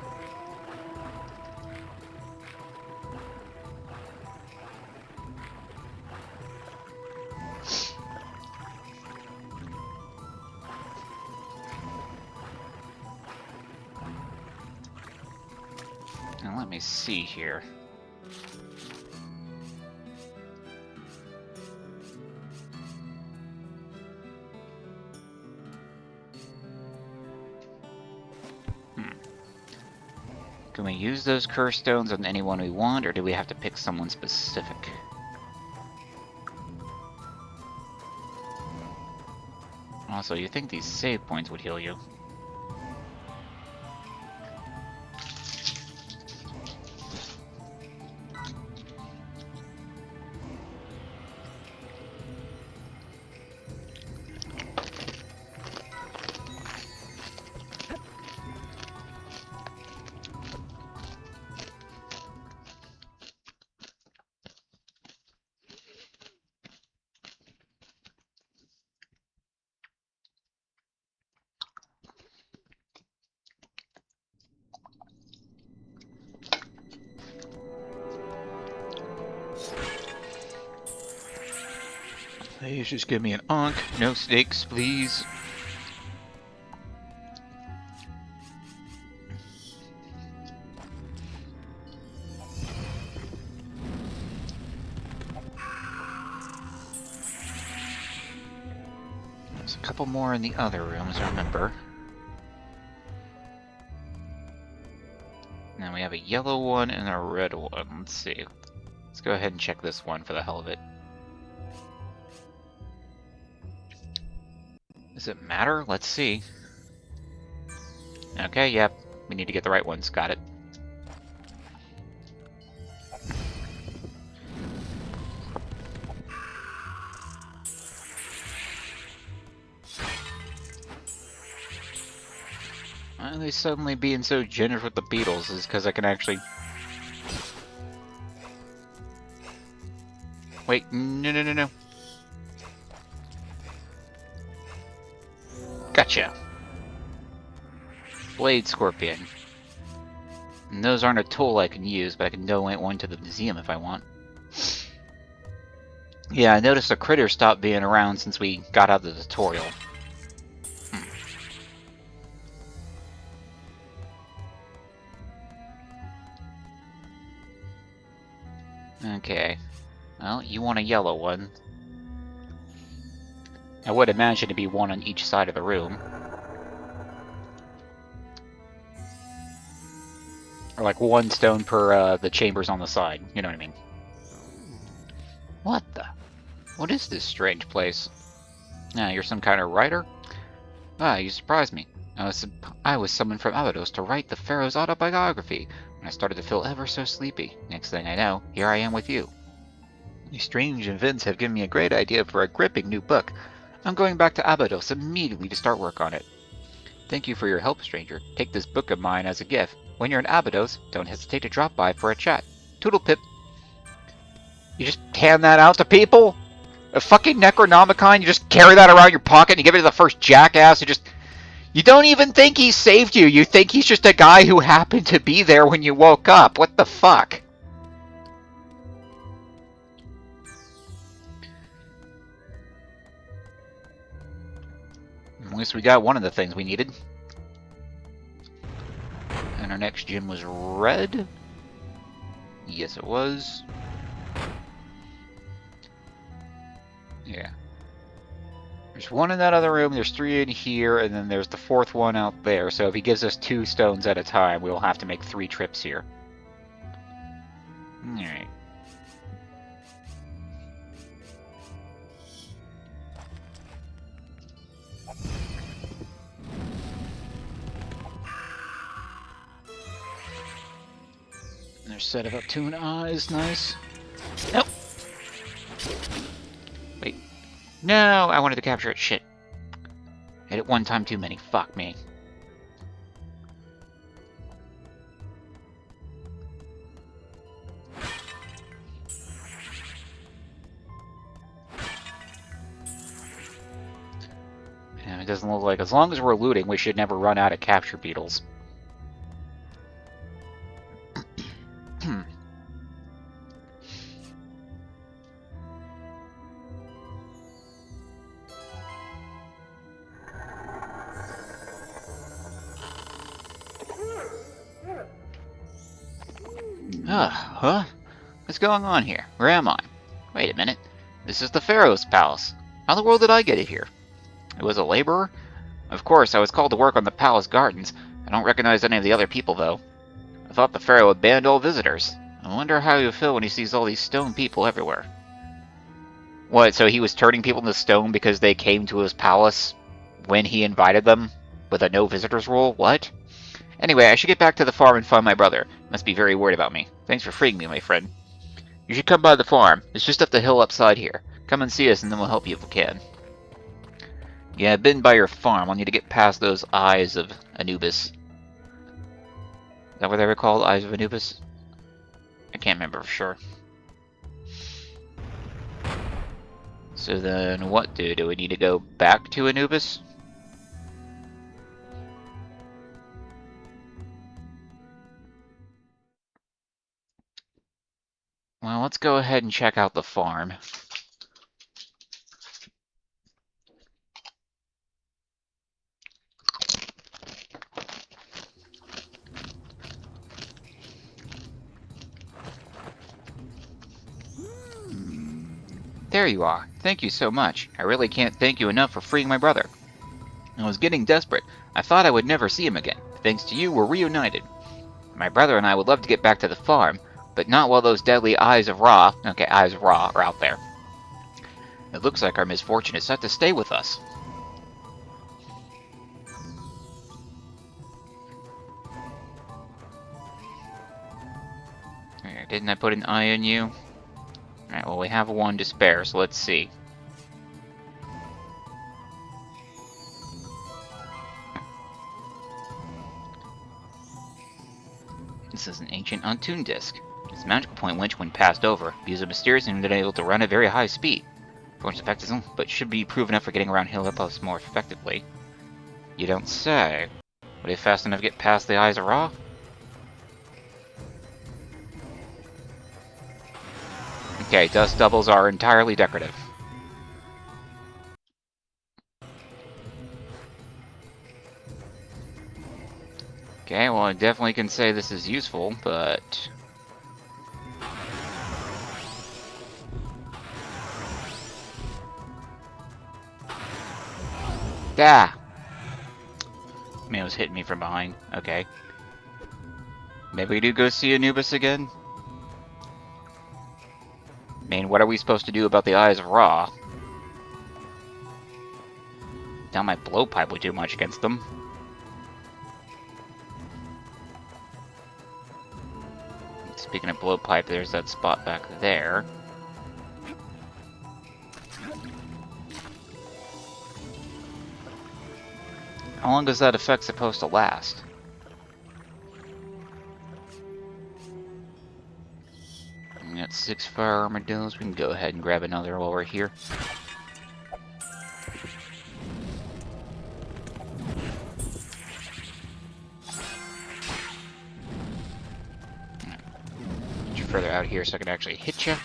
A: Now let me see here. Can we use those curse stones on anyone we want, or do we have to pick someone specific? Also, you think these save points would heal you? Please just give me an onk. No snakes, please. There's a couple more in the other rooms, I remember. Now we have a yellow one and a red one. Let's see. Let's go ahead and check this one for the hell of it. Does it matter? Let's see. Okay, yep. We need to get the right ones. Got it. Why are they suddenly being so generous with the beetles? Is because I can actually... Wait, no. Gotcha. Blade Scorpion. And those aren't a tool I can use, but I can donate one to the museum if I want. Yeah, I noticed the critters stopped being around since we got out of the tutorial. Okay. Well, you want a yellow one. I would imagine to be one on each side of the room. Or like one stone per the chambers on the side, you know what I mean? What the? What is this strange place? Ah, you're some kind of writer? Ah, you surprised me. I was summoned from Abydos to write the Pharaoh's autobiography, when I started to feel ever so sleepy. Next thing I know, here I am with you. These strange events have given me a great idea for a gripping new book. I'm going back to Abydos immediately to start work on it. Thank you for your help, stranger. Take this book of mine as a gift. When you're in Abydos, don't hesitate to drop by for a chat. Toodle pip. You just hand that out to people? A fucking Necronomicon? You just carry that around your pocket and you give it to the first jackass who just... You don't even think he saved you. You think he's just a guy who happened to be there when you woke up. What the fuck? least we got one of the things we needed. And our next gym was red. Yes, it was. Yeah. There's one in that other room, there's 3 in here, and then there's the 4th one out there. So if he gives us 2 stones at a time, we'll have to make 3 trips here. Alright. There's set of up 2 eyes, nice. Nope. Wait. No, I wanted to capture it. Shit. Hit it 1 time too many. Fuck me. And it doesn't look like, as long as we're looting, we should never run out of capture beetles. Huh? What's going on here? Where am I? Wait a minute. This is the Pharaoh's palace. How in the world did I get it here? I was a laborer? Of course, I was called to work on the palace gardens. I don't recognize any of the other people, though. I thought the Pharaoh had banned all visitors. I wonder how he'll feel when he sees all these stone people everywhere. What, so he was turning people into stone because they came to his palace when he invited them? With a no visitors rule? What? Anyway, I should get back to the farm and find my brother. Must be very worried about me. Thanks for freeing me, my friend. You should come by the farm. It's just up the hill upside here. Come and see us and then we'll help you if we can. Yeah, I've been by your farm. I'll need to get past those eyes of Anubis. Is that what they were called? Eyes of Anubis? I can't remember for sure. So then what do? Do we need to go back to Anubis? Well, let's go ahead and check out the farm. There you are. Thank you so much. I really can't thank you enough for freeing my brother. I was getting desperate. I thought I would never see him again. Thanks to you, we're reunited. My brother and I would love to get back to the farm, but not while those deadly eyes of Ra, eyes of Ra, are out there. It looks like our misfortune is set to stay with us. Didn't I put an eye on you? Alright, well, we have 1 to spare, so let's see. This is an ancient Untune disc. Its magical point winch, when passed over, views a mysterious and able to run at very high speed. Force effect isn't, but should be proven enough for getting around hill hippos more effectively. You don't say. Would it fast enough to get past the eyes of Ra? Okay, dust doubles are entirely decorative. Okay, well I definitely can say this is useful, but... Ah! Man, it was hitting me from behind. Okay. Maybe we do go see Anubis again? I mean, what are we supposed to do about the eyes of Ra? Now my blowpipe would do much against them. Speaking of blowpipe, there's that spot back there. How long is that effect supposed to last? We got 6 fire armadillos. We can go ahead and grab another while we're here. Get you further out here so I can actually hit you.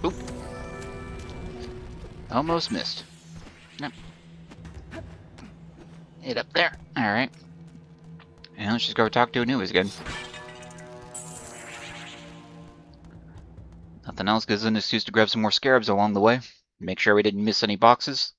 A: Oop. Almost missed. Yep. Hit up there. Alright. And let's just go talk to Anubis again. Nothing else gives an excuse to grab some more scarabs along the way. Make sure we didn't miss any boxes.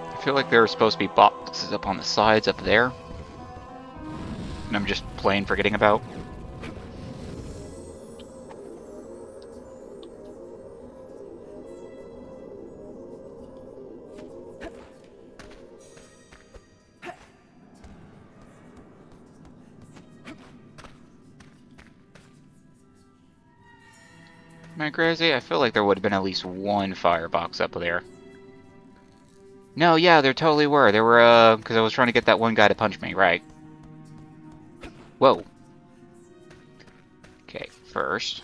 A: I feel like there are supposed to be boxes up on the sides up there. And I'm just plain forgetting about. Am I crazy? I feel like there would have been at least one firebox up there. No, yeah, there totally were. There were, because I was trying to get that one guy to punch me, right. Whoa. Okay, first.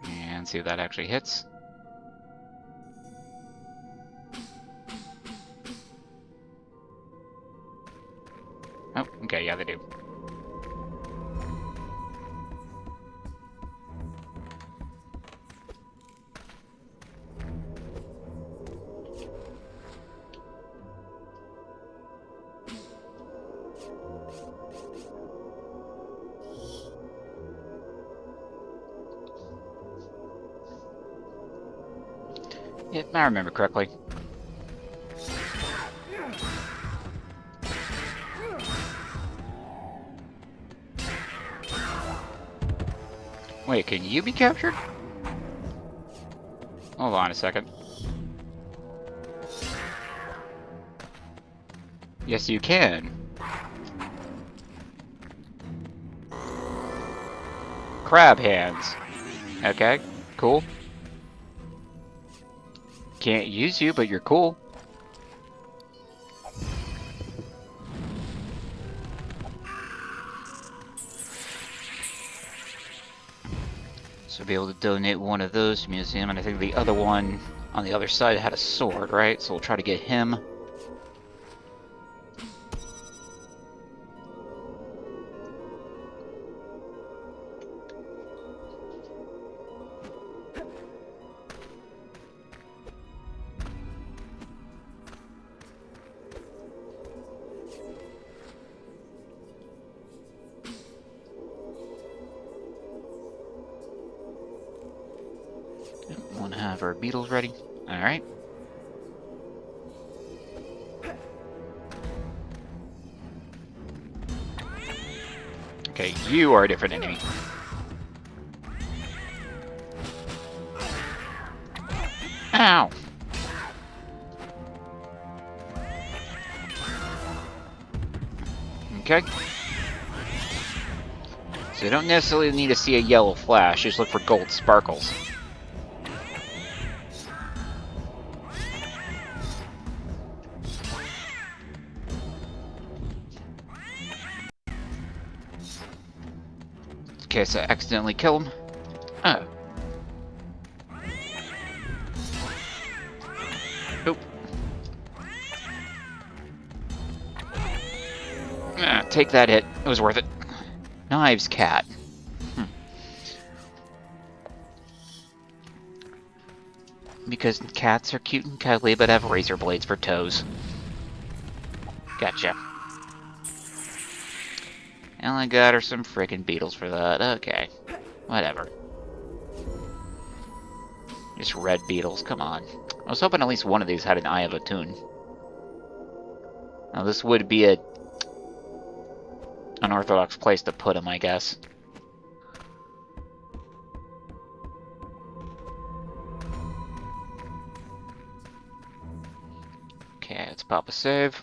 A: And see if that actually hits. Oh, okay, yeah, they do. Yeah, I remember correctly. Wait, can you be captured? Hold on a second. Yes, you can. Crab hands. Okay, cool. Can't use you, but you're cool. So be able to donate one of those to the museum, and I think the other one on the other side had a sword, right? So we'll try to get him. Want to have our beetles ready. Alright. Okay, you are a different enemy. Ow! Okay. So you don't necessarily need to see a yellow flash, just look for gold sparkles. In case I accidentally kill him. Oh. Nope. Ah, take that hit. It was worth it. Knives cat. Because cats are cute and cuddly but have razor blades for toes. Gotcha. All I got are some frickin' beetles for that. Okay. Whatever. Just red beetles, come on. I was hoping at least one of these had an Eye of Atun. Now this would be an unorthodox place to put them, I guess. Okay, let's pop a save.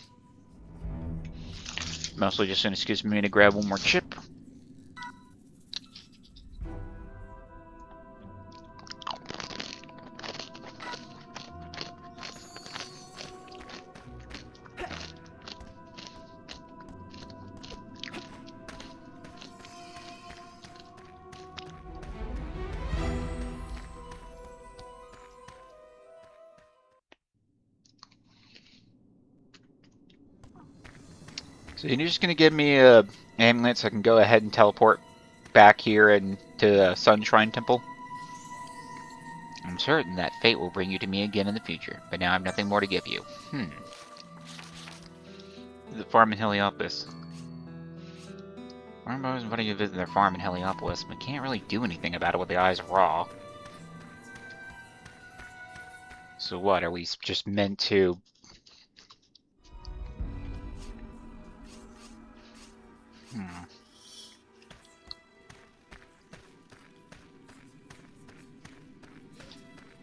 A: Mostly just an excuse for me to grab one more chip. So you're just gonna give me a amulet so I can go ahead and teleport back here and to the Sunshine Temple? I'm certain that fate will bring you to me again in the future, but now I have nothing more to give you. The farm in Heliopolis. I'm always wanting to visit their farm in Heliopolis, but can't really do anything about it with the eyes raw. So what, are we just meant to...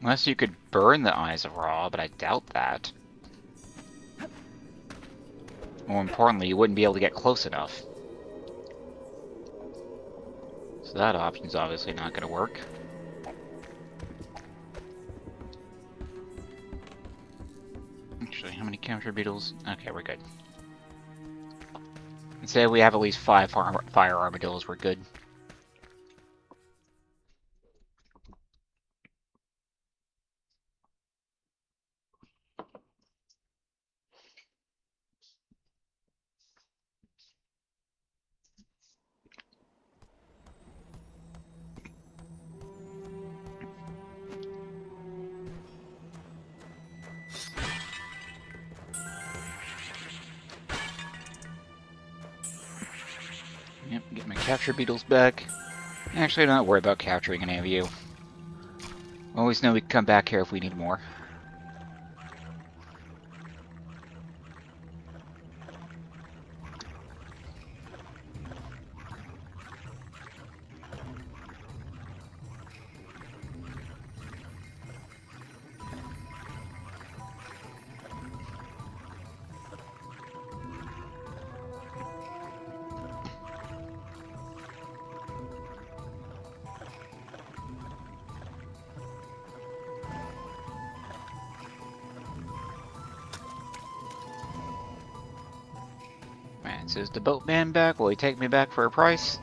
A: Unless you could burn the eyes of raw, but I doubt that. More importantly, you wouldn't be able to get close enough. So that option's obviously not going to work. Actually, how many counter beetles? Okay, we're good. Let's say we have at least 5 fire armadillos, we're good. Yep, get my capture beetles back. Actually, I'm not worried about capturing any of you. Always know we can come back here if we need more. Man, so is the boatman back? Will he take me back for a price?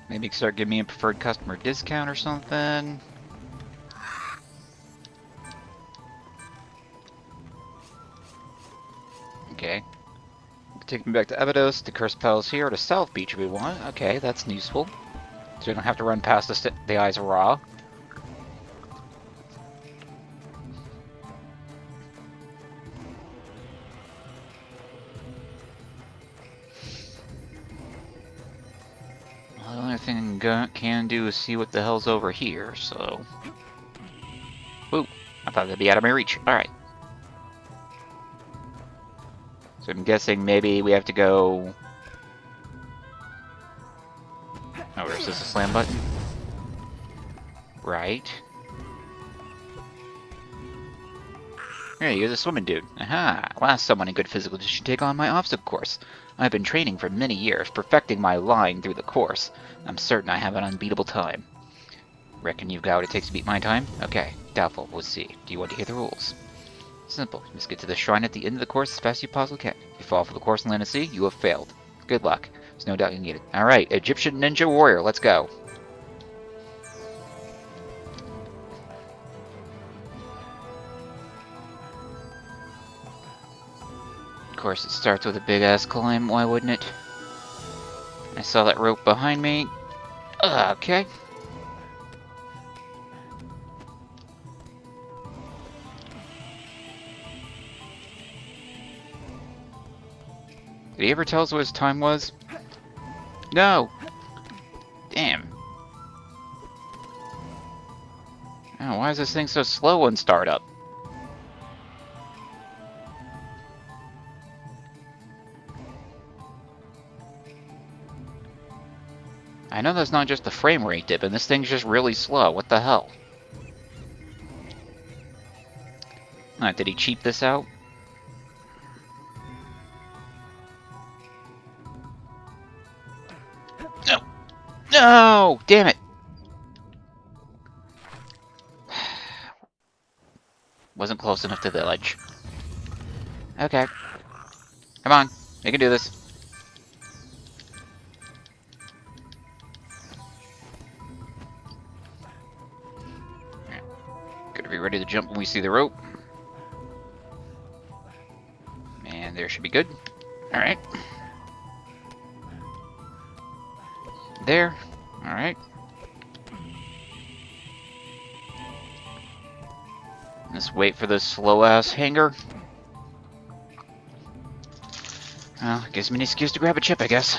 A: Maybe start giving me a preferred customer discount or something? Okay. Take me back to Abydos, to Cursed Palace here, to South Beach if we want. Okay, that's useful. So we don't have to run past the Eyes of Ra. Well, the only thing I can do is see what the hell's over here, so... Ooh, I thought that'd be out of my reach. Alright. So I'm guessing maybe we have to go... Oh, is this a slam button? Right. Hey, you're the swimming dude. Aha! Last someone in good physical should take on my obstacle course. I've been training for many years, perfecting my line through the course. I'm certain I have an unbeatable time. Reckon you've got what it takes to beat my time? Okay, doubtful. We'll see. Do you want to hear the rules? Simple. You must get to the shrine at the end of the course as fast as you possibly can. If you fall for the course and land at sea, you have failed. Good luck. There's no doubt you need it. Alright, Egyptian Ninja Warrior, let's go. Of course, it starts with a big-ass climb, why wouldn't it? I saw that rope behind me. Okay. Did he ever tell us what his time was? No! Damn. Oh, why is this thing so slow on startup? I know that's not just the frame rate dip, and this thing's just really slow. What the hell? Did he cheap this out? No! No! Damn it! Wasn't close enough to the ledge. Okay. Come on. You can do this. Gotta be ready to jump when we see the rope. Man, And there should be good. Alright. There. Alright. Let's wait for this slow-ass hanger. Well, gives me an excuse to grab a chip, I guess.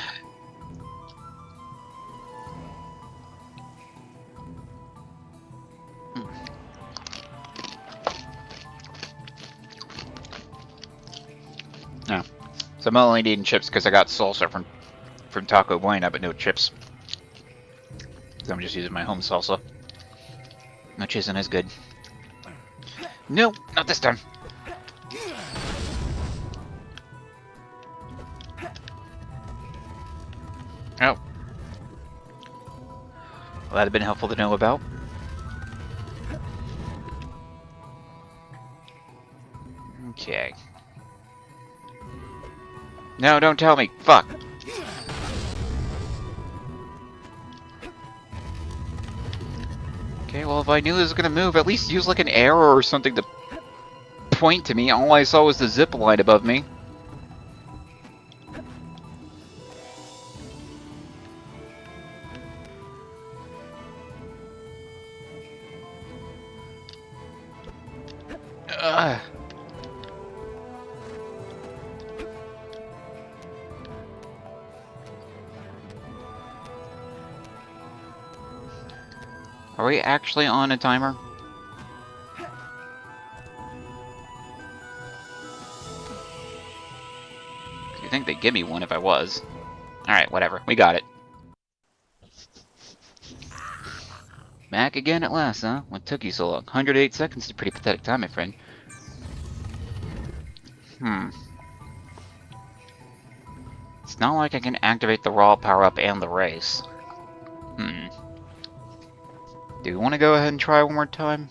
A: No. So I'm only needing chips because I got salsa from Taco Bueno, but no chips. Because I'm just using my home salsa. Which isn't as good. No, not this time. Oh. Well, that'd have been helpful to know about. Okay. No, don't tell me. Fuck. Okay, well, if I knew this was gonna move, at least use like an arrow or something to point to me. All I saw was the zip line above me. Are we actually on a timer? You think they'd give me one if I was. Alright, whatever. We got it. Back again at last, huh? What took you so long? 108 seconds is a pretty pathetic time, my friend. It's not like I can activate the raw power-up and the race. Do we want to go ahead and try one more time?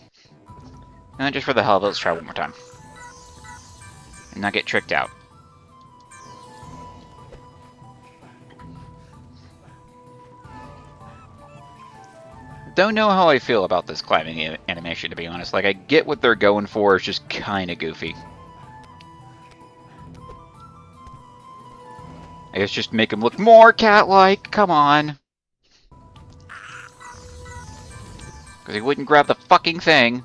A: No, just for the hell of it, let's try one more time. And not get tricked out. Don't know how I feel about this climbing animation, to be honest. Like, I get what they're going for, it's just kinda goofy. I guess just make him look more cat-like, come on. Because he wouldn't grab the fucking thing.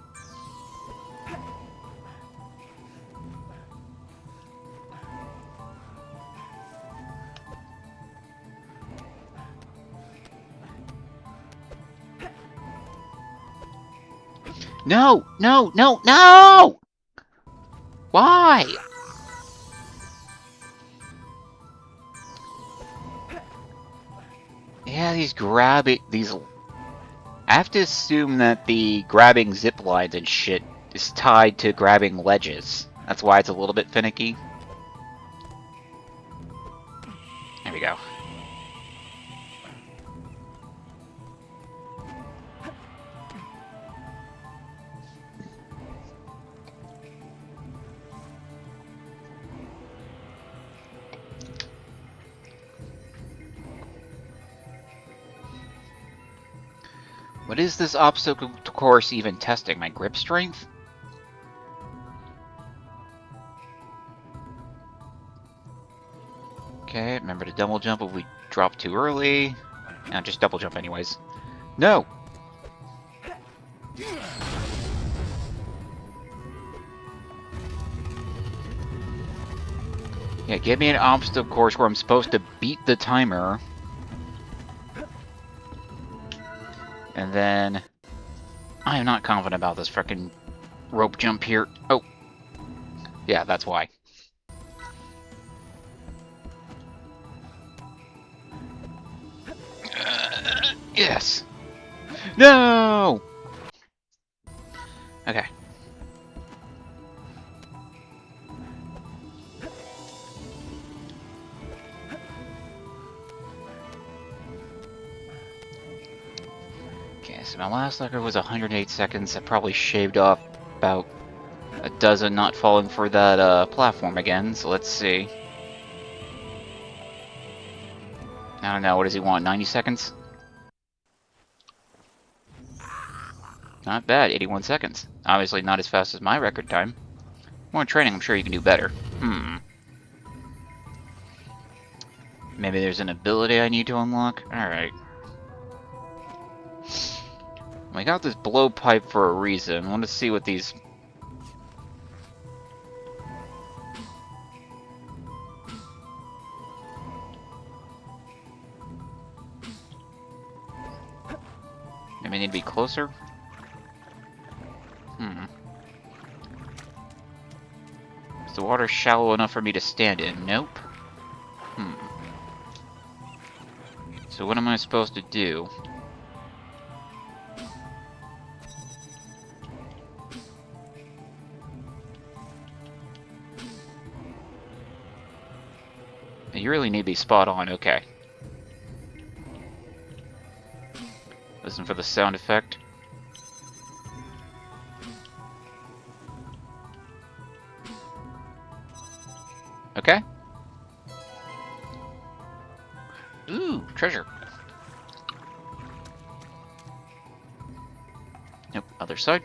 A: No! No! No! No! Why? Yeah, these I have to assume that the grabbing zip lines and shit is tied to grabbing ledges. That's why it's a little bit finicky. There we go. What is this obstacle course even testing? My grip strength? Okay, remember to double jump if we drop too early. Now just double jump anyways. No! Yeah, give me an obstacle course where I'm supposed to beat the timer. And then... I am not confident about this frickin' rope jump here. Oh. Yeah, that's why. Yes! No! Okay. Okay, so my last record was 108 seconds. I probably shaved off about a dozen not falling for that platform again, so let's see. I don't know, what does he want, 90 seconds? Not bad, 81 seconds. Obviously not as fast as my record time. More training, I'm sure you can do better. Maybe there's an ability I need to unlock? Alright. I got this blowpipe for a reason. I want to see what these... Maybe I need to be closer? Is the water shallow enough for me to stand in? Nope. So what am I supposed to do? You really need to be spot on, okay. Listen for the sound effect. Okay. Ooh, treasure. Nope, other side.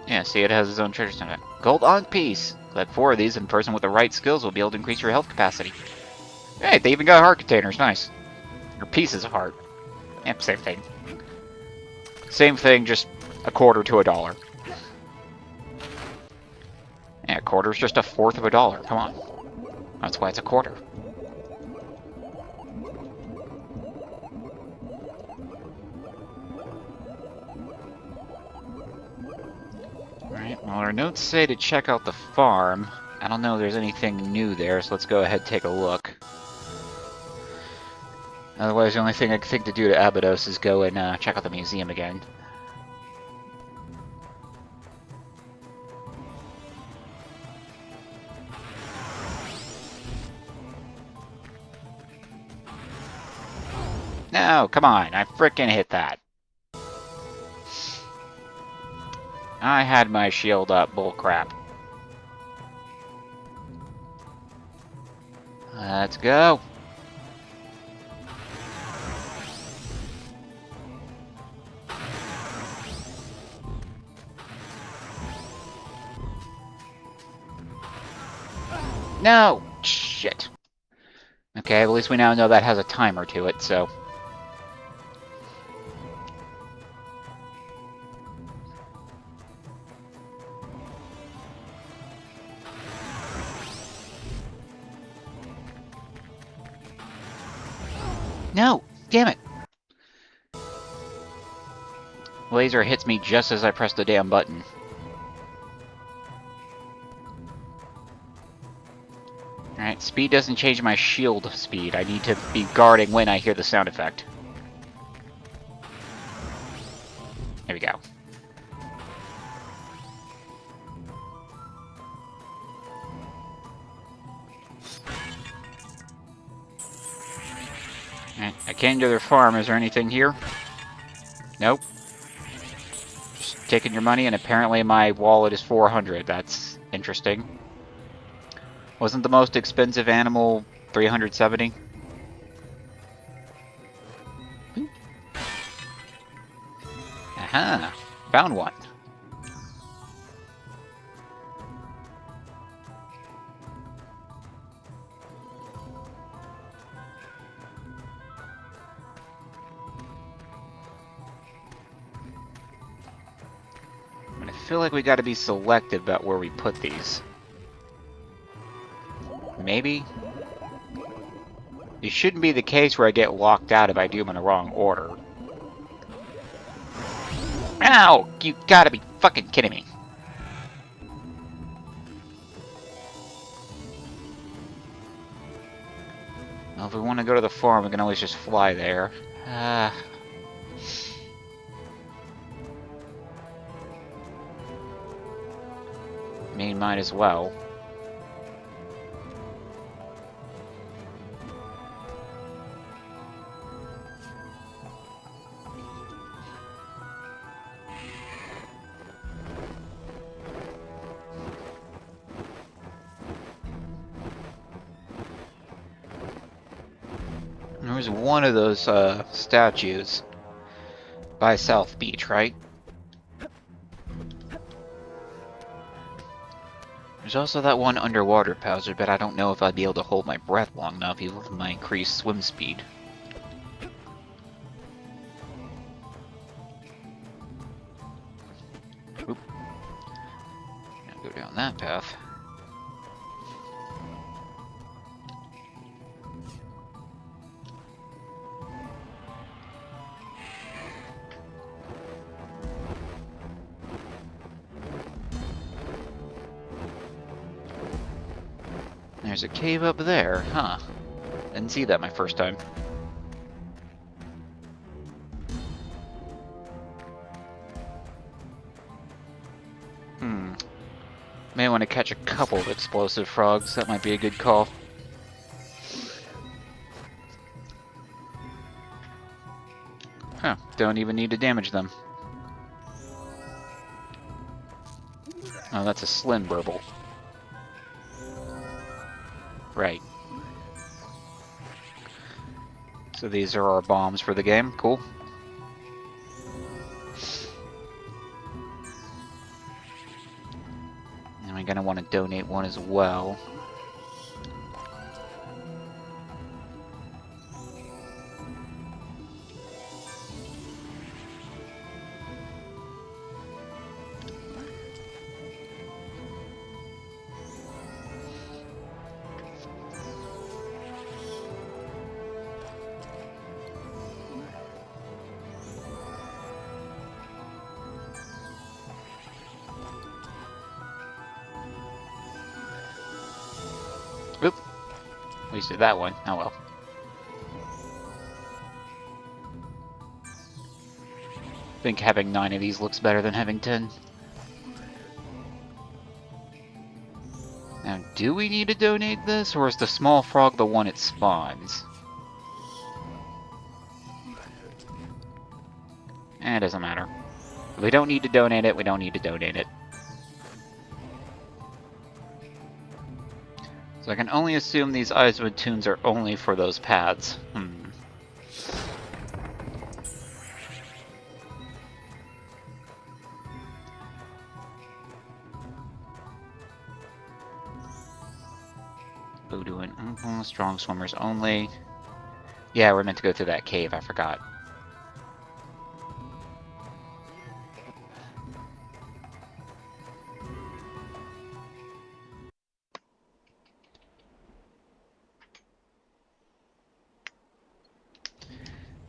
A: Yeah, see, it has its own treasure center. Gold on piece. Collect 4 of these, and a person with the right skills will be able to increase your health capacity. Hey, they even got heart containers. Nice. Or pieces of heart. Yep, same thing. Same thing, just a quarter to $1. Yeah, a quarter's just a fourth of $1. Come on. That's why it's a quarter. Alright, well, our notes say to check out the farm. I don't know if there's anything new there, so let's go ahead and take a look. Otherwise, the only thing I can think to do to Abydos is go and check out the museum again. No, come on, I frickin' hit that. I had my shield up, bullcrap. Let's go. No! Shit. Okay, at least we now know that has a timer to it, so... No! Damn it! Laser hits me just as I press the damn button. Alright, speed doesn't change my shield speed. I need to be guarding when I hear the sound effect. There we go. Alright, I came to their farm. Is there anything here? Nope. Just taking your money, and apparently my wallet is 400. That's interesting. Wasn't the most expensive animal 370? Aha! Found one. I feel like we gotta be selective about where we put these. Maybe? It shouldn't be the case where I get locked out if I do them in the wrong order. Ow! You gotta be fucking kidding me. Well, if we want to go to the farm, we can always just fly there. Might as well. There was one of those statues, By South Beach, right? There's also that one underwater Bowser, but I don't know if I'd be able to hold my breath long enough even with my increased swim speed. Oop. Go down that path. There's a cave up there, huh? Didn't see that my first time. May want to catch a couple of explosive frogs, that might be a good call. Huh, don't even need to damage them. Oh, that's a slim burble. Right. So these are our bombs for the game, cool. And we're gonna want to donate one as well. Oop. Wasted that one. Oh well. I think having 9 of these looks better than having 10. Now, do we need to donate this, or is the small frog the one it spawns? It doesn't matter. If we don't need to donate it, we don't need to donate it. So I can only assume these Icewood tunes are only for those paths. Voodoo and strong swimmers only. Yeah, we're meant to go through that cave, I forgot.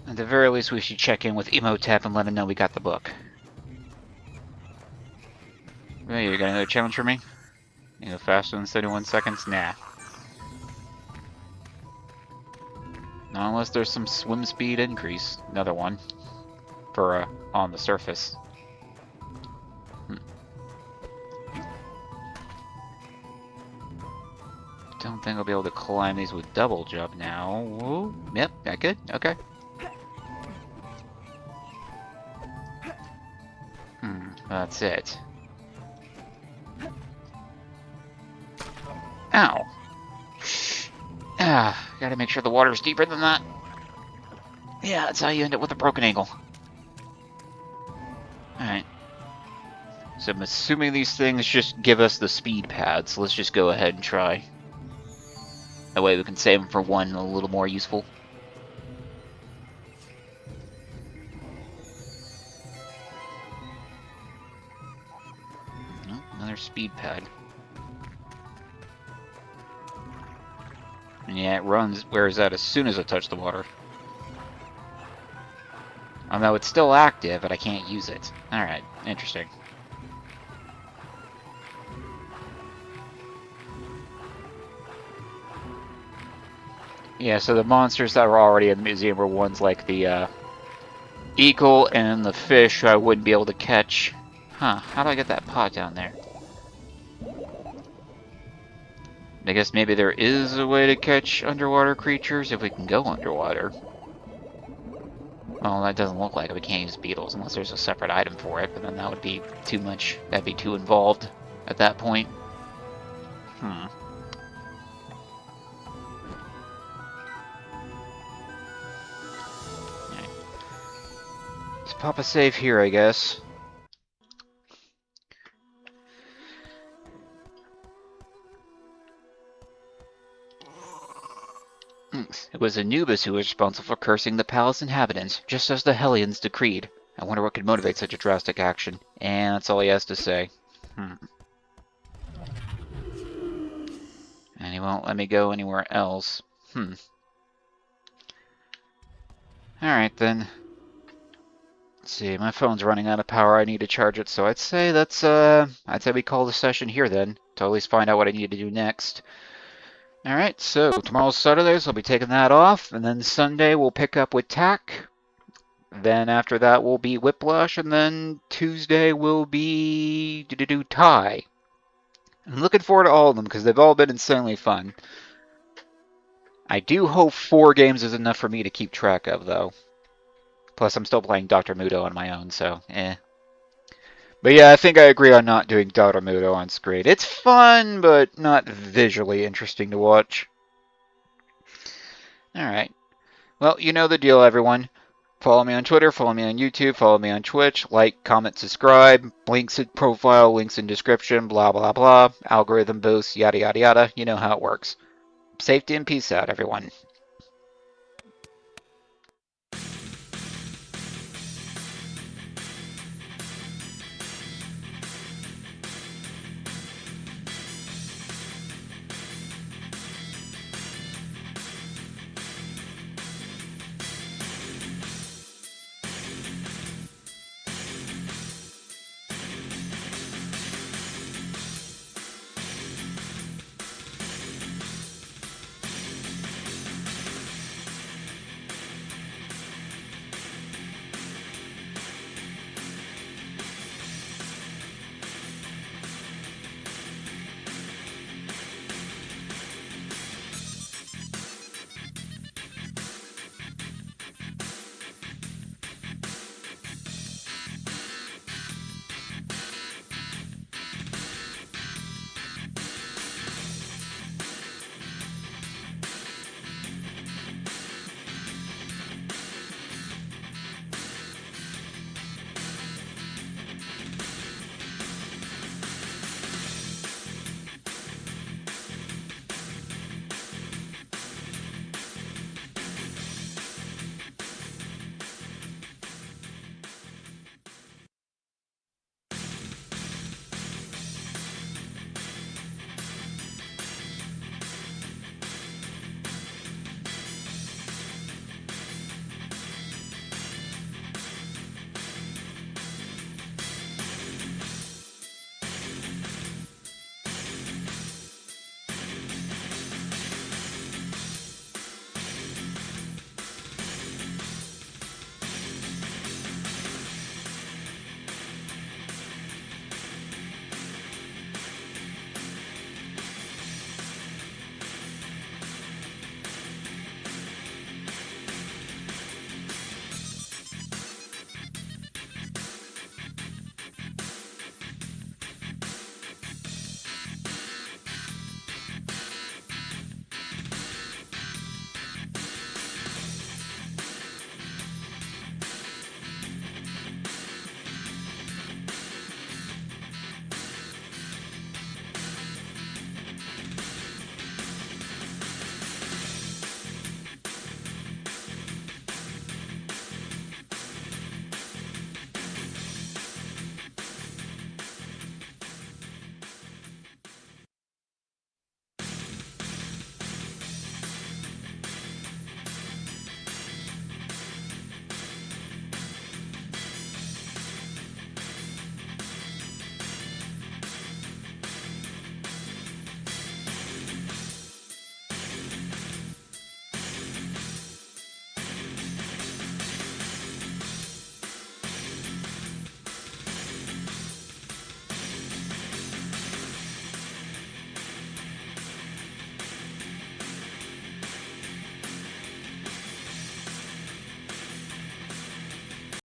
A: At the very least, we should check in with Emotep and let him know we got the book. Hey, you got another challenge for me? You go faster than 71 seconds? Nah. Not unless there's some swim speed increase. Another one. For, on the surface. Don't think I'll be able to climb these with double jump now. Whoa. Yep, that good? Okay. That's it. Ow! Gotta make sure the water's deeper than that. Yeah, that's how you end up with a broken ankle. Alright. So I'm assuming these things just give us the speed pads, so let's just go ahead and try. That way we can save them for one a little more useful. Oh, another speed pad. And yeah, it runs, wears out as soon as I touch the water. Although it's still active, but I can't use it. Alright, interesting. Yeah, so the monsters that were already in the museum were ones like the eagle and the fish I wouldn't be able to catch. Huh, how do I get that pot down there? I guess maybe there is a way to catch underwater creatures if we can go underwater. Well, that doesn't look like it. We can't use beetles unless there's a separate item for it, but then that would be too much. That'd be too involved at that point. pop a save here, I guess. It was Anubis who was responsible for cursing the palace inhabitants, just as the Hellions decreed. I wonder what could motivate such a drastic action. And that's all he has to say. And he won't let me go anywhere else. Alright then. Let's see, my phone's running out of power. I need to charge it, so I'd say we call the session here then, to at least find out what I need to do next. Alright, so tomorrow's Saturday, so I'll be taking that off, and then Sunday we'll pick up with TAC. Then after that will be Whiplash, and then Tuesday will be Tie. I'm looking forward to all of them because they've all been insanely fun. I do hope 4 games is enough for me to keep track of, though. Plus, I'm still playing Dr. Mudo on my own, so eh. But yeah, I think I agree on not doing Dr. Mudo on screen. It's fun, but not visually interesting to watch. Alright. Well, you know the deal, everyone. Follow me on Twitter, follow me on YouTube, follow me on Twitch, like, comment, subscribe, links in profile, links in description, blah, blah, blah, algorithm boost, yada, yada, yada. You know how it works. Safety and peace out, everyone.